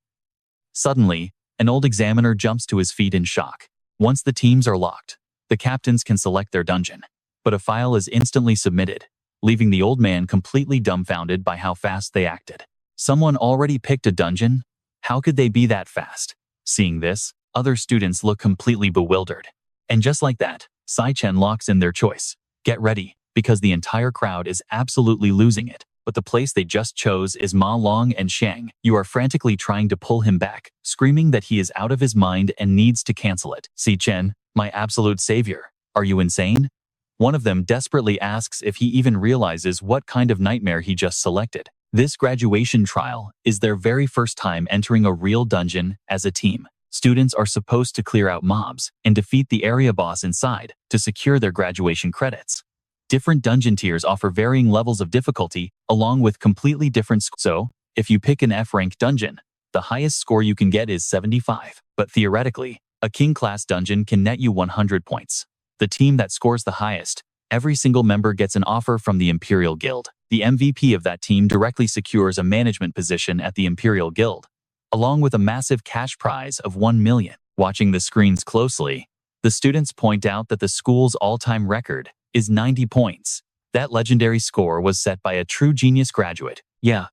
Suddenly, an old examiner jumps to his feet in shock. Once the teams are locked, the captains can select their dungeon, but a file is instantly submitted, leaving the old man completely dumbfounded by how fast they acted. Someone already picked a dungeon? How could they be that fast? Seeing this, other students look completely bewildered. And just like that, Chen locks in their choice. Get ready, because the entire crowd is absolutely losing it. But the place they just chose is Ma Long and Shang. You are frantically trying to pull him back, screaming that he is out of his mind and needs to cancel it. Chen, my absolute savior, are you insane? One of them desperately asks if he even realizes what kind of nightmare he just selected. This graduation trial is their very first time entering a real dungeon as a team. Students are supposed to clear out mobs and defeat the area boss inside to secure their graduation credits. Different dungeon tiers offer varying levels of difficulty, along with completely different scores. So, if you pick an F-rank dungeon, the highest score you can get is 75. But theoretically, a king-class dungeon can net you 100 points. The team that scores the highest, every single member gets an offer from the Imperial Guild. The MVP of that team directly secures a management position at the Imperial Guild, along with a massive cash prize of 1 million. Watching the screens closely, the students point out that the school's all-time record is 90 points. That legendary score was set by a true genius graduate. Yeah,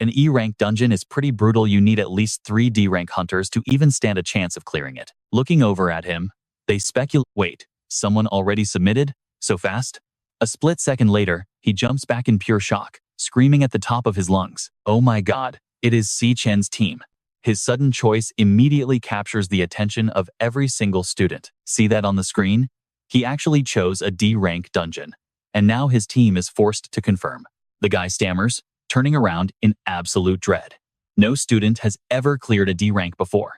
an E-rank dungeon is pretty brutal. You need at least 3 D-rank hunters to even stand a chance of clearing it. Looking over at him, they speculate. Wait, someone already submitted? So fast? A split second later, he jumps back in pure shock, screaming at the top of his lungs. Oh my god, it is Chen's team. His sudden choice immediately captures the attention of every single student. See that on the screen? He actually chose a D-rank dungeon. and now his team is forced to confirm. The guy stammers, turning around in absolute dread. No student has ever cleared a D rank before.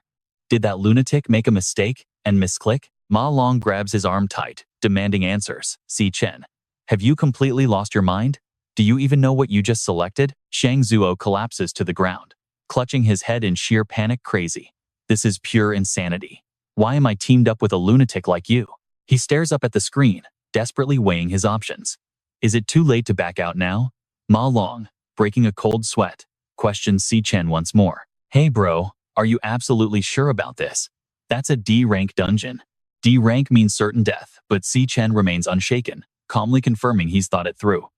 Did that lunatic make a mistake and misclick? Ma Long grabs his arm tight, demanding answers. Si Chen, have you completely lost your mind? Do you even know what you just selected? Shang Zuo collapses to the ground, clutching his head in sheer panic. Crazy. This is pure insanity. Why am I teamed up with a lunatic like you? He stares up at the screen, desperately weighing his options. Is it too late to back out now? Ma Long, breaking a cold sweat, questions Si Chen once more. Hey bro, are you absolutely sure about this? That's a D rank dungeon. D rank means certain death, but Si Chen remains unshaken, calmly confirming he's thought it through.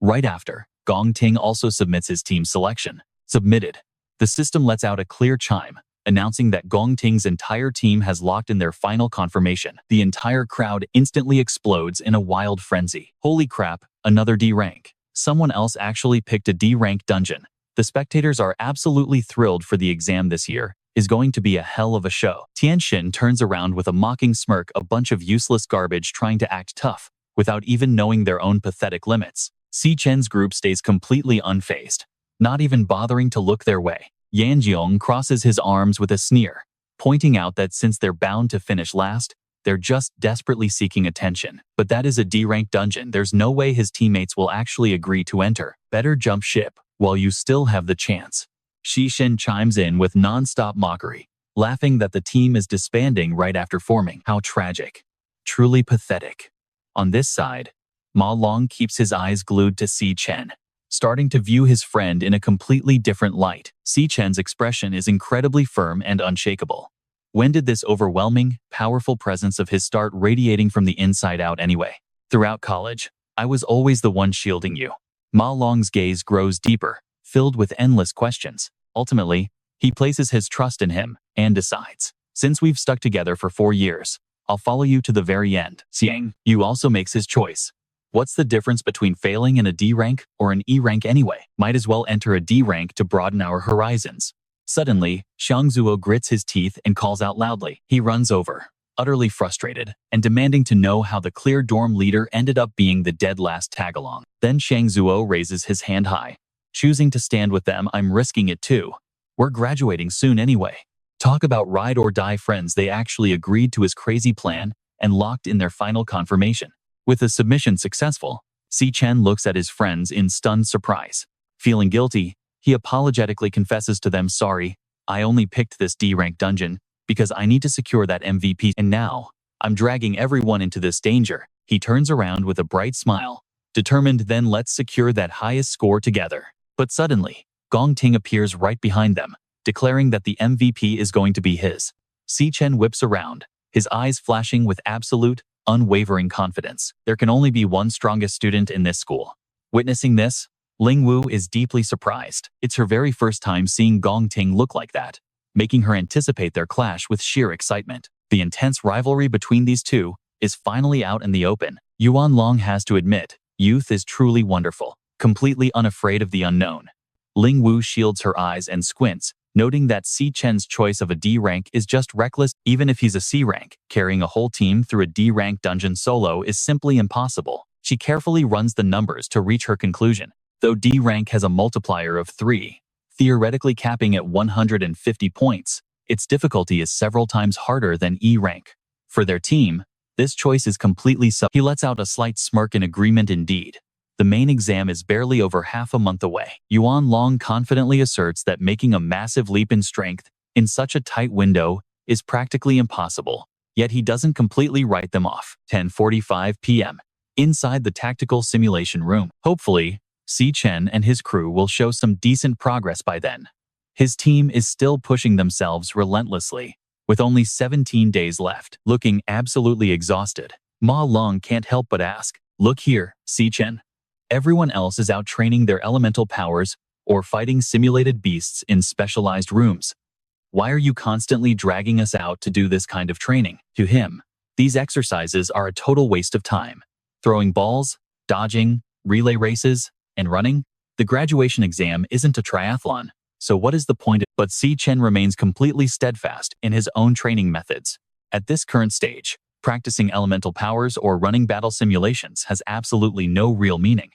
Right after, Gong Ting also submits his team's selection. Submitted. The system lets out a clear chime, announcing that Gong Ting's entire team has locked in their final confirmation. The entire crowd instantly explodes in a wild frenzy. Holy crap, another D rank. Someone else actually picked a D rank dungeon. The spectators are absolutely thrilled for the exam this year. Is going to be a hell of a show. Tianxin turns around with a mocking smirk, a bunch of useless garbage trying to act tough, without even knowing their own pathetic limits. Si Chen's group stays completely unfazed, not even bothering to look their way. Yanjiong crosses his arms with a sneer, pointing out that since they're bound to finish last, they're just desperately seeking attention. But that is a D-rank dungeon. There's no way his teammates will actually agree to enter. Better jump ship while you still have the chance. Shishin chimes in with non-stop mockery, laughing that the team is disbanding right after forming. How tragic. Truly pathetic. On this side, Ma Long keeps his eyes glued to Si Chen, starting to view his friend in a completely different light. Si Chen's expression is incredibly firm and unshakable. When did this overwhelming, powerful presence of his start radiating from the inside out anyway? Throughout college, I was always the one shielding you. Ma Long's gaze grows deeper, filled with endless questions. Ultimately, he places his trust in him and decides, since we've stuck together for 4 years, I'll follow you to the very end. Xiang Yu also makes his choice. What's the difference between failing in a D rank or an E rank anyway? Might as well enter a D rank to broaden our horizons. Suddenly, Shang Zuo grits his teeth and calls out loudly. He runs over, utterly frustrated, and demanding to know how the clear dorm leader ended up being the dead last tag-along. Then Shang Zuo raises his hand high, choosing to stand with them. I'm risking it too. We're graduating soon anyway. Talk about ride or die friends. They actually agreed to his crazy plan and locked in their final confirmation. With the submission successful, Si Chen looks at his friends in stunned surprise. Feeling guilty, he apologetically confesses to them, sorry, I only picked this D-rank dungeon because I need to secure that MVP, and now I'm dragging everyone into this danger. He turns around with a bright smile, determined, then let's secure that highest score together. But suddenly, Gong Ting appears right behind them, declaring that the MVP is going to be his. Si Chen whips around, his eyes flashing with absolute, unwavering confidence. There can only be one strongest student in this school. Witnessing this, Ling Wu is deeply surprised. It's her very first time seeing Gong Ting look like that, making her anticipate their clash with sheer excitement. The intense rivalry between these two is finally out in the open. Yuan Long has to admit, youth is truly wonderful, completely unafraid of the unknown. Ling Wu shields her eyes and squints, noting that Si Chen's choice of a D rank is just reckless. Even if he's a C rank, carrying a whole team through a D rank dungeon solo is simply impossible. She carefully runs the numbers to reach her conclusion. Though D rank has a multiplier of 3, theoretically capping at 150 points, its difficulty is several times harder than E rank. For their team, this choice is completely He lets out a slight smirk in agreement. Indeed, the main exam is barely over half a month away. Yuan Long confidently asserts that making a massive leap in strength in such a tight window is practically impossible, yet he doesn't completely write them off. 10:45 p.m. Inside the tactical simulation room. Hopefully, Si Chen and his crew will show some decent progress by then. His team is still pushing themselves relentlessly, with only 17 days left. Looking absolutely exhausted, Ma Long can't help but ask, look here, Si Chen. Everyone else is out training their elemental powers or fighting simulated beasts in specialized rooms. Why are you constantly dragging us out to do this kind of training? To him, these exercises are a total waste of time. Throwing balls, dodging, relay races, and running? The graduation exam isn't a triathlon, so what is the point? But Si Chen remains completely steadfast in his own training methods. At this current stage, Practicing elemental powers or running battle simulations has absolutely no real meaning.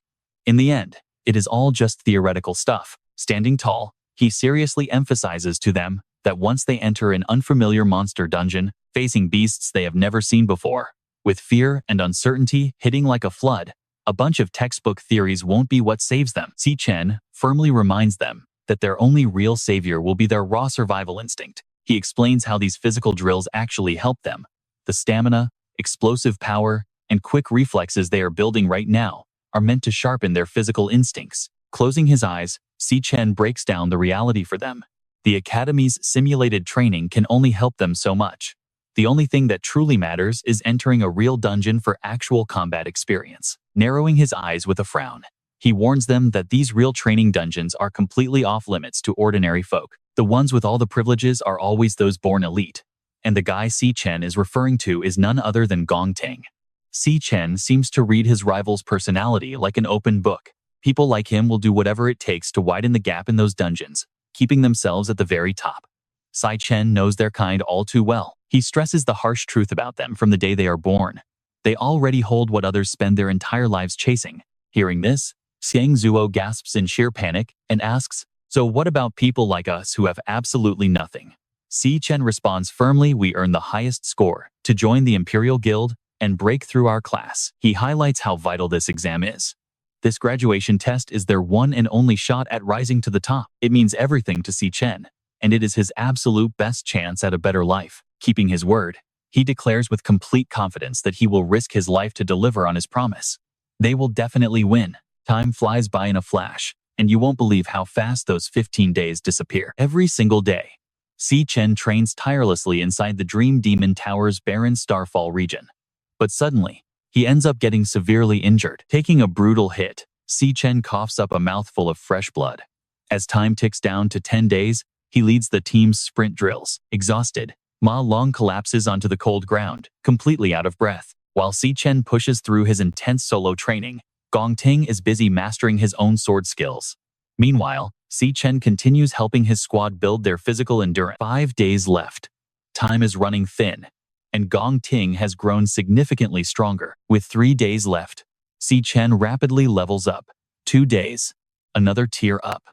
In the end, it is all just theoretical stuff. Standing tall, he seriously emphasizes to them that once they enter an unfamiliar monster dungeon, facing beasts they have never seen before, with fear and uncertainty hitting like a flood, a bunch of textbook theories won't be what saves them. Chen firmly reminds them that their only real savior will be their raw survival instinct. He explains how these physical drills actually help them. The stamina, explosive power, and quick reflexes they are building right now are meant to sharpen their physical instincts. Closing his eyes, Chen breaks down the reality for them. The Academy's simulated training can only help them so much. The only thing that truly matters is entering a real dungeon for actual combat experience. Narrowing his eyes with a frown, he warns them that these real training dungeons are completely off-limits to ordinary folk. The ones with all the privileges are always those born elite. And the guy Chen is referring to is none other than Gong Ting. Chen seems to read his rival's personality like an open book. People like him will do whatever it takes to widen the gap in those dungeons, keeping themselves at the very top. Chen knows their kind all too well. He stresses the harsh truth about them from the day they are born. They already hold what others spend their entire lives chasing. Hearing this, Xiang Zuo gasps in sheer panic and asks, "So what about people like us who have absolutely nothing?" Chen responds firmly, "We earn the highest score to join the Imperial Guild and break through our class." He highlights how vital this exam is. This graduation test is their one and only shot at rising to the top. It means everything to Chen, and it is his absolute best chance at a better life. Keeping his word, he declares with complete confidence that he will risk his life to deliver on his promise. They will definitely win. Time flies by in a flash, and you won't believe how fast those 15 days disappear. Every single day, Chen trains tirelessly inside the Dream Demon Tower's barren Starfall region. But suddenly, he ends up getting severely injured. Taking a brutal hit, Chen coughs up a mouthful of fresh blood. As time ticks down to 10 days, he leads the team's sprint drills. Exhausted, Ma Long collapses onto the cold ground, completely out of breath. While Chen pushes through his intense solo training, Gong Ting is busy mastering his own sword skills. Meanwhile, Chen continues helping his squad build their physical endurance. 5 days left. Time is running thin, and Gong Ting has grown significantly stronger. With 3 days left, Chen rapidly levels up. 2 days. Another tier up.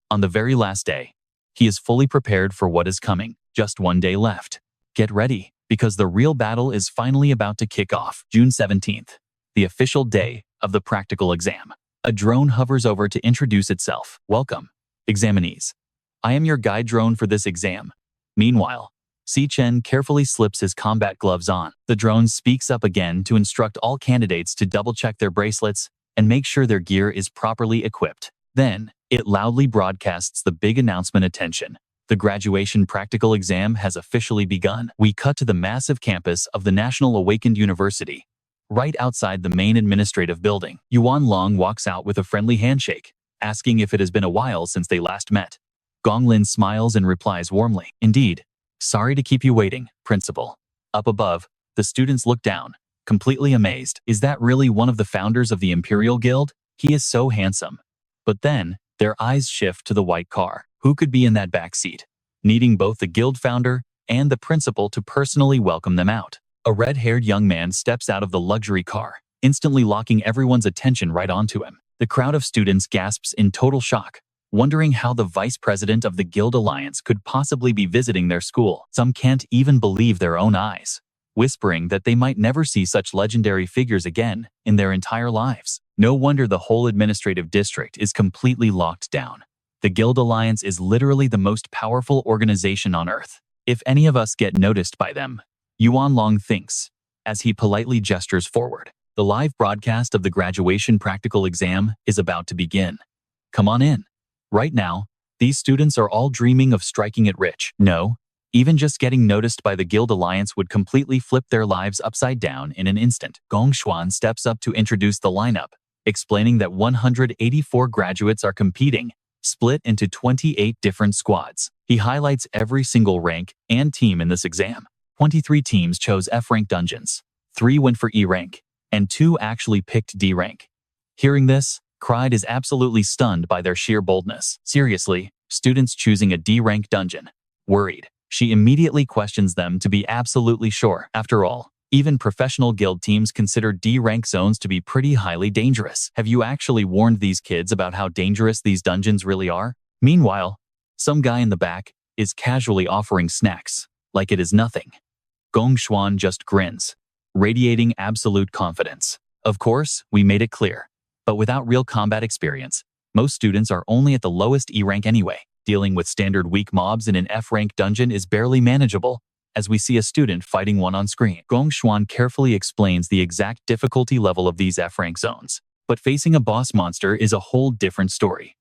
On the very last day, he is fully prepared for what is coming. Just 1 day left. Get ready, because the real battle is finally about to kick off. June 17th, the official day of the practical exam. A drone hovers over to introduce itself. "Welcome, examinees. I am your guide drone for this exam." Meanwhile, Chen carefully slips his combat gloves on. The drone speaks up again to instruct all candidates to double-check their bracelets and make sure their gear is properly equipped. Then, it loudly broadcasts the big announcement: "Attention. The graduation practical exam has officially begun." We cut to the massive campus of the National Awakened University, right outside the main administrative building. Yuan Long walks out with a friendly handshake, asking if it has been a while since they last met. Gong Lin smiles and replies warmly, "Indeed. Sorry to keep you waiting, Principal." Up above, the students look down, completely amazed. Is that really one of the founders of the Imperial Guild? He is so handsome. But then, their eyes shift to the white car. Who could be in that back seat? Needing both the guild founder and the principal to personally welcome them out. A red-haired young man steps out of the luxury car, instantly locking everyone's attention right onto him. The crowd of students gasps in total shock, wondering how the vice president of the Guild Alliance could possibly be visiting their school. Some can't even believe their own eyes, whispering that they might never see such legendary figures again in their entire lives. No wonder the whole administrative district is completely locked down. The Guild Alliance is literally the most powerful organization on Earth. If any of us get noticed by them, Yuan Long thinks, as he politely gestures forward. The live broadcast of the graduation practical exam is about to begin. Come on in. Right now, these students are all dreaming of striking it rich. No, even just getting noticed by the Guild Alliance would completely flip their lives upside down in an instant. Gong Xuan steps up to introduce the lineup, explaining that 184 graduates are competing, split into 28 different squads. He highlights every single rank and team in this exam. 23 teams chose F-rank dungeons, 3 went for E-rank, and 2 actually picked D-rank. Hearing this, Cried is absolutely stunned by their sheer boldness. Seriously, students choosing a D-rank dungeon. Worried, she immediately questions them to be absolutely sure. After all, Even professional guild teams consider D-rank zones to be pretty highly dangerous. Have you actually warned these kids about how dangerous these dungeons really are? Meanwhile, some guy in the back is casually offering snacks, like it is nothing. Gong Xuan just grins, radiating absolute confidence. Of course, we made it clear. But without real combat experience, most students are only at the lowest E rank anyway. Dealing with standard weak mobs in an F rank dungeon is barely manageable, as we see a student fighting one on screen. Gong Xuan carefully explains the exact difficulty level of these F rank zones. But facing a boss monster is a whole different story.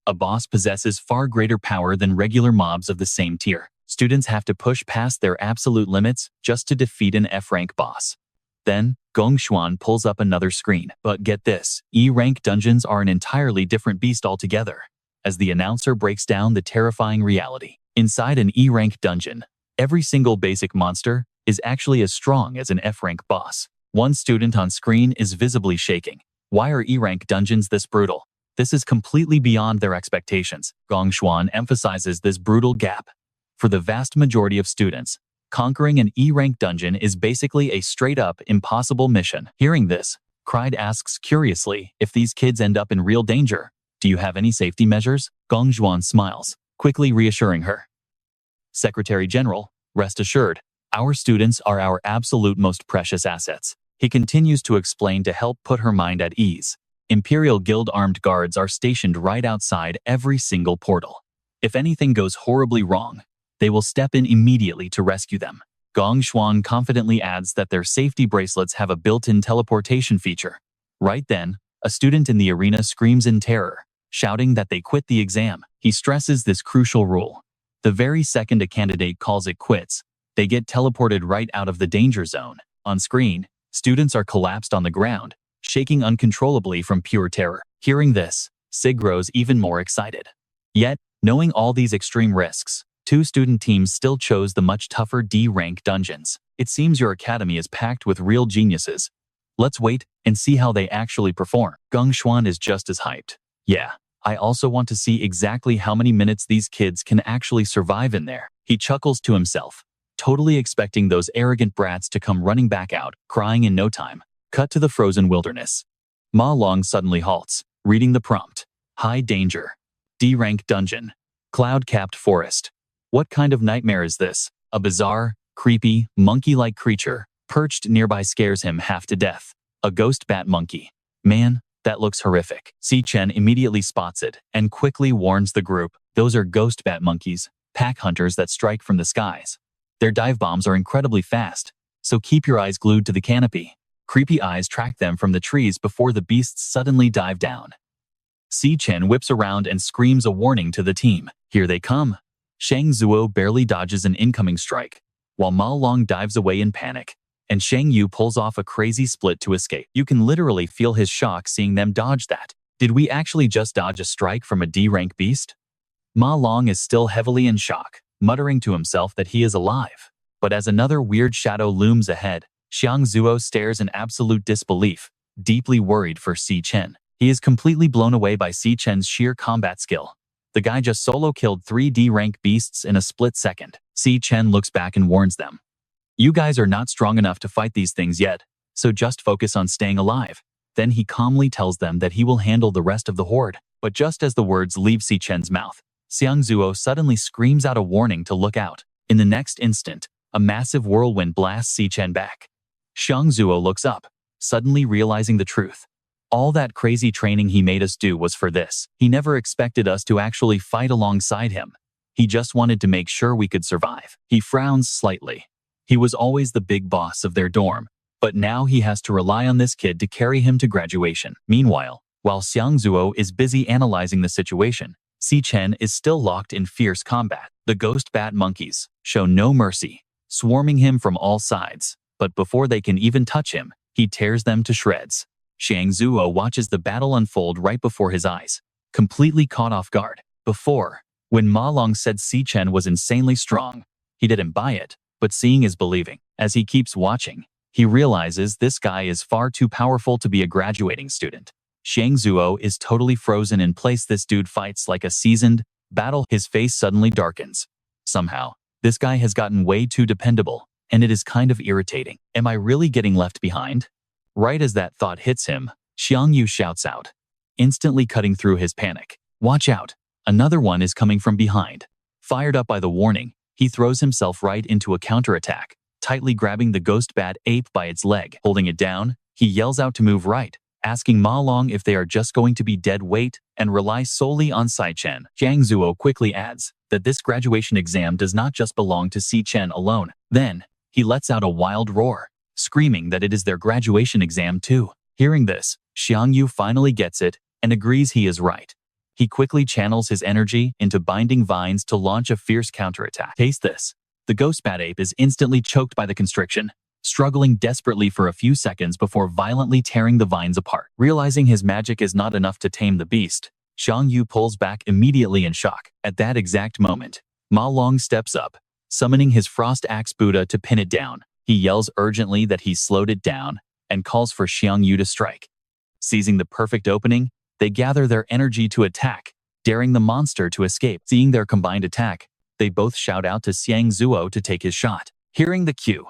A boss possesses far greater power than regular mobs of the same tier. Students have to push past their absolute limits just to defeat an F rank boss. Then, Gong Xuan pulls up another screen. But get this, E-rank dungeons are an entirely different beast altogether, as the announcer breaks down the terrifying reality. Inside an E-rank dungeon, every single basic monster is actually as strong as an F-rank boss. One student on screen is visibly shaking. Why are E-rank dungeons this brutal? This is completely beyond their expectations. Gong Xuan emphasizes this brutal gap. For the vast majority of students, conquering an E-rank dungeon is basically a straight-up impossible mission. Hearing this, Cried asks curiously if these kids end up in real danger. Do you have any safety measures? Gong Xuan smiles, quickly reassuring her. Secretary General, rest assured, our students are our absolute most precious assets. He continues to explain to help put her mind at ease. Imperial Guild armed guards are stationed right outside every single portal. If anything goes horribly wrong, they will step in immediately to rescue them. Gong Xuan confidently adds that their safety bracelets have a built-in teleportation feature. Right then, a student in the arena screams in terror, shouting that they quit the exam. He stresses this crucial rule. The very second a candidate calls it quits, they get teleported right out of the danger zone. On screen, students are collapsed on the ground, shaking uncontrollably from pure terror. Hearing this, Sig grows even more excited. Yet, knowing all these extreme risks, two student teams still chose the much tougher D-rank dungeons. It seems your academy is packed with real geniuses. Let's wait and see how they actually perform. Gong Xuan is just as hyped. Yeah, I also want to see exactly how many minutes these kids can actually survive in there. He chuckles to himself, totally expecting those arrogant brats to come running back out, crying in no time. Cut to the frozen wilderness. Ma Long suddenly halts, reading the prompt. High danger. D-rank dungeon. Cloud-capped forest. What kind of nightmare is this? A bizarre, creepy, monkey-like creature perched nearby scares him half to death. A ghost bat monkey. Man, that looks horrific. Chen immediately spots it and quickly warns the group. Those are ghost bat monkeys, pack hunters that strike from the skies. Their dive bombs are incredibly fast, so keep your eyes glued to the canopy. Creepy eyes track them from the trees before the beasts suddenly dive down. Chen whips around and screams a warning to the team. Here they come. Shang Zuo barely dodges an incoming strike, while Ma Long dives away in panic, and Shang Yu pulls off a crazy split to escape. You can literally feel his shock seeing them dodge that. Did we actually just dodge a strike from a D-rank beast? Ma Long is still heavily in shock, muttering to himself that he is alive. But as another weird shadow looms ahead, Shang Zuo stares in absolute disbelief, deeply worried for Chen. He is completely blown away by Chen's sheer combat skill. The guy just solo killed 3 D-rank beasts in a split second. Chen looks back and warns them. You guys are not strong enough to fight these things yet, so just focus on staying alive. Then he calmly tells them that he will handle the rest of the horde. But just as the words leave Chen's mouth, Xiang Zuo suddenly screams out a warning to look out. In the next instant, a massive whirlwind blasts Chen back. Xiang Zuo looks up, suddenly realizing the truth. All that crazy training he made us do was for this. He never expected us to actually fight alongside him. He just wanted to make sure we could survive. He frowns slightly. He was always the big boss of their dorm, but now he has to rely on this kid to carry him to graduation. Meanwhile, while Xiang Zuo is busy analyzing the situation, Chen is still locked in fierce combat. The ghost bat monkeys show no mercy, swarming him from all sides, but before they can even touch him, he tears them to shreds. Shang Zuo watches the battle unfold right before his eyes, completely caught off guard. Before, when Ma Long said Chen was insanely strong, he didn't buy it, but seeing is believing. As he keeps watching, he realizes this guy is far too powerful to be a graduating student. Shang Zuo is totally frozen in place. This dude fights like a seasoned battle. His face suddenly darkens. Somehow, this guy has gotten way too dependable. and it is kind of irritating. Am I really getting left behind? Right as that thought hits him, Xiang Yu shouts out, instantly cutting through his panic. Watch out! Another one is coming from behind. Fired up by the warning, he throws himself right into a counterattack, tightly grabbing the ghost bat ape by its leg. Holding it down, he yells out to move right, asking Ma Long if they are just going to be dead weight and rely solely on Sai Chen. Jiang Zuo quickly adds that this graduation exam does not just belong to Si Chen alone. Then, he lets out a wild roar, screaming that it is their graduation exam too. Hearing this, Xiang Yu finally gets it and agrees he is right. He quickly channels his energy into binding vines to launch a fierce counterattack. Taste this. The ghost bat ape is instantly choked by the constriction, struggling desperately for a few seconds before violently tearing the vines apart. Realizing his magic is not enough to tame the beast, Xiang Yu pulls back immediately in shock. At that exact moment, Ma Long steps up, summoning his Frost Axe Buddha to pin it down. He yells urgently that he's slowed it down and calls for Xiang Yu to strike. Seizing the perfect opening, they gather their energy to attack, daring the monster to escape. Seeing their combined attack, they both shout out to Xiang Zuo to take his shot. Hearing the cue,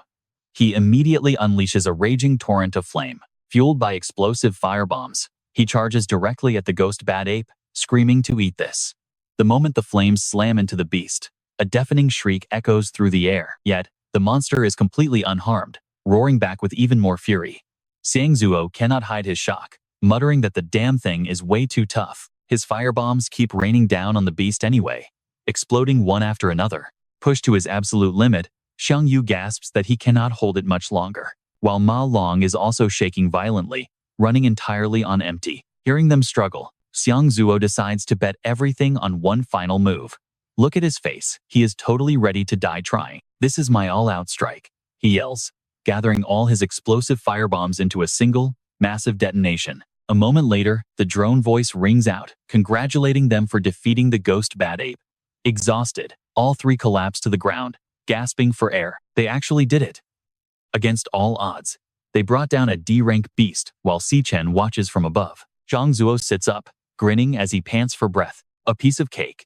he immediately unleashes a raging torrent of flame. Fueled by explosive firebombs, he charges directly at the ghost bat ape, screaming to eat this. The moment the flames slam into the beast, a deafening shriek echoes through the air. Yet, the monster is completely unharmed, roaring back with even more fury. Xiang Zuo cannot hide his shock, muttering that the damn thing is way too tough. His firebombs keep raining down on the beast anyway, exploding one after another. Pushed to his absolute limit, Xiang Yu gasps that he cannot hold it much longer, while Ma Long is also shaking violently, running entirely on empty. Hearing them struggle, Xiang Zuo decides to bet everything on one final move. Look at his face. He is totally ready to die trying. This is my all-out strike, he yells, gathering all his explosive firebombs into a single, massive detonation. A moment later, the drone voice rings out, congratulating them for defeating the ghost bat ape. Exhausted, all three collapse to the ground, gasping for air. They actually did it. Against all odds, they brought down a D-rank beast while Si Chen watches from above. Zhang Zuo sits up, grinning as he pants for breath. A piece of cake.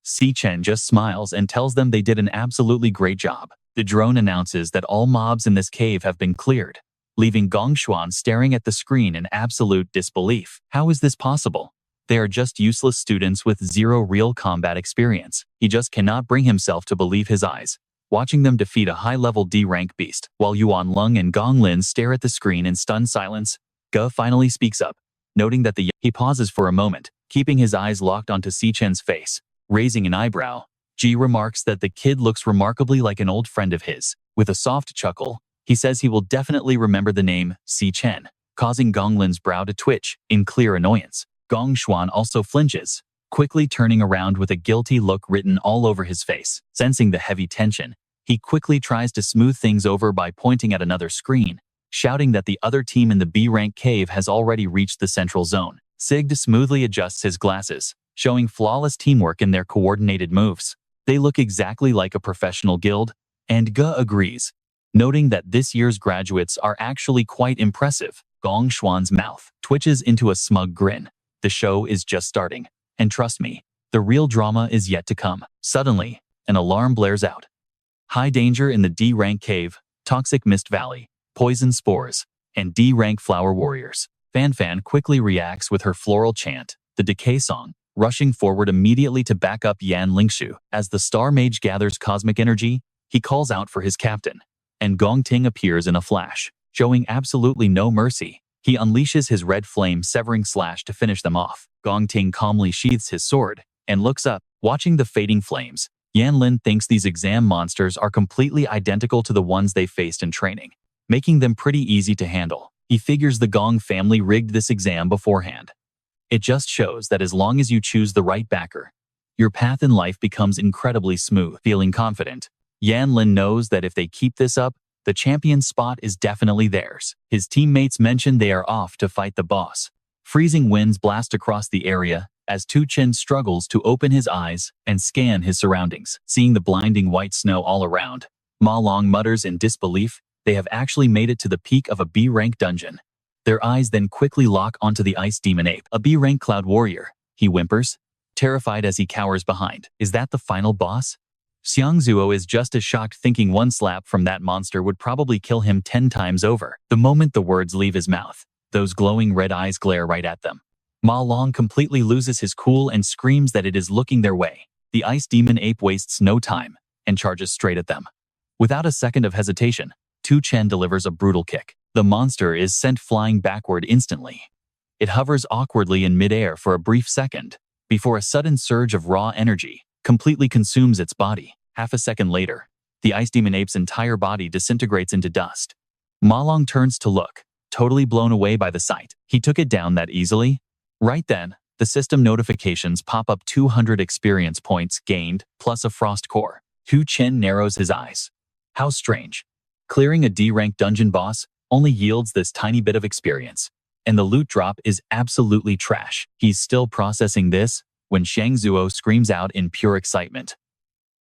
Si Chen just smiles and tells them they did an absolutely great job. The drone announces that all mobs in this cave have been cleared, leaving Gong Xuan staring at the screen in absolute disbelief. How is this possible? They are just useless students with zero real combat experience. He just cannot bring himself to believe his eyes, watching them defeat a high-level D-rank beast. While Yuan Lung and Gong Lin stare at the screen in stunned silence, Ge finally speaks up, noting that he pauses for a moment, keeping his eyes locked onto Si Chen's face. Raising an eyebrow, Ji remarks that the kid looks remarkably like an old friend of his. With a soft chuckle, he says he will definitely remember the name Si Chen, causing Gong Lin's brow to twitch in clear annoyance. Gong Xuan also flinches, quickly turning around with a guilty look written all over his face. Sensing the heavy tension, he quickly tries to smooth things over by pointing at another screen, shouting that the other team in the B-rank cave has already reached the central zone. Sigd smoothly adjusts his glasses, showing flawless teamwork in their coordinated moves. They look exactly like a professional guild, and Ge agrees, noting that this year's graduates are actually quite impressive. Gong Xuan's mouth twitches into a smug grin. The show is just starting, and trust me, the real drama is yet to come. Suddenly, an alarm blares out. High danger in the D-rank cave, toxic mist valley, poison spores, and D-rank flower warriors. Fan Fan quickly reacts with her floral chant, the decay song, rushing forward immediately to back up Yan Lingshu. As the Star Mage gathers cosmic energy, he calls out for his captain, and Gong Ting appears in a flash, showing absolutely no mercy. He unleashes his red flame severing slash to finish them off. Gong Ting calmly sheathes his sword and looks up, watching the fading flames. Yan Lin thinks these exam monsters are completely identical to the ones they faced in training, making them pretty easy to handle. He figures the Gong family rigged this exam beforehand. It just shows that as long as you choose the right backer, your path in life becomes incredibly smooth. Feeling confident, Yan Lin knows that if they keep this up, the champion spot is definitely theirs. His teammates mention they are off to fight the boss. Freezing winds blast across the area as Tu Chen struggles to open his eyes and scan his surroundings. Seeing the blinding white snow all around, Ma Long mutters in disbelief. They have actually made it to the peak of a B-rank dungeon. Their eyes then quickly lock onto the ice demon ape. A B-rank cloud warrior, he whimpers, terrified as he cowers behind. Is that the final boss? Xiangzuo is just as shocked, thinking one slap from that monster would probably kill him 10 times over. The moment the words leave his mouth, those glowing red eyes glare right at them. Ma Long completely loses his cool and screams that it is looking their way. The ice demon ape wastes no time and charges straight at them. Without a second of hesitation, Chen delivers a brutal kick. The monster is sent flying backward instantly. It hovers awkwardly in midair for a brief second, before a sudden surge of raw energy completely consumes its body. Half a second later, the ice demon ape's entire body disintegrates into dust. Ma Long turns to look, totally blown away by the sight. He took it down that easily? Right then, the system notifications pop up: 200 experience points gained, plus a frost core. Chen narrows his eyes. How strange. Clearing a D-rank dungeon boss only yields this tiny bit of experience, and the loot drop is absolutely trash. He's still processing this when Xiangzuo screams out in pure excitement.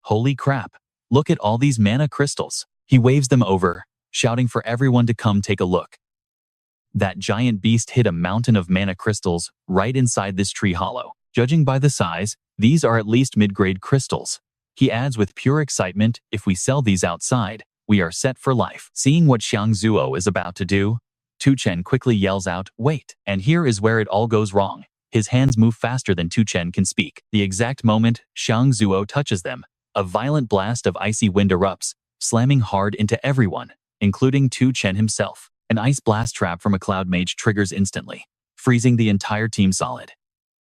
Holy crap, look at all these mana crystals. He waves them over, shouting for everyone to come take a look. That giant beast hid a mountain of mana crystals right inside this tree hollow. Judging by the size, these are at least mid-grade crystals. He adds with pure excitement, if we sell these outside, we are set for life. Seeing what Xiangzuo is about to do, Chen quickly yells out, "Wait!" And here is where it all goes wrong. His hands move faster than Chen can speak. The exact moment Xiangzuo touches them, a violent blast of icy wind erupts, slamming hard into everyone, including Chen himself. An ice blast trap from a cloud mage triggers instantly, freezing the entire team solid.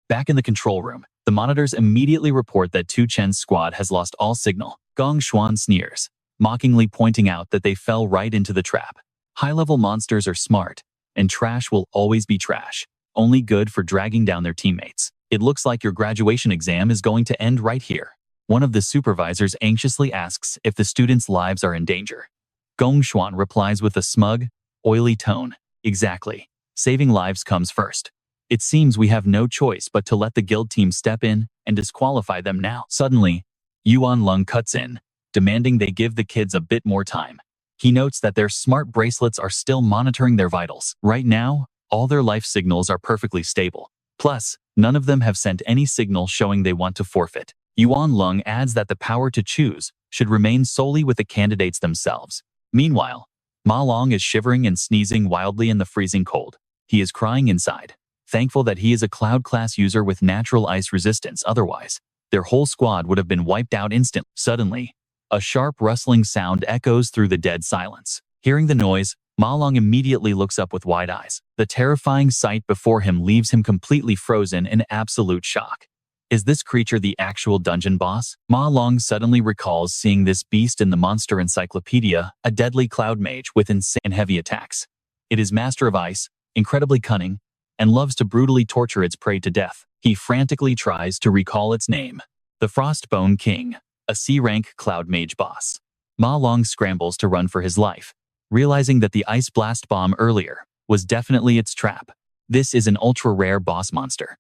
Back in the control room, the monitors immediately report that Chen's squad has lost all signal. Gong Xuan sneers, mockingly pointing out that they fell right into the trap. High-level monsters are smart, and trash will always be trash, only good for dragging down their teammates. It looks like your graduation exam is going to end right here. One of the supervisors anxiously asks if the students' lives are in danger. Gong Xuan replies with a smug, oily tone, "Exactly. Saving lives comes first. It seems we have no choice but to let the guild team step in and disqualify them now." Suddenly, Yuan Lung cuts in, demanding they give the kids a bit more time. He notes that their smart bracelets are still monitoring their vitals. Right now, all their life signals are perfectly stable. Plus, none of them have sent any signal showing they want to forfeit. Yuan Lung adds that the power to choose should remain solely with the candidates themselves. Meanwhile, Ma Long is shivering and sneezing wildly in the freezing cold. He is crying inside, thankful that he is a cloud class user with natural ice resistance. Otherwise, their whole squad would have been wiped out instantly. Suddenly, a sharp rustling sound echoes through the dead silence. Hearing the noise, Ma Long immediately looks up with wide eyes. The terrifying sight before him leaves him completely frozen in absolute shock. Is this creature the actual dungeon boss? Ma Long suddenly recalls seeing this beast in the monster encyclopedia, a deadly cloud mage with insane heavy attacks. It is master of ice, incredibly cunning, and loves to brutally torture its prey to death. He frantically tries to recall its name. The Frostbone King, a C-rank cloud mage boss. Ma Long scrambles to run for his life, realizing that the ice blast bomb earlier was definitely its trap. This is an ultra-rare boss monster.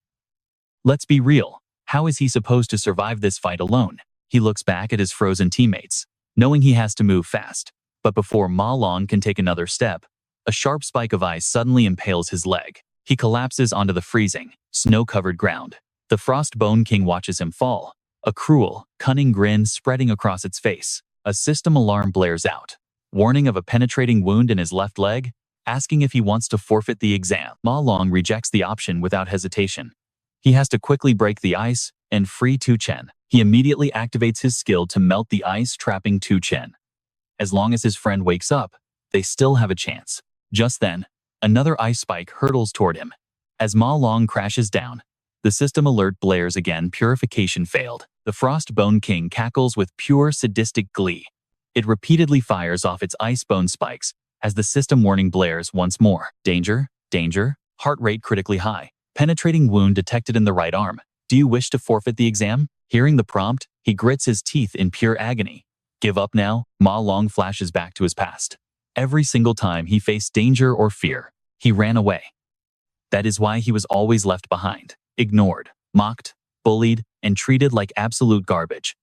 Let's be real. How is he supposed to survive this fight alone? He looks back at his frozen teammates, knowing he has to move fast. But before Ma Long can take another step, a sharp spike of ice suddenly impales his leg. He collapses onto the freezing, snow-covered ground. The Frostbone King watches him fall, a cruel, cunning grin spreading across its face. A system alarm blares out, warning of a penetrating wound in his left leg, asking if he wants to forfeit the exam. Ma Long rejects the option without hesitation. He has to quickly break the ice and free Chen. He immediately activates his skill to melt the ice, trapping Chen. As long as his friend wakes up, they still have a chance. Just then, another ice spike hurtles toward him. As Ma Long crashes down, the system alert blares again. Purification failed. The Frostbone King cackles with pure sadistic glee. It repeatedly fires off its ice bone spikes as the system warning blares once more. Danger, danger, heart rate critically high. Penetrating wound detected in the right arm. Do you wish to forfeit the exam? Hearing the prompt, he grits his teeth in pure agony. Give up now? Ma Long flashes back to his past. Every single time he faced danger or fear, he ran away. That is why he was always left behind, ignored, mocked, bullied, and treated like absolute garbage.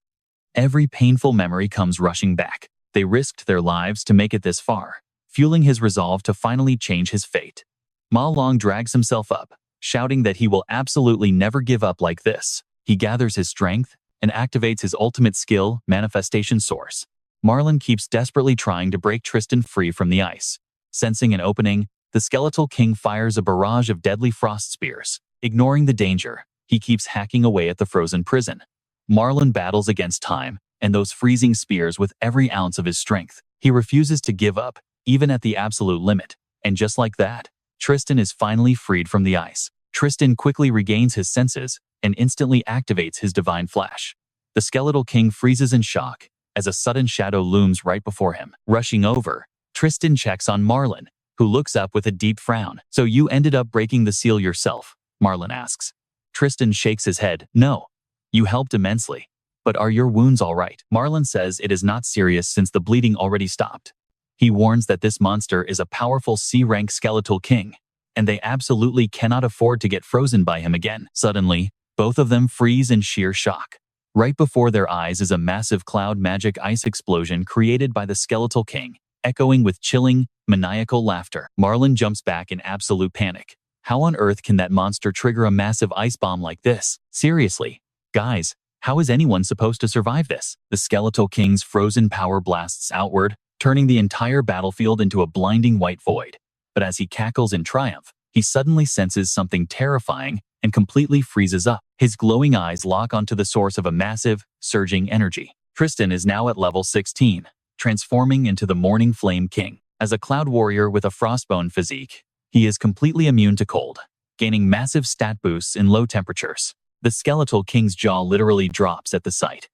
Every painful memory comes rushing back. They risked their lives to make it this far, fueling his resolve to finally change his fate. Ma Long drags himself up, shouting that he will absolutely never give up like this. He gathers his strength and activates his ultimate skill, Manifestation Source. Marlin keeps desperately trying to break Tristan free from the ice. Sensing an opening, the Skeletal King fires a barrage of deadly frost spears. Ignoring the danger, he keeps hacking away at the frozen prison. Marlin battles against time and those freezing spears with every ounce of his strength. He refuses to give up, even at the absolute limit. And just like that, Tristan is finally freed from the ice. Tristan quickly regains his senses and instantly activates his Divine Flash. The Skeletal King freezes in shock as a sudden shadow looms right before him. Rushing over, Tristan checks on Marlin, who looks up with a deep frown. "So you ended up breaking the seal yourself?" Marlin asks. Tristan shakes his head. "No. You helped immensely. But are your wounds all right?" Marlin says it is not serious since the bleeding already stopped. He warns that this monster is a powerful C-rank Skeletal King, and they absolutely cannot afford to get frozen by him again. Suddenly, both of them freeze in sheer shock. Right before their eyes is a massive cloud magic ice explosion created by the Skeletal King, echoing with chilling, maniacal laughter. Marlin jumps back in absolute panic. How on earth can that monster trigger a massive ice bomb like this? Seriously, guys, how is anyone supposed to survive this? The Skeletal King's frozen power blasts outward, turning the entire battlefield into a blinding white void. But as he cackles in triumph, he suddenly senses something terrifying and completely freezes up. His glowing eyes lock onto the source of a massive, surging energy. Tristan is now at level 16, transforming into the Morning Flame King. As a cloud warrior with a frostbone physique, he is completely immune to cold, gaining massive stat boosts in low temperatures. The Skeletal King's jaw literally drops at the sight.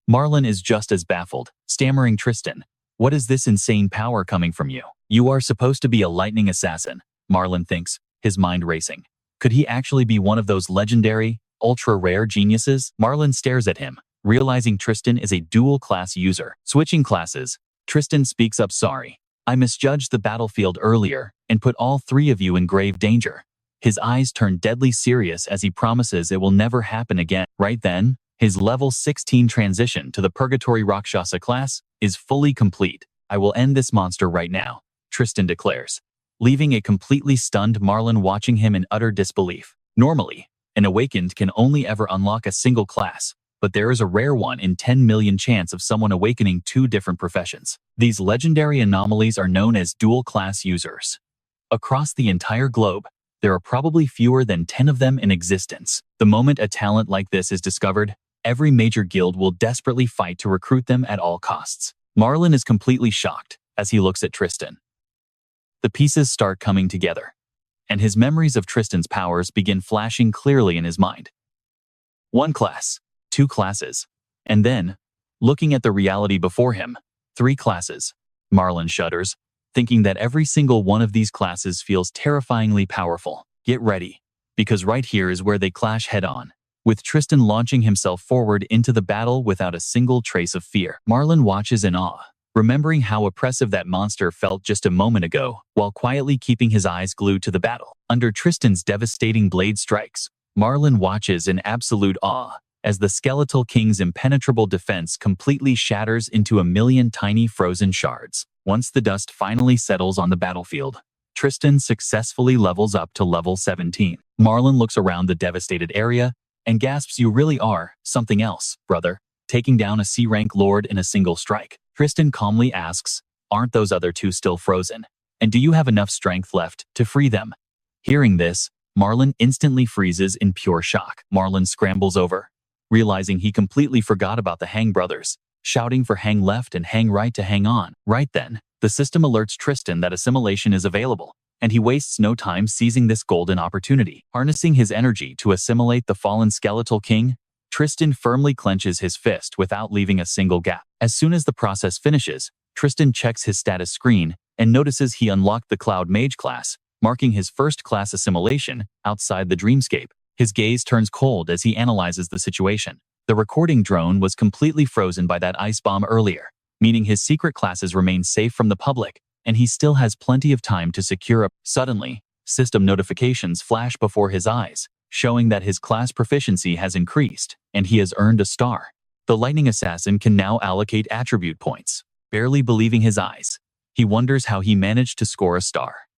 Marlin is just as baffled, stammering, "Tristan, what is this insane power coming from you? You are supposed to be a lightning assassin," Marlin thinks, his mind racing. Could he actually be one of those legendary, ultra-rare geniuses? Marlin stares at him, realizing Tristan is a dual-class user. Switching classes, Tristan speaks up. "Sorry, I misjudged the battlefield earlier and put all three of you in grave danger." His eyes turn deadly serious as he promises it will never happen again. Right then, his level 16 transition to the Purgatory Rakshasa class is fully complete. "I will end this monster right now," Tristan declares, leaving a completely stunned Marlin watching him in utter disbelief. Normally, an awakened can only ever unlock a single class, but there is a rare 1 in 10 million chance of someone awakening 2 different professions. These legendary anomalies are known as dual-class users. Across the entire globe, there are probably fewer than 10 of them in existence. The moment a talent like this is discovered, every major guild will desperately fight to recruit them at all costs. Marlin is completely shocked as he looks at Tristan. The pieces start coming together, and his memories of Tristan's powers begin flashing clearly in his mind. 1 class, 2 classes, and then, looking at the reality before him, 3 classes. Marlin shudders, thinking that every single one of these classes feels terrifyingly powerful. Get ready, because right here is where they clash head-on, with Tristan launching himself forward into the battle without a single trace of fear. Marlin watches in awe, remembering how oppressive that monster felt just a moment ago, while quietly keeping his eyes glued to the battle. Under Tristan's devastating blade strikes, Marlin watches in absolute awe as the Skeletal King's impenetrable defense completely shatters into a million tiny frozen shards. Once the dust finally settles on the battlefield, Tristan successfully levels up to level 17. Marlin looks around the devastated area and gasps, "You really are something else, brother, taking down a C-rank lord in a single strike." Tristan calmly asks, "Aren't those other 2 still frozen? And do you have enough strength left to free them?" Hearing this, Marlin instantly freezes in pure shock. Marlin scrambles over, realizing he completely forgot about the Hang brothers, shouting for Hang left and Hang right to hang on. Right then, the system alerts Tristan that assimilation is available, and he wastes no time seizing this golden opportunity. Harnessing his energy to assimilate the fallen Skeletal King, Tristan firmly clenches his fist without leaving a single gap. As soon as the process finishes, Tristan checks his status screen and notices he unlocked the Cloud Mage class, marking his first class assimilation outside the dreamscape. His gaze turns cold as he analyzes the situation. The recording drone was completely frozen by that ice bomb earlier, meaning his secret classes remain safe from the public, and he still has plenty of time to secure a... Suddenly, system notifications flash before his eyes, showing that his class proficiency has increased, and he has earned a star. The Lightning Assassin can now allocate attribute points. Barely believing his eyes, he wonders how he managed to score a star.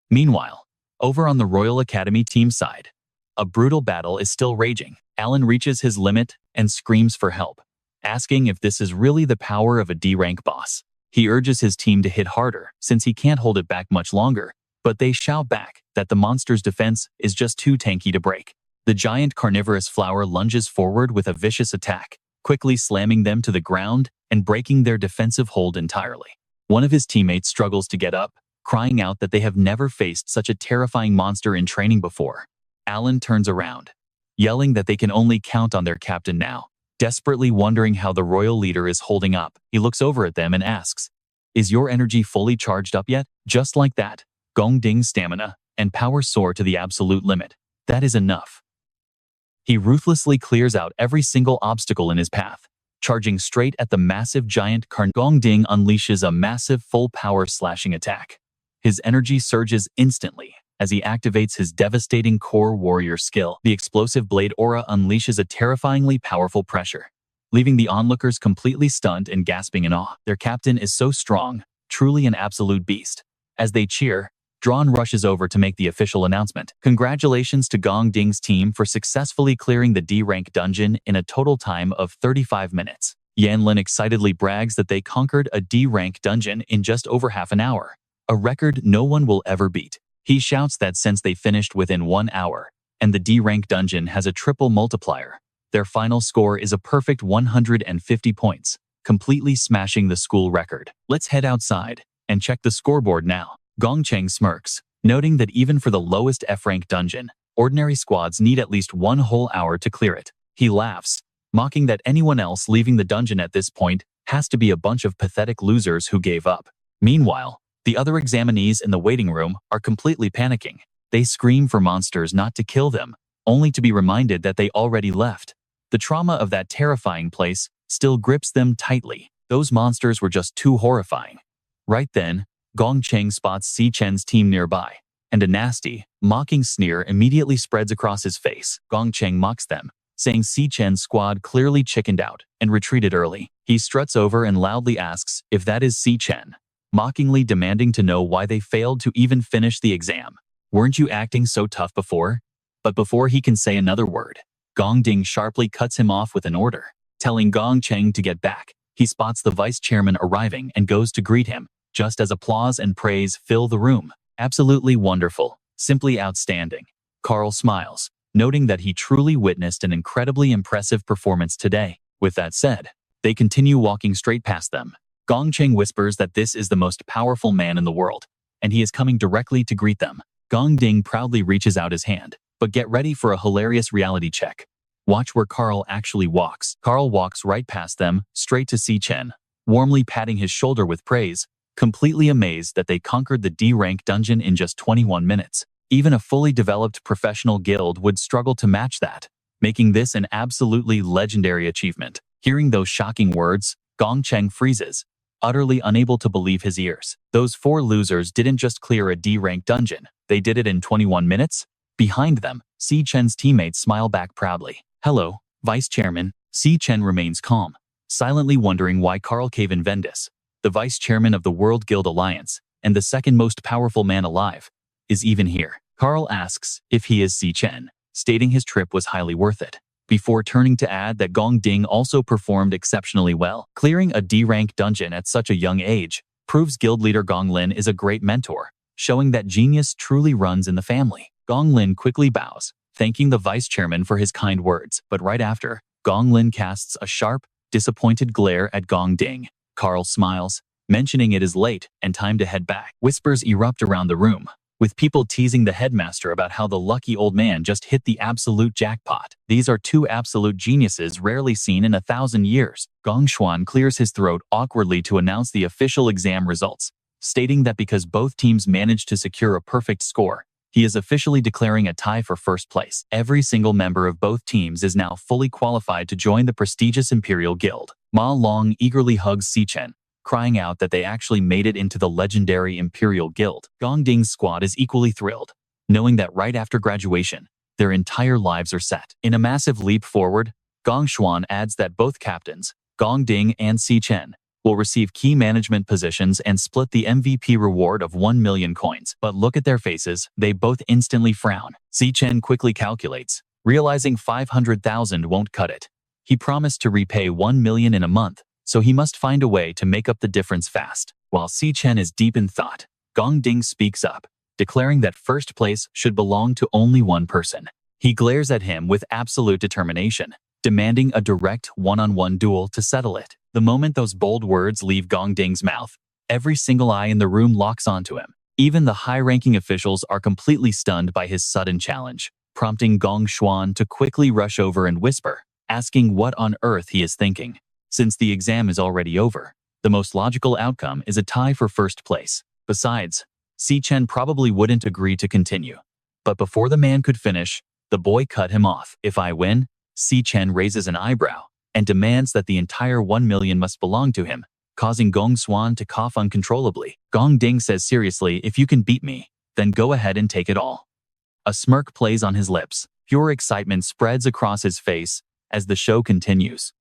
Meanwhile, over on the Royal Academy team side, a brutal battle is still raging. Alan reaches his limit and screams for help, asking if this is really the power of a D-rank boss. He urges his team to hit harder since he can't hold it back much longer, but they shout back that the monster's defense is just too tanky to break. The giant carnivorous flower lunges forward with a vicious attack, quickly slamming them to the ground and breaking their defensive hold entirely. One of his teammates struggles to get up, crying out that they have never faced such a terrifying monster in training before. Alan turns around, yelling that they can only count on their captain now. Desperately wondering how the royal leader is holding up, he looks over at them and asks, "Is your energy fully charged up yet?" Just like that, Gong Ding's stamina and power soar to the absolute limit. That is enough. He ruthlessly clears out every single obstacle in his path, charging straight at the massive giant Gong Ding unleashes a massive full-power slashing attack. His energy surges instantly as he activates his devastating core warrior skill. The explosive blade aura unleashes a terrifyingly powerful pressure, leaving the onlookers completely stunned and gasping in awe. Their captain is so strong, truly an absolute beast. As they cheer, Drawn rushes over to make the official announcement. Congratulations to Gong Ding's team for successfully clearing the D-rank dungeon in a total time of 35 minutes. Yanlin excitedly brags that they conquered a D-rank dungeon in just over half an hour, a record no one will ever beat. He shouts that since they finished within 1 hour, and the D-rank dungeon has a triple multiplier, their final score is a perfect 150 points, completely smashing the school record. Let's head outside and check the scoreboard now. Gong Cheng smirks, noting that even for the lowest F-rank dungeon, ordinary squads need at least 1 whole hour to clear it. He laughs, mocking that anyone else leaving the dungeon at this point has to be a bunch of pathetic losers who gave up. Meanwhile, the other examinees in the waiting room are completely panicking. They scream for monsters not to kill them, only to be reminded that they already left. The trauma of that terrifying place still grips them tightly. Those monsters were just too horrifying. Right then, Gong Cheng spots Si Chen's team nearby, and a nasty, mocking sneer immediately spreads across his face. Gong Cheng mocks them, saying Si Chen's squad clearly chickened out and retreated early. He struts over and loudly asks if that is Si Chen, mockingly demanding to know why they failed to even finish the exam. Weren't you acting so tough before? But before he can say another word, Gong Ding sharply cuts him off with an order, telling Gong Cheng to get back. He spots the vice chairman arriving and goes to greet him, just as applause and praise fill the room. Absolutely wonderful, simply outstanding. Carl smiles, noting that he truly witnessed an incredibly impressive performance today. With that said, they continue walking straight past them. Gong Cheng whispers that this is the most powerful man in the world, and he is coming directly to greet them. Gong Ding proudly reaches out his hand, but get ready for a hilarious reality check. Watch where Carl actually walks. Carl walks right past them, straight to Si Chen, warmly patting his shoulder with praise, completely amazed that they conquered the D-rank dungeon in just 21 minutes. Even a fully developed professional guild would struggle to match that, making this an absolutely legendary achievement. Hearing those shocking words, Gong Cheng freezes, utterly unable to believe his ears. Those 4 losers didn't just clear a D-rank dungeon, they did it in 21 minutes? Behind them, Si Chen's teammates smile back proudly. Hello, Vice Chairman. Si Chen remains calm, silently wondering why Carl Caven Vendis, the Vice Chairman of the World Guild Alliance, and the second most powerful man alive, is even here. Carl asks if he is Si Chen, stating his trip was highly worth it, before turning to add that Gong Ding also performed exceptionally well. Clearing a D-rank dungeon at such a young age proves guild leader Gong Lin is a great mentor, showing that genius truly runs in the family. Gong Lin quickly bows, thanking the vice chairman for his kind words, but right after, Gong Lin casts a sharp, disappointed glare at Gong Ding. Carl smiles, mentioning it is late and time to head back. Whispers erupt around the room, with people teasing the headmaster about how the lucky old man just hit the absolute jackpot. These are 2 absolute geniuses rarely seen in 1,000 years. Gong Xuan clears his throat awkwardly to announce the official exam results, stating that because both teams managed to secure a perfect score, he is officially declaring a tie for first place. Every single member of both teams is now fully qualified to join the prestigious Imperial Guild. Ma Long eagerly hugs Si Chen, crying out that they actually made it into the legendary Imperial Guild. Gong Ding's squad is equally thrilled, knowing that right after graduation, their entire lives are set. In a massive leap forward, Gong Xuan adds that both captains, Gong Ding and Si Chen, will receive key management positions and split the MVP reward of 1 million coins. But look at their faces, they both instantly frown. Si Chen quickly calculates, realizing 500,000 won't cut it. He promised to repay 1 million in a month, so he must find a way to make up the difference fast. While Chen is deep in thought, Gong Ding speaks up, declaring that first place should belong to only one person. He glares at him with absolute determination, demanding a direct one-on-one duel to settle it. The moment those bold words leave Gong Ding's mouth, every single eye in the room locks onto him. Even the high-ranking officials are completely stunned by his sudden challenge, prompting Gong Xuan to quickly rush over and whisper, asking what on earth he is thinking. Since the exam is already over, the most logical outcome is a tie for first place. Besides, Chen probably wouldn't agree to continue. But before the man could finish, the boy cut him off. If I win, Chen raises an eyebrow and demands that the entire 1 million must belong to him, causing Gong Xuan to cough uncontrollably. Gong Ding says seriously, if you can beat me, then go ahead and take it all. A smirk plays on his lips. Pure excitement spreads across his face as the show continues.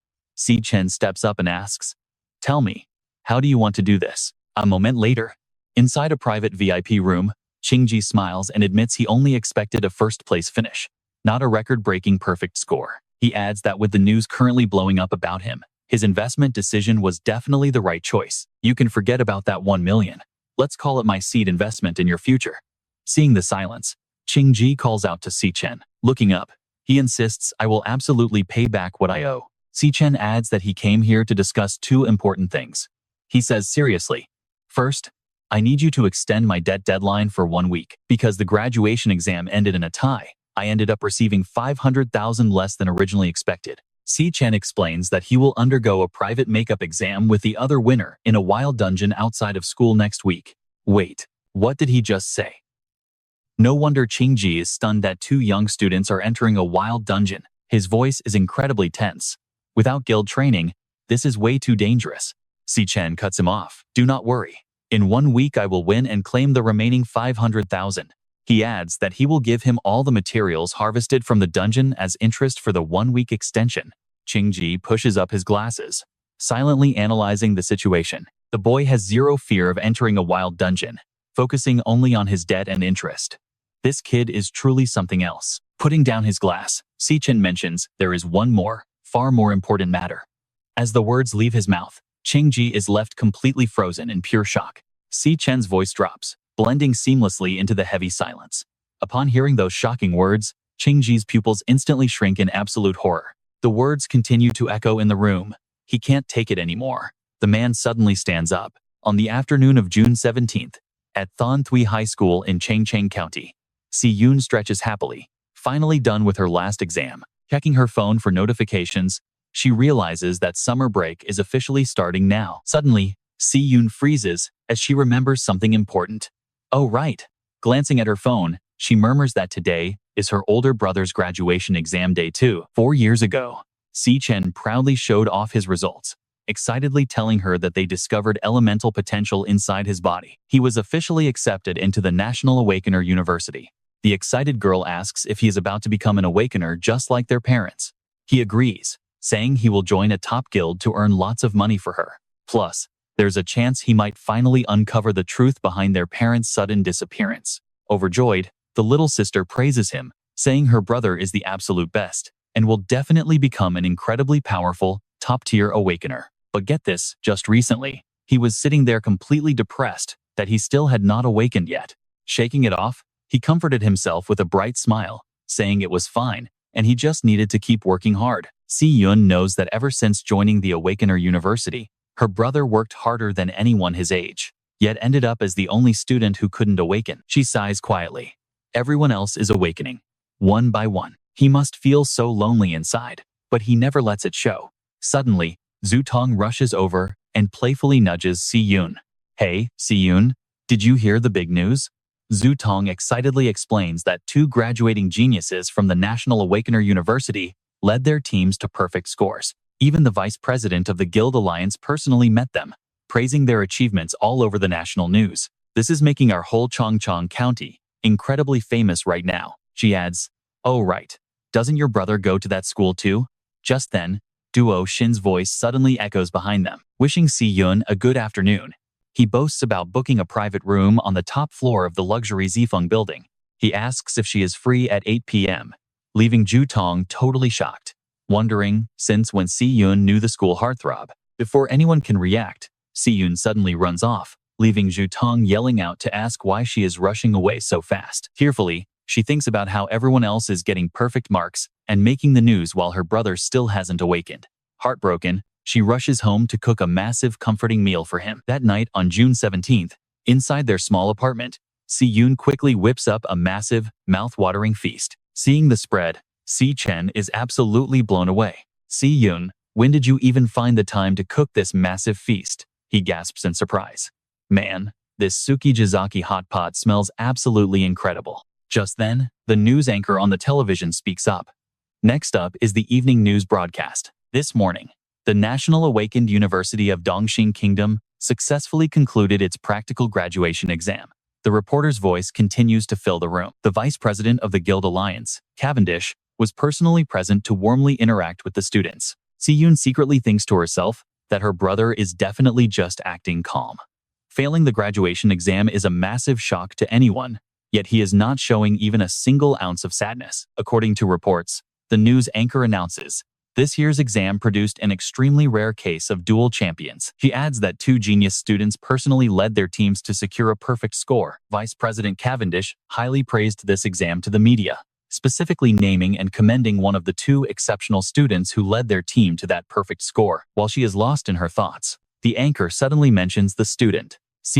Chen steps up and asks, tell me, how do you want to do this? A moment later, inside a private VIP room, Qingji smiles and admits he only expected a first-place finish, not a record-breaking perfect score. He adds that with the news currently blowing up about him, his investment decision was definitely the right choice. You can forget about that 1 million. Let's call it my seed investment in your future. Seeing the silence, Qingji calls out to Chen. Looking up, he insists, I will absolutely pay back what I owe. Chen adds that he came here to discuss two important things. He says seriously, first, I need you to extend my debt deadline for 1 week. Because the graduation exam ended in a tie, I ended up receiving 500,000 less than originally expected. Chen explains that he will undergo a private makeup exam with the other winner in a wild dungeon outside of school next week. Wait, what did he just say? No wonder Qingji is stunned that 2 young students are entering a wild dungeon. His voice is incredibly tense. Without guild training, this is way too dangerous. Chen cuts him off. Do not worry. In 1 week I will win and claim the remaining 500,000. He adds that he will give him all the materials harvested from the dungeon as interest for the 1-week extension. Qingji pushes up his glasses, silently analyzing the situation. The boy has zero fear of entering a wild dungeon, focusing only on his debt and interest. This kid is truly something else. Putting down his glass, Chen mentions there is one more, far more important matter. As the words leave his mouth, Qingji is left completely frozen in pure shock. Chen's voice drops, blending seamlessly into the heavy silence. Upon hearing those shocking words, Qingji's pupils instantly shrink in absolute horror. The words continue to echo in the room. He can't take it anymore. The man suddenly stands up. On the afternoon of June 17th, at Thon Thuy High School in Changcheng County, Si-yoon stretches happily, finally done with her last exam. Checking her phone for notifications, she realizes that summer break is officially starting now. Suddenly, Si-yoon freezes as she remembers something important. Oh right. Glancing at her phone, she murmurs that today is her older brother's graduation exam day too. 4 years ago, Chen proudly showed off his results, excitedly telling her that they discovered elemental potential inside his body. He was officially accepted into the National Awakener University. The excited girl asks if he is about to become an awakener just like their parents. He agrees, saying he will join a top guild to earn lots of money for her. Plus, there's a chance he might finally uncover the truth behind their parents' sudden disappearance. Overjoyed, the little sister praises him, saying her brother is the absolute best and will definitely become an incredibly powerful, top-tier awakener. But get this, just recently, he was sitting there completely depressed that he still had not awakened yet. Shaking it off, he comforted himself with a bright smile, saying it was fine, and he just needed to keep working hard. Si-yoon knows that ever since joining the Awakener University, her brother worked harder than anyone his age, yet ended up as the only student who couldn't awaken. She sighs quietly. Everyone else is awakening, one by one. He must feel so lonely inside, but he never lets it show. Suddenly, Zhu Tong rushes over and playfully nudges Si-yoon. Hey, Si-yoon, did you hear the big news? Zhu Tong excitedly explains that 2 graduating geniuses from the National Awakener University led their teams to perfect scores. Even the vice president of the Guild Alliance personally met them, praising their achievements all over the national news. This is making our whole Chongcheng County incredibly famous right now. She adds, oh right, doesn't your brother go to that school too? Just then, Duo Shin's voice suddenly echoes behind them, wishing Si-yoon a good afternoon. He boasts about booking a private room on the top floor of the luxury Zifeng building. He asks if she is free at 8 p.m., leaving Zhu Tong totally shocked. wondering since when Si-yoon knew the school heartthrob. Before anyone can react, Si-yoon suddenly runs off, leaving Ju-tong yelling out to ask why she is rushing away so fast. Tearfully, she thinks about how everyone else is getting perfect marks and making the news while her brother still hasn't awakened. Heartbroken, she rushes home to cook a massive, comforting meal for him. That night on June 17th, inside their small apartment, Si-yoon quickly whips up a massive, mouth-watering feast. Seeing the spread, Chen is absolutely blown away. Si-yoon, when did you even find the time to cook this massive feast? He gasps in surprise. Man, this Tsukijizaki hot pot smells absolutely incredible. Just then, the news anchor on the television speaks up. Next up is the evening news broadcast. This morning, the National Awakened University of Dongxing Kingdom successfully concluded its practical graduation exam. The reporter's voice continues to fill the room. The vice president of the Guild Alliance, Cavendish, was personally present to warmly interact with the students. Si-yoon secretly thinks to herself that her brother is definitely just acting calm. Failing the graduation exam is a massive shock to anyone, yet he is not showing even a single ounce of sadness. According to reports, the news anchor announces, this year's exam produced an extremely rare case of dual champions. She adds that 2 genius students personally led their teams to secure a perfect score. Vice President Cavendish highly praised this exam to the media, specifically naming and commending one of the 2 exceptional students who led their team to that perfect score. While she is lost in her thoughts, the anchor suddenly mentions the student,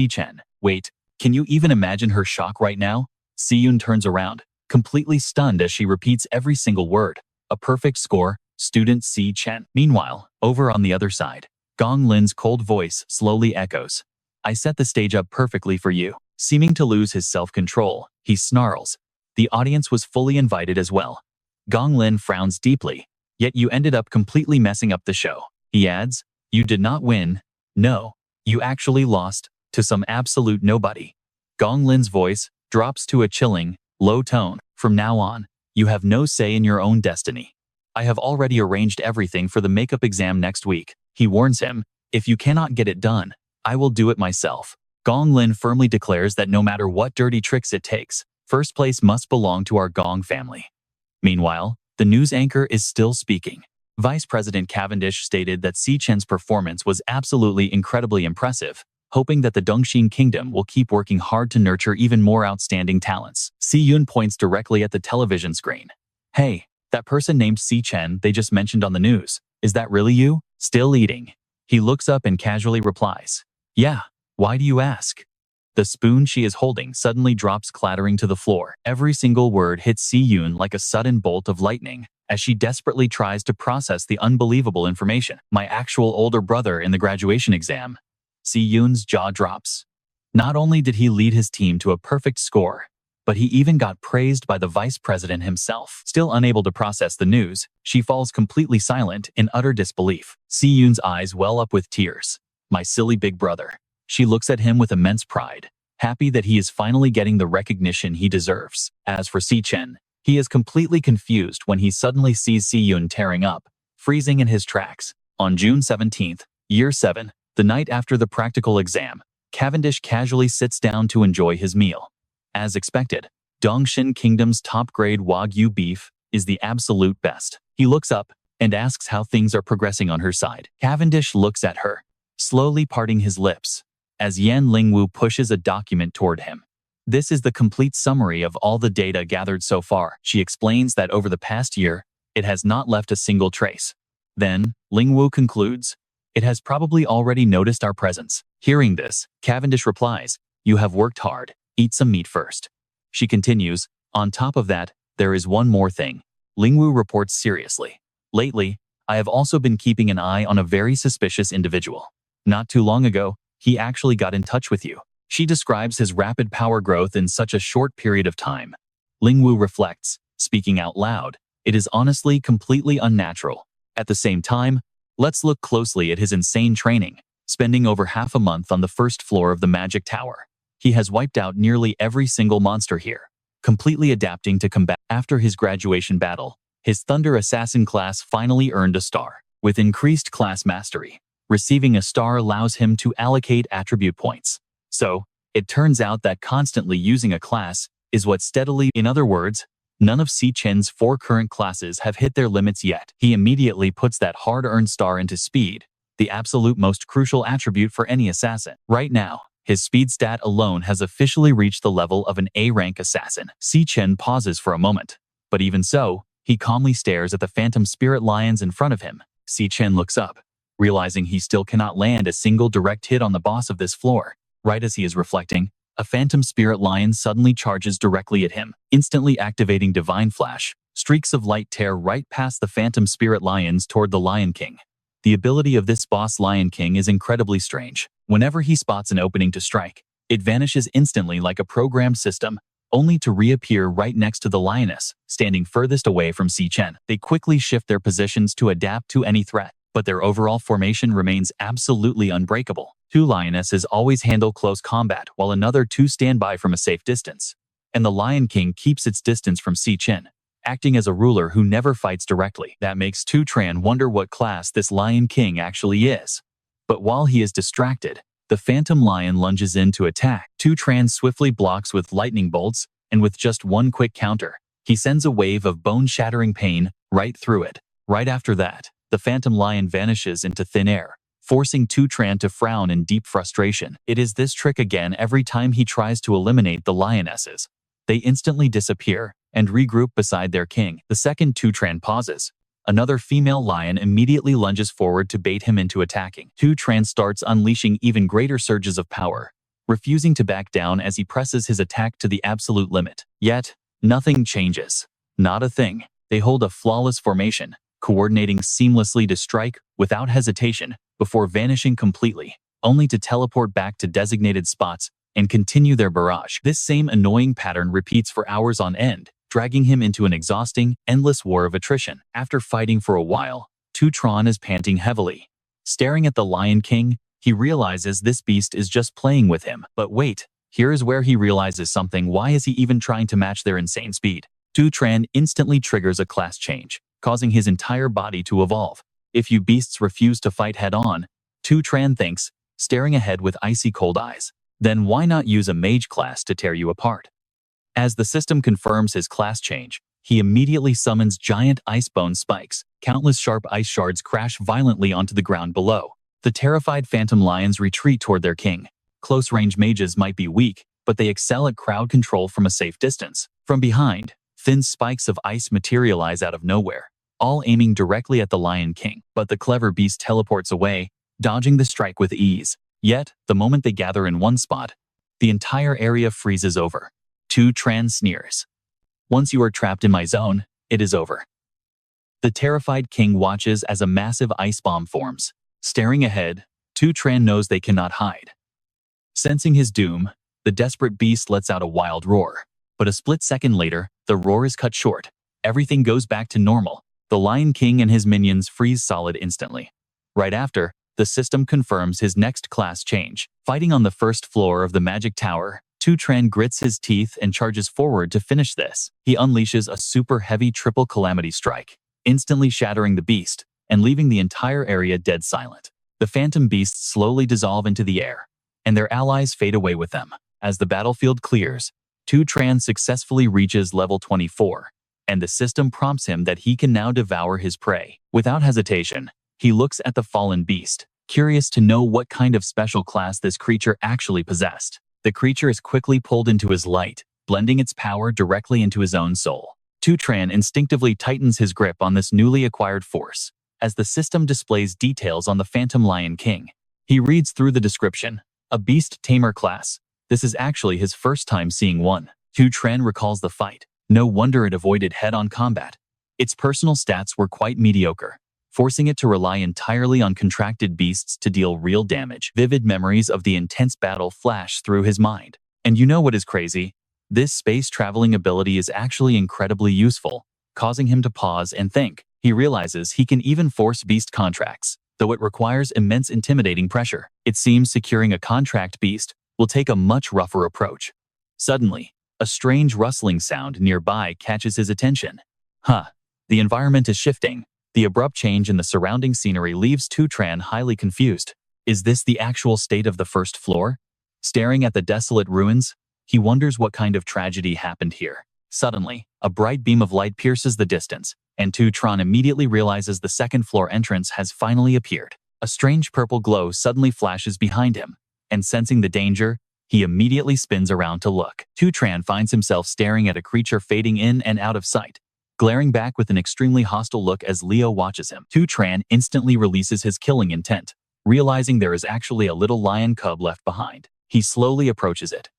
Chen. Wait, can you even imagine her shock right now? Si-yoon turns around, completely stunned as she repeats every single word. A perfect score, student Chen. Meanwhile, over on the other side, Gong Lin's cold voice slowly echoes. I set the stage up perfectly for you. Seeming to lose his self-control, he snarls. The audience was fully invited as well. Gong Lin frowns deeply. Yet you ended up completely messing up the show. He adds, you did not win. No, you actually lost to some absolute nobody. Gong Lin's voice drops to a chilling, low tone. From now on, you have no say in your own destiny. I have already arranged everything for the makeup exam next week. He warns him, if you cannot get it done, I will do it myself. Gong Lin firmly declares that no matter what dirty tricks it takes, first place must belong to our Gong family. Meanwhile, the news anchor is still speaking. Vice President Cavendish stated that Chen's performance was absolutely incredibly impressive, hoping that the Dongxing Kingdom will keep working hard to nurture even more outstanding talents. Si-yoon points directly at the television screen. Hey, that person named Chen they just mentioned on the news, is that really you? Still eating. He looks up and casually replies, yeah, why do you ask? The spoon she is holding suddenly drops clattering to the floor. Every single word hits Si-yoon like a sudden bolt of lightning, as she desperately tries to process the unbelievable information. My actual older brother in the graduation exam. Si-yoon's jaw drops. Not only did he lead his team to a perfect score, but he even got praised by the vice president himself. Still unable to process the news, she falls completely silent in utter disbelief. Si-yoon's eyes well up with tears. My silly big brother. She looks at him with immense pride, happy that he is finally getting the recognition he deserves. As for Chen, he is completely confused when he suddenly sees Si-yoon tearing up, freezing in his tracks. On June 17th, Year 7, the night after the practical exam, Cavendish casually sits down to enjoy his meal. As expected, Dongxing Kingdom's top-grade Wagyu beef is the absolute best. He looks up and asks how things are progressing on her side. Cavendish looks at her, slowly parting his lips, as Yan Lingwu pushes a document toward him. This is the complete summary of all the data gathered so far. She explains that over the past year, it has not left a single trace. Then, Lingwu concludes, it has probably already noticed our presence. Hearing this, Cavendish replies, you have worked hard. Eat some meat first. She continues, on top of that, there is one more thing. Lingwu reports seriously. Lately, I have also been keeping an eye on a very suspicious individual. Not too long ago, he actually got in touch with you. She describes his rapid power growth in such a short period of time. Lingwu reflects, speaking out loud, it is honestly completely unnatural. At the same time, let's look closely at his insane training, spending over half a month on the first floor of the Magic Tower. He has wiped out nearly every single monster here, completely adapting to combat. After his graduation battle, his Thunder Assassin class finally earned a star. With increased class mastery, receiving a star allows him to allocate attribute points. So, it turns out that constantly using a class is what steadily, in other words, None of Chen's 4 current classes have hit their limits yet. He immediately puts that hard-earned star into speed, the absolute most crucial attribute for any assassin. Right now, his speed stat alone has officially reached the level of an A-rank assassin. Chen pauses for a moment, but even so, he calmly stares at the phantom spirit lions in front of him. Chen looks up, realizing he still cannot land a single direct hit on the boss of this floor. Right as he is reflecting, a phantom spirit lion suddenly charges directly at him, instantly activating Divine Flash. Streaks of light tear right past the phantom spirit lions toward the Lion King. The ability of this boss Lion King is incredibly strange. Whenever he spots an opening to strike, it vanishes instantly like a programmed system, only to reappear right next to the lioness, standing furthest away from Chen. They quickly shift their positions to adapt to any threat, but their overall formation remains absolutely unbreakable. 2 lionesses always handle close combat, while another 2 stand by from a safe distance. And the Lion King keeps its distance from Chen, acting as a ruler who never fights directly. That makes Tran wonder what class this Lion King actually is. But while he is distracted, the Phantom Lion lunges in to attack. Tran swiftly blocks with lightning bolts, and with just one quick counter, he sends a wave of bone-shattering pain right through it. Right after that, the Phantom Lion vanishes into thin air, forcing Tran to frown in deep frustration. It is this trick again every time he tries to eliminate the lionesses. They instantly disappear and regroup beside their king. The second Tran pauses, another female lion immediately lunges forward to bait him into attacking. Tran starts unleashing even greater surges of power, refusing to back down as he presses his attack to the absolute limit. Yet, nothing changes. Not a thing. They hold a flawless formation, coordinating seamlessly to strike without hesitation before vanishing completely, only to teleport back to designated spots and continue their barrage. This same annoying pattern repeats for hours on end, dragging him into an exhausting, endless war of attrition. After fighting for a while, Tran is panting heavily. Staring at the Lion King, he realizes this beast is just playing with him. But wait, here is where he realizes something. Why is he even trying to match their insane speed? Tran instantly triggers a class change, causing his entire body to evolve. If you beasts refuse to fight head-on, Tran thinks, staring ahead with icy cold eyes, then why not use a mage class to tear you apart? As the system confirms his class change, he immediately summons giant ice bone spikes. Countless sharp ice shards crash violently onto the ground below. The terrified phantom lions retreat toward their king. Close-range mages might be weak, but they excel at crowd control from a safe distance. From behind, thin spikes of ice materialize out of nowhere, all aiming directly at the Lion King. But the clever beast teleports away, dodging the strike with ease. Yet, the moment they gather in one spot, the entire area freezes over. Tran sneers. Once you are trapped in my zone, it is over. The terrified king watches as a massive ice bomb forms. Staring ahead, Tran knows they cannot hide. Sensing his doom, the desperate beast lets out a wild roar. But a split second later, the roar is cut short. Everything goes back to normal. The Lion King and his minions freeze solid instantly. Right after, the system confirms his next class change. Fighting on the first floor of the magic tower, Tran grits his teeth and charges forward to finish this. He unleashes a super heavy triple calamity strike, instantly shattering the beast and leaving the entire area dead silent. The phantom beasts slowly dissolve into the air, and their allies fade away with them. As the battlefield clears, Tran successfully reaches level 24, and the system prompts him that he can now devour his prey. Without hesitation, he looks at the fallen beast, curious to know what kind of special class this creature actually possessed. The creature is quickly pulled into his light, blending its power directly into his own soul. Tran instinctively tightens his grip on this newly acquired force, as the system displays details on the Phantom Lion King. He reads through the description, a beast tamer class. This is actually his first time seeing one. Tran recalls the fight. No wonder it avoided head-on combat. Its personal stats were quite mediocre, forcing it to rely entirely on contracted beasts to deal real damage. Vivid memories of the intense battle flash through his mind. And you know what is crazy? This space-traveling ability is actually incredibly useful, causing him to pause and think. He realizes he can even force beast contracts, though it requires immense intimidating pressure. It seems securing a contract beast will take a much rougher approach. Suddenly, a strange rustling sound nearby catches his attention. The environment is shifting. The abrupt change in the surrounding scenery leaves Tran highly confused. Is this the actual state of the first floor? Staring at the desolate ruins, he wonders what kind of tragedy happened here. Suddenly, a bright beam of light pierces the distance, and Tran immediately realizes the second-floor entrance has finally appeared. A strange purple glow suddenly flashes behind him, and sensing the danger, he immediately spins around to look. Tran finds himself staring at a creature fading in and out of sight, glaring back with an extremely hostile look as Leo watches him. Tran instantly releases his killing intent, realizing there is actually a little lion cub left behind. He slowly approaches it.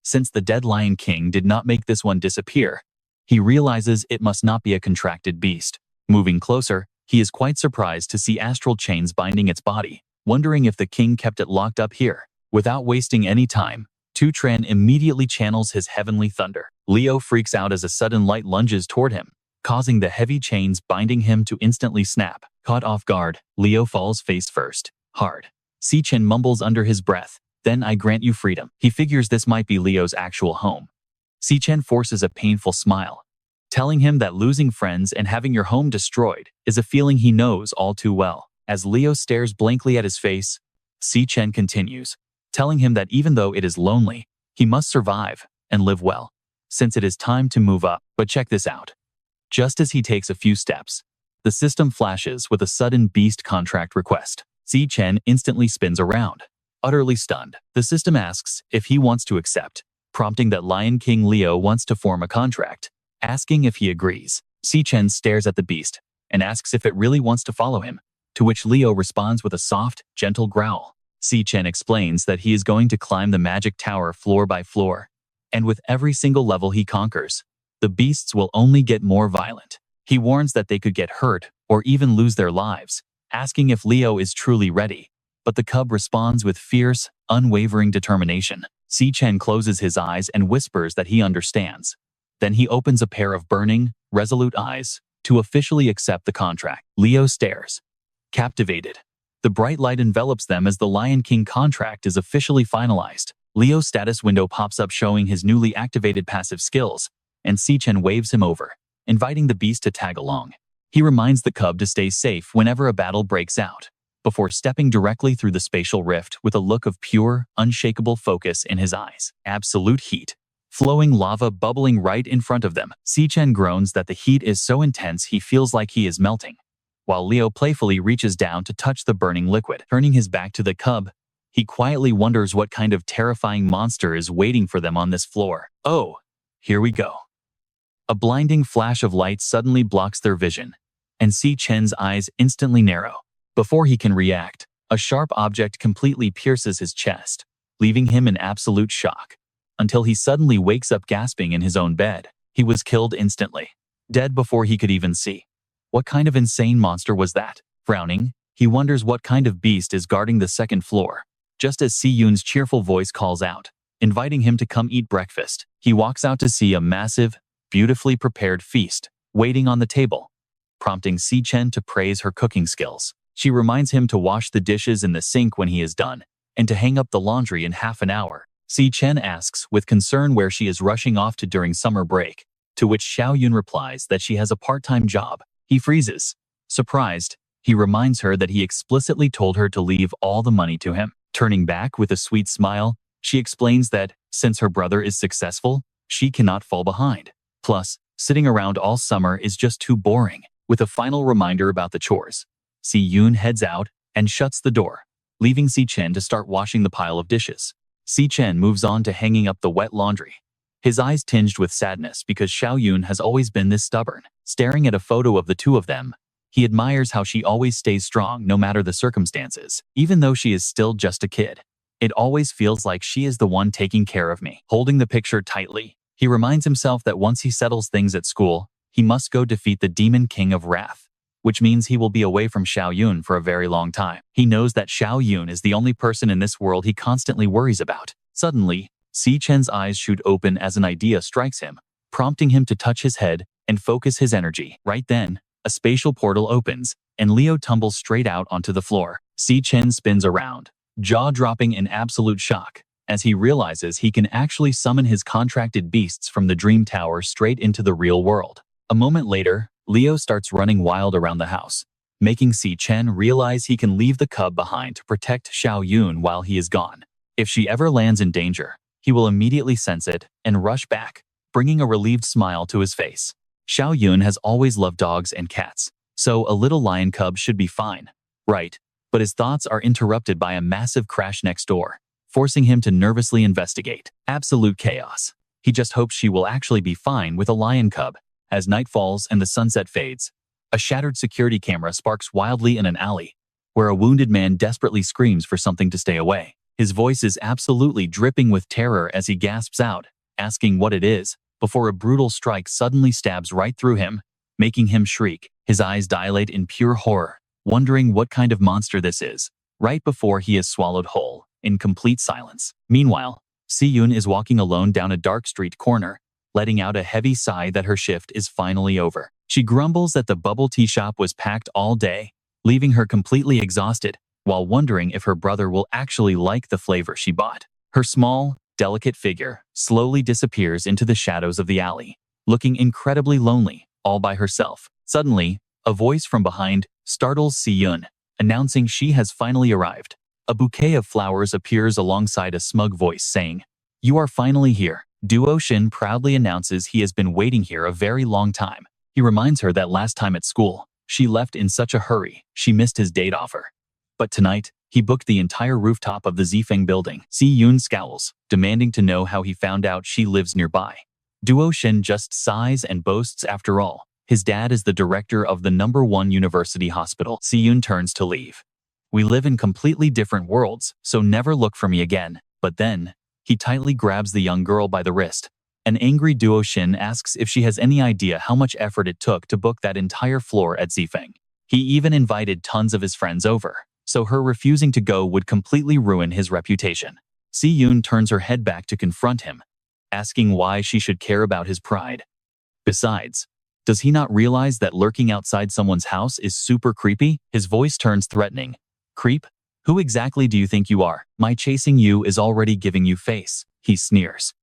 Since the dead Lion King did not make this one disappear, he realizes it must not be a contracted beast. Moving closer, he is quite surprised to see astral chains binding its body, wondering if the king kept it locked up here. Without wasting any time, Tran immediately channels his heavenly thunder. Leo freaks out as a sudden light lunges toward him, causing the heavy chains binding him to instantly snap. Caught off guard, Leo falls face first, hard. Chen mumbles under his breath, "Then I grant you freedom." He figures this might be Leo's actual home. Chen forces a painful smile, telling him that losing friends and having your home destroyed is a feeling he knows all too well. As Leo stares blankly at his face, Chen continues, telling him that even though it is lonely, he must survive and live well, since it is time to move up. But check this out. Just as he takes a few steps, the system flashes with a sudden beast contract request. Chen instantly spins around, utterly stunned. The system asks if he wants to accept, prompting that Lion King Leo wants to form a contract, asking if he agrees. Chen stares at the beast and asks if it really wants to follow him, to which Leo responds with a soft, gentle growl. Chen explains that he is going to climb the magic tower floor by floor, and with every single level he conquers, the beasts will only get more violent. He warns that they could get hurt or even lose their lives, asking if Leo is truly ready, but the cub responds with fierce, unwavering determination. Chen closes his eyes and whispers that he understands. Then he opens a pair of burning, resolute eyes to officially accept the contract. Leo stares, captivated. The bright light envelops them as the Lion King contract is officially finalized. Leo's status window pops up showing his newly activated passive skills, and Chen waves him over, inviting the beast to tag along. He reminds the cub to stay safe whenever a battle breaks out, before stepping directly through the spatial rift with a look of pure, unshakable focus in his eyes. Absolute heat. Flowing lava bubbling right in front of them. Chen groans that the heat is so intense he feels like he is melting, while Leo playfully reaches down to touch the burning liquid. Turning his back to the cub, he quietly wonders what kind of terrifying monster is waiting for them on this floor. Oh, here we go. A blinding flash of light suddenly blocks their vision, and Chen's eyes instantly narrow. Before he can react, a sharp object completely pierces his chest, leaving him in absolute shock, until he suddenly wakes up gasping in his own bed. He was killed instantly, dead before he could even see. What kind of insane monster was that? Frowning, he wonders what kind of beast is guarding the second floor. Just as Yun's cheerful voice calls out, inviting him to come eat breakfast, he walks out to see a massive, beautifully prepared feast waiting on the table, prompting Chen to praise her cooking skills. She reminds him to wash the dishes in the sink when he is done, and to hang up the laundry in half an hour. Chen asks with concern where she is rushing off to during summer break, to which Yun replies that she has a part-time job. He freezes. Surprised, he reminds her that he explicitly told her to leave all the money to him. Turning back with a sweet smile, she explains that, since her brother is successful, she cannot fall behind. Plus, sitting around all summer is just too boring. With a final reminder about the chores, Yun heads out and shuts the door, leaving Chen to start washing the pile of dishes. Chen moves on to hanging up the wet laundry, his eyes tinged with sadness because Yun has always been this stubborn. Staring at a photo of the two of them, he admires how she always stays strong no matter the circumstances. Even though she is still just a kid, it always feels like she is the one taking care of me. Holding the picture tightly, he reminds himself that once he settles things at school, he must go defeat the Demon King of Wrath, which means he will be away from Yun for a very long time. He knows that Yun is the only person in this world he constantly worries about. Suddenly, Chen's eyes shoot open as an idea strikes him, prompting him to touch his head and focus his energy. Right then, a spatial portal opens, and Leo tumbles straight out onto the floor. Chen spins around, jaw-dropping in absolute shock, as he realizes he can actually summon his contracted beasts from the Dream Tower straight into the real world. A moment later, Leo starts running wild around the house, making Chen realize he can leave the cub behind to protect Yun while he is gone. If she ever lands in danger, he will immediately sense it and rush back, bringing a relieved smile to his face. Xiao Yun has always loved dogs and cats, so a little lion cub should be fine, right? But his thoughts are interrupted by a massive crash next door, forcing him to nervously investigate. Absolute chaos. He just hopes she will actually be fine with a lion cub. As night falls and the sunset fades, a shattered security camera sparks wildly in an alley, where a wounded man desperately screams for something to stay away. His voice is absolutely dripping with terror as he gasps out, asking what it is, before a brutal strike suddenly stabs right through him, making him shriek. His eyes dilate in pure horror, wondering what kind of monster this is, right before he is swallowed whole, in complete silence. Meanwhile, Si-Yun is walking alone down a dark street corner, letting out a heavy sigh that her shift is finally over. She grumbles that the bubble tea shop was packed all day, leaving her completely exhausted, while wondering if her brother will actually like the flavor she bought. Her small, delicate figure slowly disappears into the shadows of the alley, looking incredibly lonely, all by herself. Suddenly, a voice from behind startles Si-Yun, announcing she has finally arrived. A bouquet of flowers appears alongside a smug voice saying, "You are finally here." Duo Shin proudly announces he has been waiting here a very long time. He reminds her that last time at school, she left in such a hurry, she missed his date offer. But tonight, he booked the entire rooftop of the Zifeng building. Si-Yun scowls, demanding to know how he found out she lives nearby. Duo Shin just sighs and boasts after all. His dad is the director of the #1 university hospital. Si-Yun turns to leave. "We live in completely different worlds, so never look for me again." But then, he tightly grabs the young girl by the wrist. An angry Duo Shin asks if she has any idea how much effort it took to book that entire floor at Zifeng. He even invited tons of his friends over, so her refusing to go would completely ruin his reputation. Si-Yun turns her head back to confront him, asking why she should care about his pride. Besides, does he not realize that lurking outside someone's house is super creepy? His voice turns threatening. "Creep? Who exactly do you think you are? My chasing you is already giving you face," he sneers.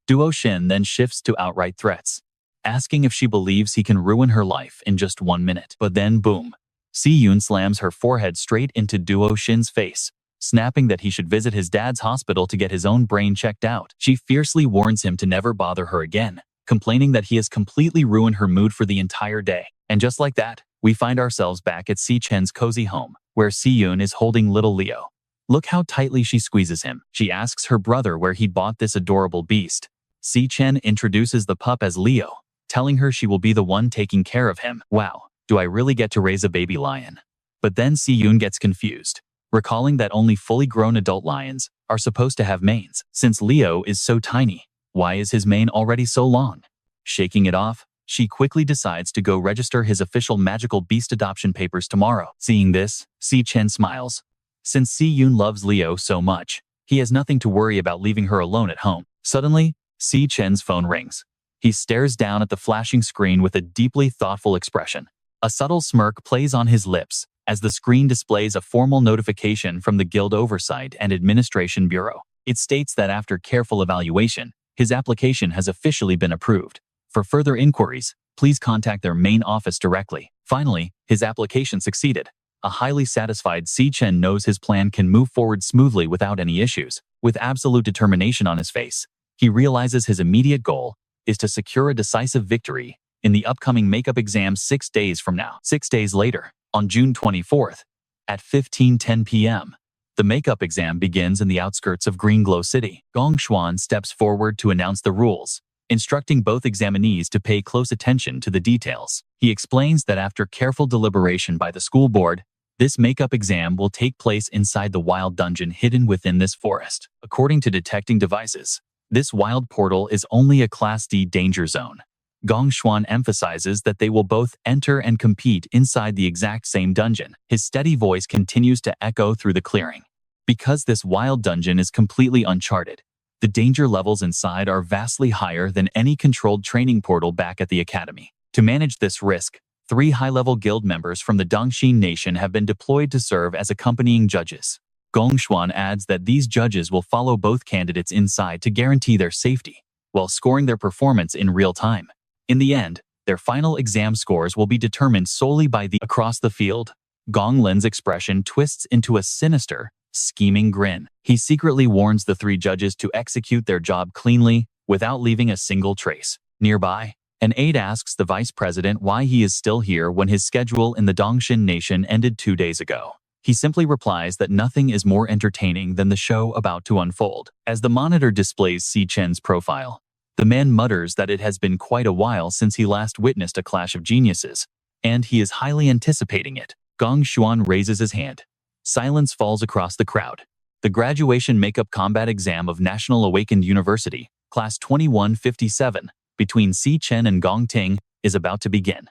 Duo Shin then shifts to outright threats, asking if she believes he can ruin her life in just 1 minute. But then boom, Si-Yun slams her forehead straight into Duo Shin's face, snapping that he should visit his dad's hospital to get his own brain checked out. She fiercely warns him to never bother her again, complaining that he has completely ruined her mood for the entire day. And just like that, we find ourselves back at Si-Chen's cozy home, where Si-Yun is holding little Leo. Look how tightly she squeezes him. She asks her brother where he bought this adorable beast. Si-Chen introduces the pup as Leo, telling her she will be the one taking care of him. Wow, do I really get to raise a baby lion? But then Si-Yun gets confused, recalling that only fully grown adult lions are supposed to have manes. Since Leo is so tiny, why is his mane already so long? Shaking it off, she quickly decides to go register his official magical beast adoption papers tomorrow. Seeing this, Si-Chen smiles. Since Si-Yun loves Leo so much, he has nothing to worry about leaving her alone at home. Suddenly, Si-Chen's phone rings. He stares down at the flashing screen with a deeply thoughtful expression. A subtle smirk plays on his lips as the screen displays a formal notification from the Guild Oversight and Administration Bureau. It states that after careful evaluation, his application has officially been approved. For further inquiries, please contact their main office directly. Finally, his application succeeded. A highly satisfied Si-Chen knows his plan can move forward smoothly without any issues. With absolute determination on his face, he realizes his immediate goal is to secure a decisive victory in the upcoming makeup exam 6 days from now. 6 days later, on June 24th, at 15:10 p.m., the makeup exam begins in the outskirts of Green Glow City. Gong Xuan steps forward to announce the rules, instructing both examinees to pay close attention to the details. He explains that after careful deliberation by the school board, this makeup exam will take place inside the wild dungeon hidden within this forest. According to detecting devices, this wild portal is only a Class D danger zone. Gong Xuan emphasizes that they will both enter and compete inside the exact same dungeon. His steady voice continues to echo through the clearing. Because this wild dungeon is completely uncharted, the danger levels inside are vastly higher than any controlled training portal back at the academy. To manage this risk, 3 high-level guild members from the Dongxin Nation have been deployed to serve as accompanying judges. Gong Xuan adds that these judges will follow both candidates inside to guarantee their safety, while scoring their performance in real time. In the end, their final exam scores will be determined solely by the across the field. Gong Lin's expression twists into a sinister, scheming grin. He secretly warns the 3 judges to execute their job cleanly, without leaving a single trace. Nearby, an aide asks the vice president why he is still here when his schedule in the Dongshin nation ended 2 days ago. He simply replies that nothing is more entertaining than the show about to unfold. As the monitor displays Chen's profile, the man mutters that it has been quite a while since he last witnessed a clash of geniuses, and he is highly anticipating it. Gong Xuan raises his hand. Silence falls across the crowd. The graduation makeup combat exam of National Awakened University, Class 2157, between Chen and Gong Ting, is about to begin.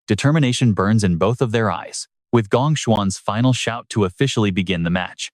Determination burns in both of their eyes. With Gong Xuan's final shout to officially begin the match,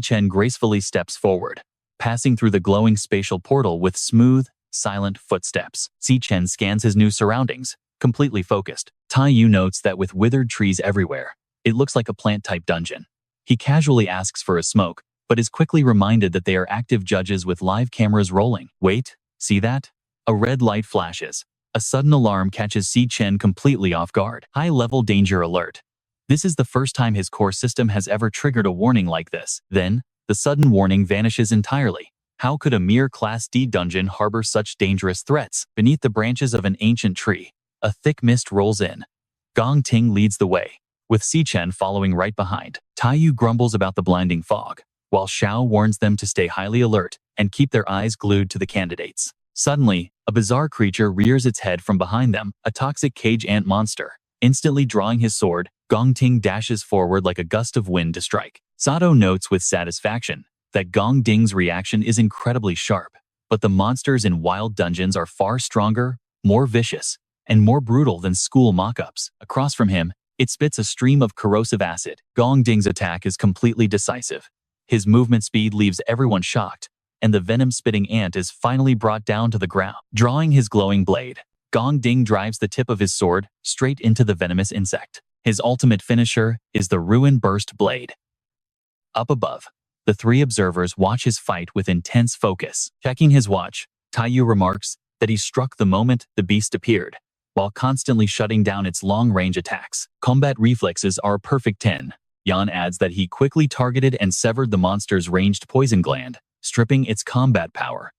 Chen gracefully steps forward, passing through the glowing spatial portal with smooth, silent footsteps. Chen scans his new surroundings, completely focused. Taiyu notes that with withered trees everywhere, it looks like a plant-type dungeon. He casually asks for a smoke, but is quickly reminded that they are active judges with live cameras rolling. Wait, see that? A red light flashes. A sudden alarm catches Chen completely off guard. High-level danger alert. This is the first time his core system has ever triggered a warning like this. Then, the sudden warning vanishes entirely. How could a mere Class D dungeon harbor such dangerous threats? Beneath the branches of an ancient tree, a thick mist rolls in. Gong Ting leads the way, with Chen following right behind. Taiyu grumbles about the blinding fog, while Xiao warns them to stay highly alert and keep their eyes glued to the candidates. Suddenly, a bizarre creature rears its head from behind them, a toxic cage ant monster. Instantly drawing his sword, Gong Ting dashes forward like a gust of wind to strike. Sato notes with satisfaction that Gong Ding's reaction is incredibly sharp, but the monsters in wild dungeons are far stronger, more vicious, and more brutal than school mock-ups. Across from him, it spits a stream of corrosive acid. Gong Ding's attack is completely decisive. His movement speed leaves everyone shocked, and the venom-spitting ant is finally brought down to the ground. Drawing his glowing blade, Gong Ding drives the tip of his sword straight into the venomous insect. His ultimate finisher is the Ruin Burst Blade. Up above, the three observers watch his fight with intense focus. Checking his watch, Taiyu remarks that he struck the moment the beast appeared, while constantly shutting down its long-range attacks. Combat reflexes are a perfect 10. Yan adds that he quickly targeted and severed the monster's ranged poison gland, stripping its combat power.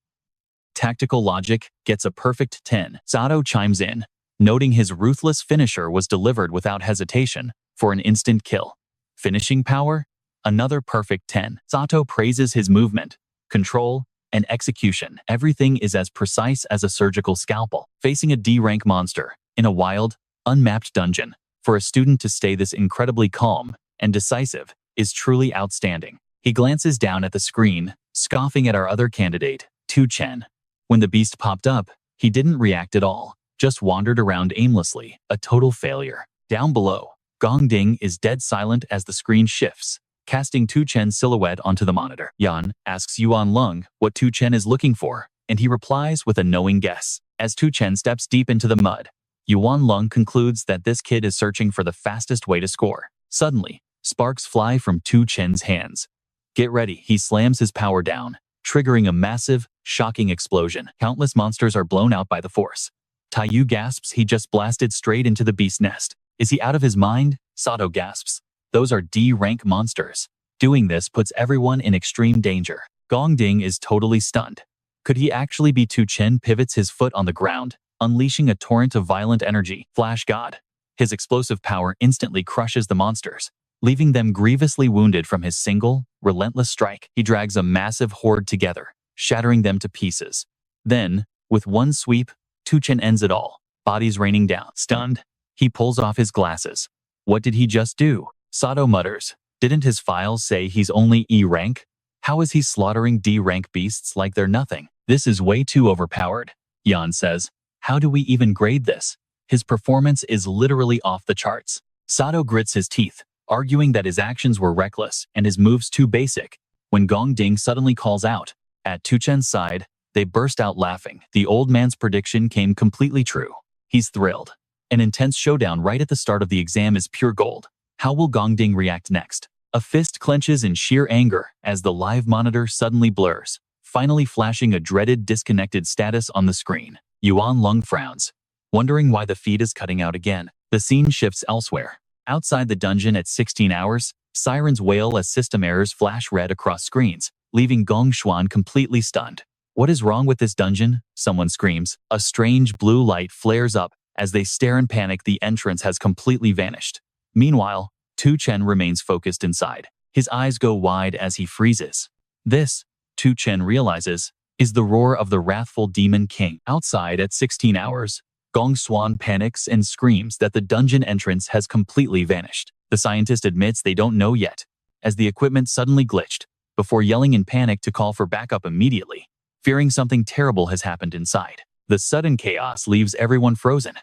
Tactical logic gets a perfect 10. Sato chimes in, noting his ruthless finisher was delivered without hesitation for an instant kill. Finishing power? Another perfect 10. Sato praises his movement, control, and execution. Everything is as precise as a surgical scalpel. Facing a D-rank monster in a wild, unmapped dungeon, for a student to stay this incredibly calm and decisive is truly outstanding. He glances down at the screen, scoffing at our other candidate, Chen. When the beast popped up, he didn't react at all, just wandered around aimlessly, a total failure. Down below, Gong Ding is dead silent as the screen shifts, casting Chen's silhouette onto the monitor. Yan asks Yuan Lung what Chen is looking for, and he replies with a knowing guess. As Chen steps deep into the mud, Yuan Lung concludes that this kid is searching for the fastest way to score. Suddenly, sparks fly from Chen's hands. Get ready, he slams his power down, triggering a massive, shocking explosion. Countless monsters are blown out by the force. Taiyu gasps he just blasted straight into the beast nest. Is he out of his mind? Sato gasps. Those are D-rank monsters. Doing this puts everyone in extreme danger. Gong Ding is totally stunned. Could he actually be Chen? Pivots his foot on the ground, unleashing a torrent of violent energy. Flash God. His explosive power instantly crushes the monsters, leaving them grievously wounded from his single, relentless strike. He drags a massive horde together, shattering them to pieces. Then, with one sweep, Chen ends it all, bodies raining down. Stunned, he pulls off his glasses. What did he just do? Sato mutters. Didn't his files say he's only E-rank? How is he slaughtering D-rank beasts like they're nothing? This is way too overpowered, Yan says. How do we even grade this? His performance is literally off the charts. Sato grits his teeth, arguing that his actions were reckless and his moves too basic. When Gong Ding suddenly calls out, at Chen's side, they burst out laughing. The old man's prediction came completely true. He's thrilled. An intense showdown right at the start of the exam is pure gold. How will Gong Ding react next? A fist clenches in sheer anger as the live monitor suddenly blurs, finally flashing a dreaded disconnected status on the screen. Yuan Lung frowns, wondering why the feed is cutting out again. The scene shifts elsewhere. Outside the dungeon at 16 hours, sirens wail as system errors flash red across screens, leaving Gong Xuan completely stunned. What is wrong with this dungeon? Someone screams. A strange blue light flares up. As they stare in panic, the entrance has completely vanished. Meanwhile, Chen remains focused inside. His eyes go wide as he freezes. This, Chen realizes, is the roar of the wrathful Demon King. Outside at 16 hours, Gong Xuan panics and screams that the dungeon entrance has completely vanished. The scientist admits they don't know yet, as the equipment suddenly glitched, before yelling in panic to call for backup immediately, fearing something terrible has happened inside. The sudden chaos leaves everyone frozen.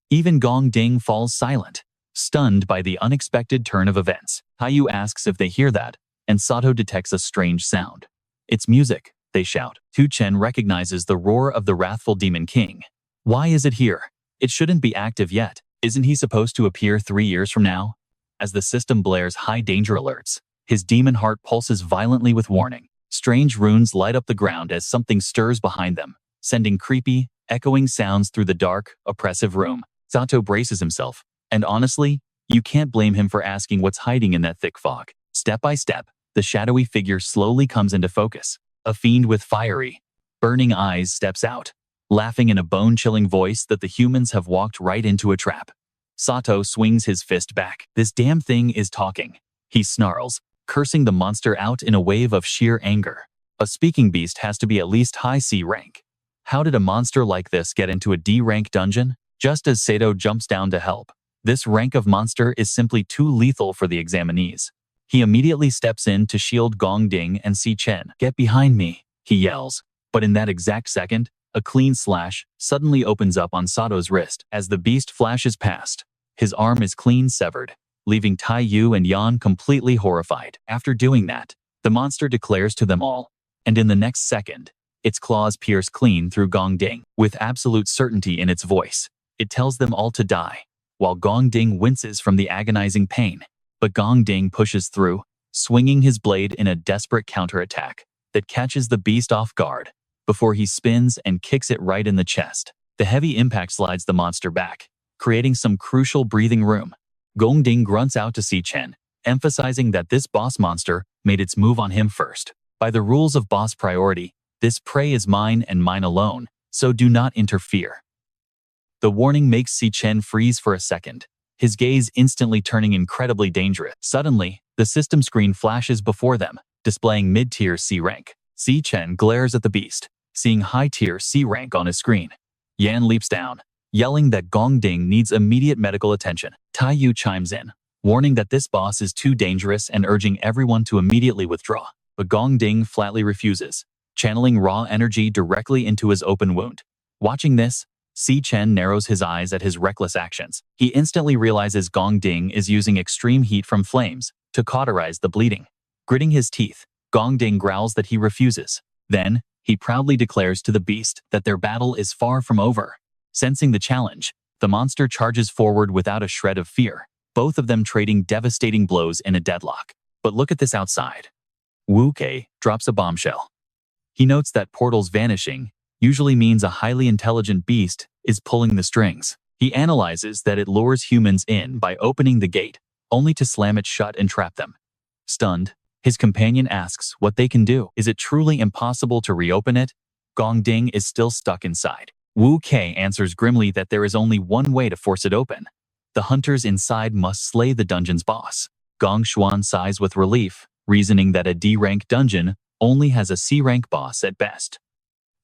Even Gong Ding falls silent, stunned by the unexpected turn of events. Taiyu asks if they hear that, and Sato detects a strange sound. It's music, they shout. Chen recognizes the roar of the wrathful Demon King. Why is it here? It shouldn't be active yet. Isn't he supposed to appear 3 years from now? As the system blares high danger alerts, his demon heart pulses violently with warning. Strange runes light up the ground as something stirs behind them, sending creepy, echoing sounds through the dark, oppressive room. Sato braces himself, and honestly, you can't blame him for asking what's hiding in that thick fog. Step by step, the shadowy figure slowly comes into focus. A fiend with fiery, burning eyes steps out, laughing in a bone-chilling voice that the humans have walked right into a trap. Sato swings his fist back. This damn thing is talking. He snarls, cursing the monster out in a wave of sheer anger. A speaking beast has to be at least high C rank. How did a monster like this get into a D rank dungeon? Just as Sato jumps down to help, this rank of monster is simply too lethal for the examinees. He immediately steps in to shield Gong Ding and Chen. Get behind me, he yells. But in that exact second, a clean slash suddenly opens up on Sato's wrist. As the beast flashes past, his arm is clean severed, leaving Taiyu and Yan completely horrified. After doing that, the monster declares to them all, and in the next second, its claws pierce clean through Gong Ding. With absolute certainty in its voice, it tells them all to die, while Gong Ding winces from the agonizing pain. But Gong Ding pushes through, swinging his blade in a desperate counterattack that catches the beast off guard before he spins and kicks it right in the chest. The heavy impact slides the monster back, creating some crucial breathing room. Gong Ding grunts out to Chen, emphasizing that this boss monster made its move on him first. By the rules of boss priority, this prey is mine and mine alone, so do not interfere. The warning makes Chen freeze for a second, his gaze instantly turning incredibly dangerous. Suddenly, the system screen flashes before them, displaying mid-tier C rank. Chen glares at the beast, seeing high-tier C rank on his screen. Yan leaps down, yelling that Gong Ding needs immediate medical attention. Taiyu chimes in, warning that this boss is too dangerous and urging everyone to immediately withdraw. But Gong Ding flatly refuses, channeling raw energy directly into his open wound. Watching this, Chen narrows his eyes at his reckless actions. He instantly realizes Gong Ding is using extreme heat from flames to cauterize the bleeding. Gritting his teeth, Gong Ding growls that he refuses. Then, he proudly declares to the beast that their battle is far from over. Sensing the challenge, the monster charges forward without a shred of fear, both of them trading devastating blows in a deadlock. But look at this outside. Wu Kei drops a bombshell. He notes that portals vanishing usually means a highly intelligent beast is pulling the strings. He analyzes that it lures humans in by opening the gate, only to slam it shut and trap them. Stunned, his companion asks what they can do. Is it truly impossible to reopen it? Gong Ding is still stuck inside. Wu Kei answers grimly that there is only one way to force it open. The hunters inside must slay the dungeon's boss. Gong Xuan sighs with relief, reasoning that a D-rank dungeon only has a C-rank boss at best.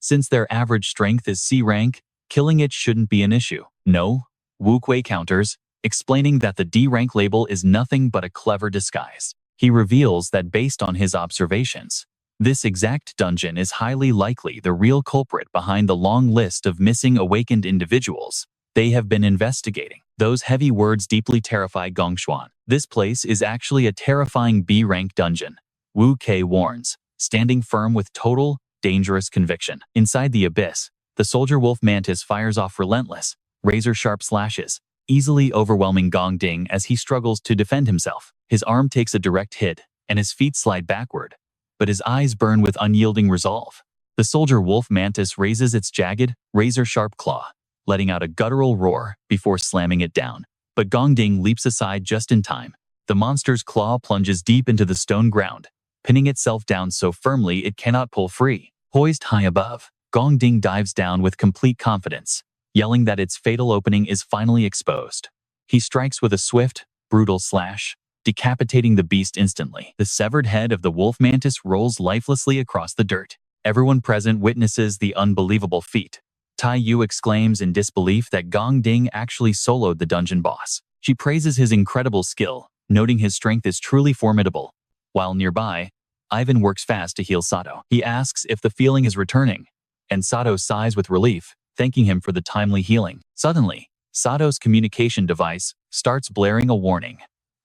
Since their average strength is C rank, killing it shouldn't be an issue. No, Wu Kei counters, explaining that the D rank label is nothing but a clever disguise. He reveals that based on his observations, this exact dungeon is highly likely the real culprit behind the long list of missing awakened individuals they have been investigating. Those heavy words deeply terrify Gong Xuan. This place is actually a terrifying B rank dungeon, Wu Kei warns, standing firm with total, dangerous conviction. Inside the abyss, the soldier wolf mantis fires off relentless, razor-sharp slashes, easily overwhelming Gong Ding as he struggles to defend himself. His arm takes a direct hit, and his feet slide backward, but his eyes burn with unyielding resolve. The soldier wolf mantis raises its jagged, razor-sharp claw, letting out a guttural roar before slamming it down. But Gong Ding leaps aside just in time. The monster's claw plunges deep into the stone ground, pinning itself down so firmly it cannot pull free. Poised high above, Gong Ding dives down with complete confidence, yelling that its fatal opening is finally exposed. He strikes with a swift, brutal slash, decapitating the beast instantly. The severed head of the wolf mantis rolls lifelessly across the dirt. Everyone present witnesses the unbelievable feat. Tai Yu exclaims in disbelief that Gong Ding actually soloed the dungeon boss. She praises his incredible skill, noting his strength is truly formidable. While nearby, Ivan works fast to heal Sato. He asks if the feeling is returning, and Sato sighs with relief, thanking him for the timely healing. Suddenly, Sato's communication device starts blaring a warning.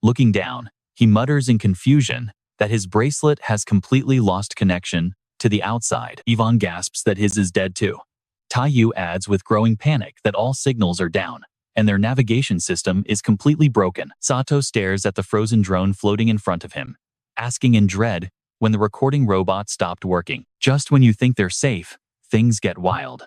Looking down, he mutters in confusion that his bracelet has completely lost connection to the outside. Ivan gasps that his is dead too. Tai Yu adds with growing panic that all signals are down, and their navigation system is completely broken. Sato stares at the frozen drone floating in front of him, asking in dread when the recording robot stopped working. Just when you think they're safe, things get wild.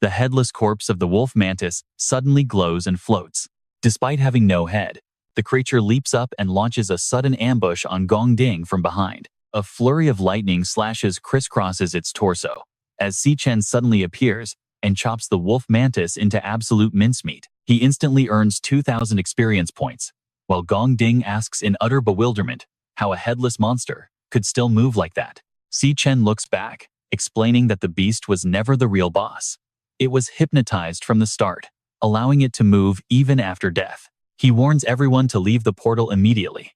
The headless corpse of the wolf mantis suddenly glows and floats. Despite having no head, the creature leaps up and launches a sudden ambush on Gong Ding from behind. A flurry of lightning slashes crisscrosses its torso, as Chen suddenly appears and chops the wolf mantis into absolute mincemeat. He instantly earns 2,000 experience points, while Gong Ding asks in utter bewilderment how a headless monster could still move like that. Chen looks back, explaining that the beast was never the real boss. It was hypnotized from the start, allowing it to move even after death. He warns everyone to leave the portal immediately,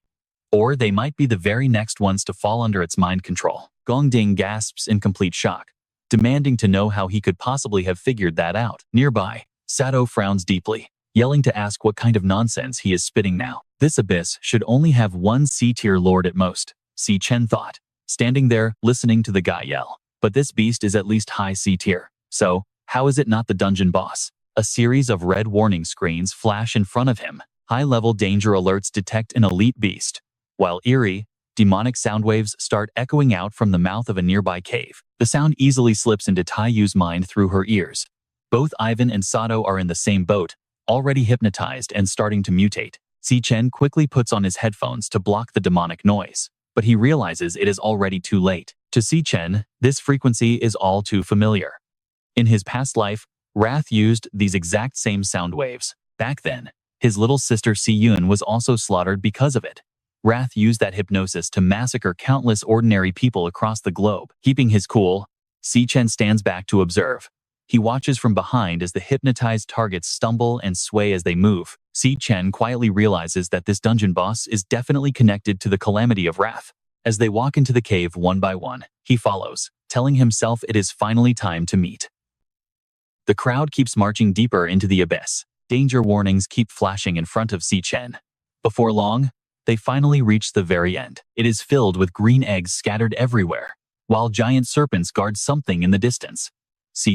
or they might be the very next ones to fall under its mind control. Gong Ding gasps in complete shock, demanding to know how he could possibly have figured that out. Nearby, Sato frowns deeply, yelling to ask what kind of nonsense he is spitting now. This abyss should only have one C-tier lord at most, Chen thought, standing there listening to the guy yell. But this beast is at least high C-tier, so how is it not the dungeon boss? A series of red warning screens flash in front of him. High-level danger alerts detect an elite beast, while eerie, demonic sound waves start echoing out from the mouth of a nearby cave. The sound easily slips into Tai Yu's mind through her ears. Both Ivan and Sato are in the same boat, already hypnotized and starting to mutate. Chen quickly puts on his headphones to block the demonic noise, but he realizes it is already too late. To Chen, this frequency is all too familiar. In his past life, Wrath used these exact same sound waves. Back then, his little sister Si-Yun was also slaughtered because of it. Wrath used that hypnosis to massacre countless ordinary people across the globe. Keeping his cool, Chen stands back to observe. He watches from behind as the hypnotized targets stumble and sway as they move. Chen quietly realizes that this dungeon boss is definitely connected to the calamity of Wrath. As they walk into the cave one by one, he follows, telling himself it is finally time to meet. The crowd keeps marching deeper into the abyss. Danger warnings keep flashing in front of Chen. Before long, they finally reach the very end. It is filled with green eggs scattered everywhere, while giant serpents guard something in the distance.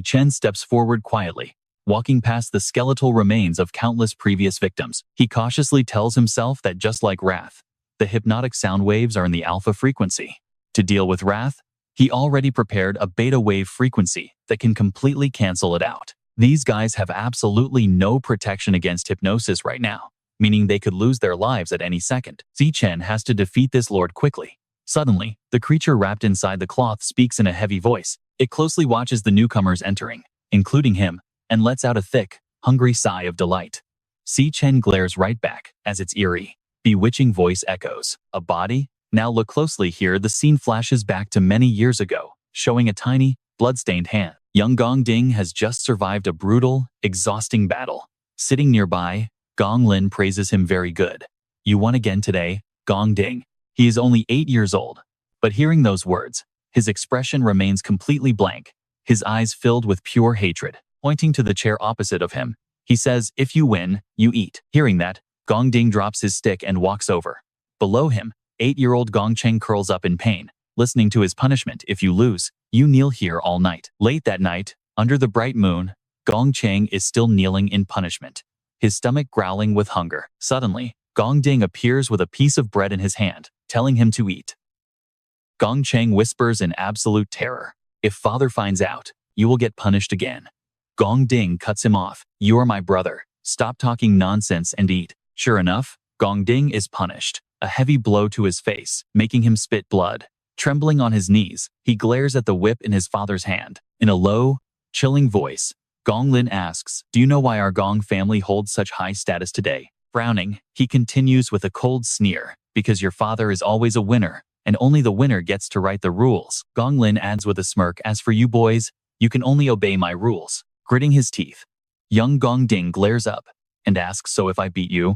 Chen steps forward quietly, walking past the skeletal remains of countless previous victims. He cautiously tells himself that just like Wrath, the hypnotic sound waves are in the alpha frequency. To deal with Wrath, he already prepared a beta wave frequency that can completely cancel it out. These guys have absolutely no protection against hypnosis right now, meaning they could lose their lives at any second. Chen has to defeat this lord quickly. Suddenly, the creature wrapped inside the cloth speaks in a heavy voice. It closely watches the newcomers entering, including him, and lets out a thick, hungry sigh of delight. Chen glares right back as its eerie, bewitching voice echoes. A body? Now look closely here. The scene flashes back to many years ago, showing a tiny, blood-stained hand. Young Gong Ding has just survived a brutal, exhausting battle. Sitting nearby, Gong Lin praises him very good. You won again today, Gong Ding. He is only 8 years old, but hearing those words, his expression remains completely blank, his eyes filled with pure hatred. Pointing to the chair opposite of him, he says, if you win, you eat. Hearing that, Gong Ding drops his stick and walks over. Below him, 8-year-old Gong Cheng curls up in pain, listening to his punishment. If you lose, you kneel here all night. Late that night, under the bright moon, Gong Cheng is still kneeling in punishment, his stomach growling with hunger. Suddenly, Gong Ding appears with a piece of bread in his hand, telling him to eat. Gong Cheng whispers in absolute terror, if father finds out, you will get punished again. Gong Ding cuts him off. You are my brother. Stop talking nonsense and eat. Sure enough, Gong Ding is punished. A heavy blow to his face, making him spit blood, Trembling on his knees, he glares at the whip in his father's hand. In a low, chilling voice, Gong Lin asks, "Do you know why our Gong family holds such high status today?" Frowning, he continues with a cold sneer, "Because your father is always a winner, and only the winner gets to write the rules." Gong Lin adds with a smirk, "As for you boys, you can only obey my rules." Gritting his teeth, young Gong Ding glares up and asks, "So if I beat you,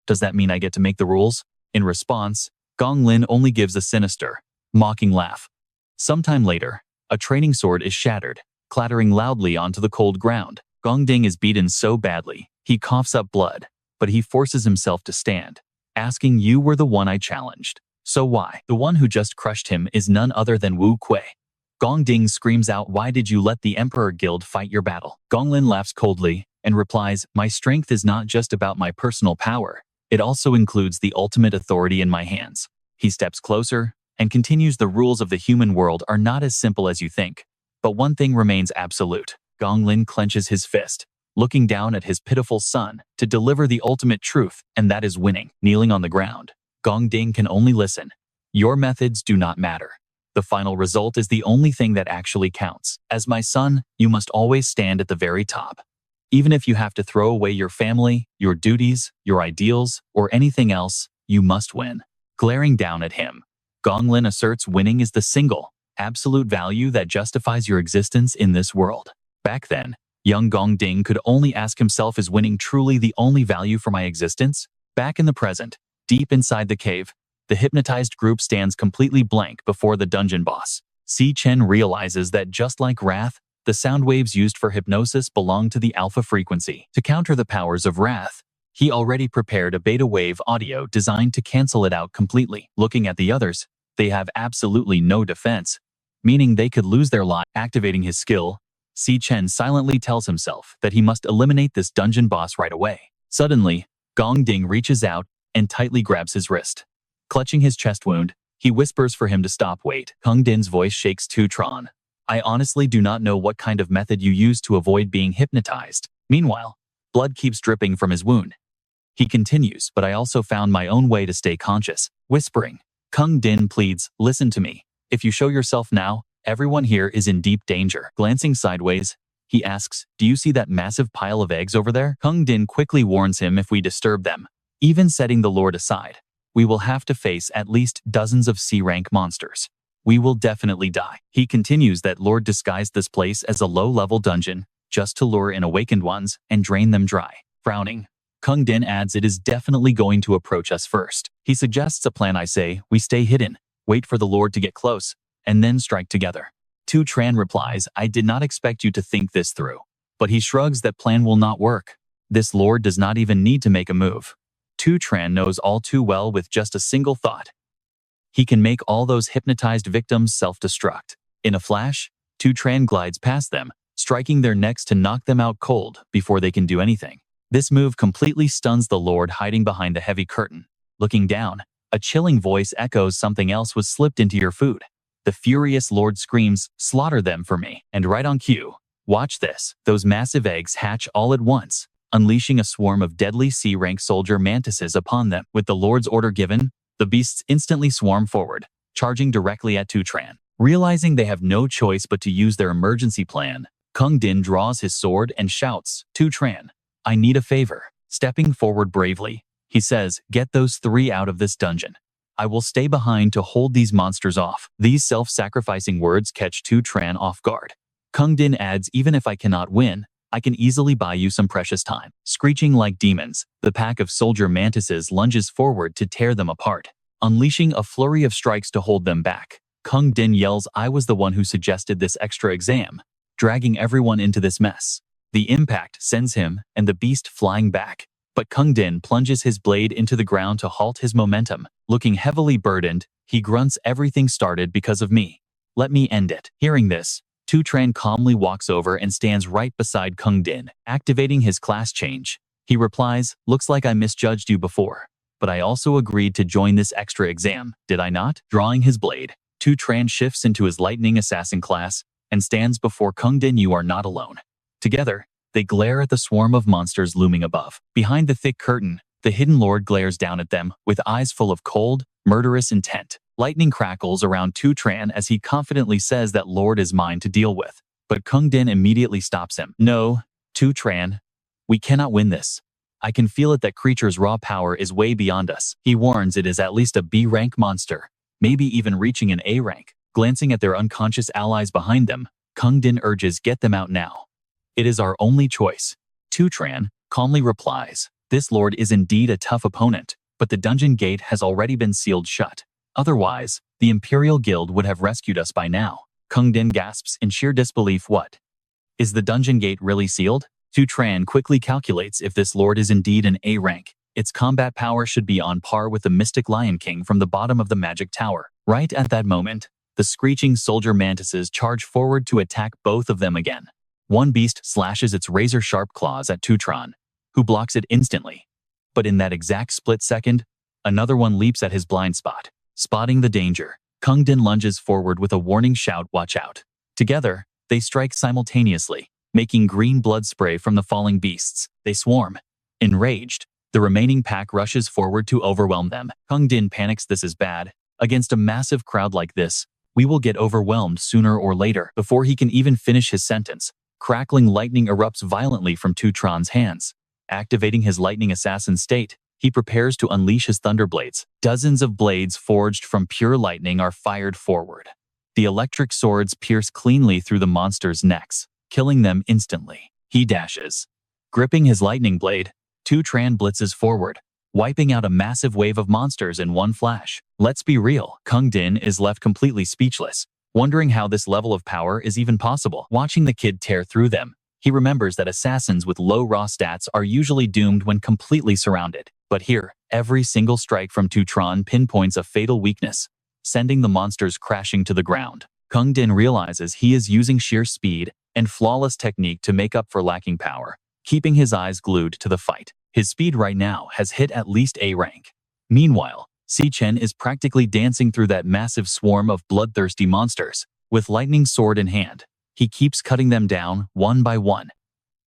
does that mean I get to make the rules?" In response, Gong Lin only gives a sinister, mocking laugh. Sometime later, a training sword is shattered, clattering loudly onto the cold ground. Gong Ding is beaten so badly, he coughs up blood, but he forces himself to stand, asking, "You were the one I challenged. So why?" The one who just crushed him is none other than Wu Kuei. Gong Ding screams out, "Why did you let the Emperor Guild fight your battle?" Gong Lin laughs coldly and replies, "My strength is not just about my personal power. It also includes the ultimate authority in my hands." He steps closer and continues, "The rules of the human world are not as simple as you think. But one thing remains absolute." Gong Lin clenches his fist, looking down at his pitiful son, to deliver the ultimate truth, and that is winning. Kneeling on the ground, Gong Ding can only listen. "Your methods do not matter. The final result is the only thing that actually counts. As my son, you must always stand at the very top. Even if you have to throw away your family, your duties, your ideals, or anything else, you must win." Glaring down at him, Gong Lin asserts winning is the single, absolute value that justifies your existence in this world. Back then, young Gong Ding could only ask himself, is winning truly the only value for my existence? Back in the present, deep inside the cave, the hypnotized group stands completely blank before the dungeon boss. Chen realizes that just like Wrath, the sound waves used for hypnosis belong to the alpha frequency. To counter the powers of Wrath, he already prepared a beta wave audio designed to cancel it out completely. Looking at the others, they have absolutely no defense, meaning they could lose their life. Activating his skill, Chen silently tells himself that he must eliminate this dungeon boss right away. Suddenly, Gong Ding reaches out and tightly grabs his wrist. Clutching his chest wound, he whispers for him to stop. "Wait." Kung Din's voice shakes to Tron. "I honestly do not know what kind of method you use to avoid being hypnotized." Meanwhile, blood keeps dripping from his wound. He continues, "But I also found my own way to stay conscious." Whispering, Kung Din pleads, "Listen to me. If you show yourself now, everyone here is in deep danger." Glancing sideways, he asks, "Do you see that massive pile of eggs over there?" Kung Din quickly warns him, "If we disturb them, even setting the Lord aside, we will have to face at least dozens of C-rank monsters. We will definitely die." He continues that Lord disguised this place as a low-level dungeon, just to lure in awakened ones and drain them dry. Frowning, Kung Din adds, "It is definitely going to approach us first." He suggests a plan. "I say, we stay hidden, wait for the Lord to get close, and then strike together." Tu Tran replies, "I did not expect you to think this through." But he shrugs, "That plan will not work. This Lord does not even need to make a move." Tu Tran knows all too well, with just a single thought, he can make all those hypnotized victims self-destruct. In a flash, Tu Tran glides past them, striking their necks to knock them out cold before they can do anything. This move completely stuns the Lord hiding behind the heavy curtain. Looking down, a chilling voice echoes, "Something else was slipped into your food." The furious Lord screams, "Slaughter them for me." And right on cue, watch this, those massive eggs hatch all at once, unleashing a swarm of deadly C-rank soldier mantises upon them. With the Lord's order given, the beasts instantly swarm forward, charging directly at Tu Tran. Realizing they have no choice but to use their emergency plan, Kung Din draws his sword and shouts, "Tu Tran, I need a favor." Stepping forward bravely, he says, "Get those three out of this dungeon. I will stay behind to hold these monsters off." These self-sacrificing words catch Tu Tran off guard. Kung Din adds, "Even if I cannot win, I can easily buy you some precious time." Screeching like demons, the pack of soldier mantises lunges forward to tear them apart. Unleashing a flurry of strikes to hold them back, Kung Din yells, "I was the one who suggested this extra exam, dragging everyone into this mess." The impact sends him and the beast flying back, but Kung Din plunges his blade into the ground to halt his momentum. Looking heavily burdened, he grunts, "Everything started because of me. Let me end it." Hearing this, Tu Tran calmly walks over and stands right beside Kung Din. Activating his class change, he replies, "Looks like I misjudged you before, but I also agreed to join this extra exam, did I not?" Drawing his blade, Tu Tran shifts into his Lightning Assassin class and stands before Kung Din. "You are not alone." Together, they glare at the swarm of monsters looming above. Behind the thick curtain, The hidden lord glares down at them with eyes full of cold, murderous intent. Lightning crackles around Tu Tran as he confidently says that lord is mine to deal with. But Kung Din immediately stops him. No, Tu Tran, we cannot win this. I can feel it that creature's raw power is way beyond us. He warns it is at least a B-rank monster, maybe even reaching an A rank. Glancing at their unconscious allies behind them, Kung Din urges get them out now. It is our only choice. Tu Tran calmly replies, this lord is indeed a tough opponent, but the dungeon gate has already been sealed shut. Otherwise, the Imperial Guild would have rescued us by now. Kung Din gasps in sheer disbelief. What? Is the dungeon gate really sealed? Tu Tran quickly calculates if this lord is indeed an A rank. Its combat power should be on par with the Mystic Lion King from the bottom of the Magic Tower. Right at that moment, the screeching soldier mantises charge forward to attack both of them again. One beast slashes its razor-sharp claws at Tu Tran, who blocks it instantly. But in that exact split second, another one leaps at his blind spot. Spotting the danger, Kung Din lunges forward with a warning shout, watch out. Together, they strike simultaneously, making green blood spray from the falling beasts. They swarm. Enraged, the remaining pack rushes forward to overwhelm them. Kung Din panics. This is bad. Against a massive crowd like this, we will get overwhelmed sooner or later. Before he can even finish his sentence, crackling lightning erupts violently from Tu Tran's hands. Activating his lightning assassin state, he prepares to unleash his thunderblades. Dozens of blades forged from pure lightning are fired forward. The electric swords pierce cleanly through the monsters' necks, killing them instantly. He dashes. Gripping his lightning blade, Tu Tran blitzes forward, wiping out a massive wave of monsters in one flash. Let's be real, Kung Din is left completely speechless, wondering how this level of power is even possible. Watching the kid tear through them, he remembers that assassins with low raw stats are usually doomed when completely surrounded. But here, every single strike from Tu Tran pinpoints a fatal weakness, sending the monsters crashing to the ground. Kung Din realizes he is using sheer speed and flawless technique to make up for lacking power, keeping his eyes glued to the fight. His speed right now has hit at least A rank. Meanwhile, Chen is practically dancing through that massive swarm of bloodthirsty monsters. With lightning sword in hand, he keeps cutting them down one by one.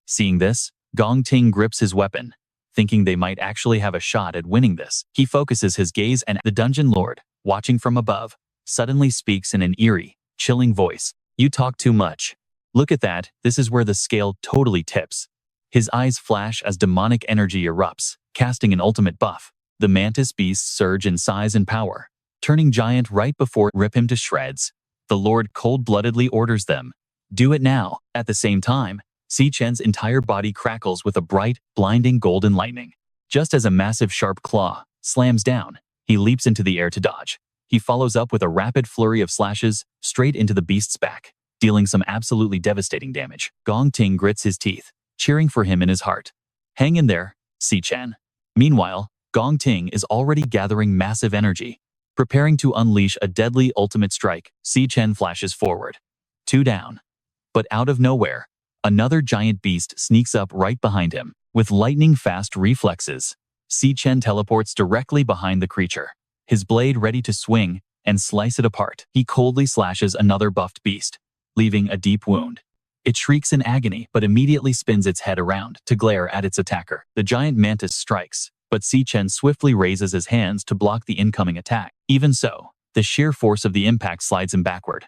Seeing this, Gong Ting grips his weapon, thinking they might actually have a shot at winning this. He focuses his gaze and the dungeon lord, watching from above, suddenly speaks in an eerie, chilling voice. You talk too much. Look at that, this is where the scale totally tips. His eyes flash as demonic energy erupts, casting an ultimate buff. The mantis beasts surge in size and power, turning giant right before rip him to shreds. The lord cold-bloodedly orders them, do it now. At the same time, Chen's entire body crackles with a bright, blinding golden lightning. Just as a massive sharp claw slams down, he leaps into the air to dodge. He follows up with a rapid flurry of slashes straight into the beast's back, dealing some absolutely devastating damage. Gong Ting grits his teeth, cheering for him in his heart. Hang in there, Chen. Meanwhile, Gong Ting is already gathering massive energy, preparing to unleash a deadly ultimate strike. Chen flashes forward. 2 down. But out of nowhere, another giant beast sneaks up right behind him. With lightning-fast reflexes, Chen teleports directly behind the creature, his blade ready to swing and slice it apart. He coldly slashes another buffed beast, leaving a deep wound. It shrieks in agony but immediately spins its head around to glare at its attacker. The giant mantis strikes, but Chen swiftly raises his hands to block the incoming attack. Even so, the sheer force of the impact slides him backward.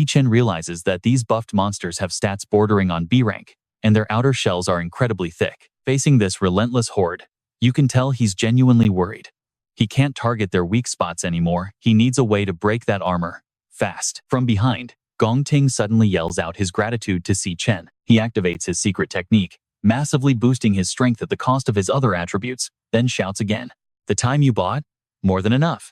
Chen realizes that these buffed monsters have stats bordering on B rank, and their outer shells are incredibly thick. Facing this relentless horde, you can tell he's genuinely worried. He can't target their weak spots anymore. He needs a way to break that armor fast. From behind, Gong Ting suddenly yells out his gratitude to Chen. He activates his secret technique, massively boosting his strength at the cost of his other attributes, then shouts again. The time you bought? More than enough.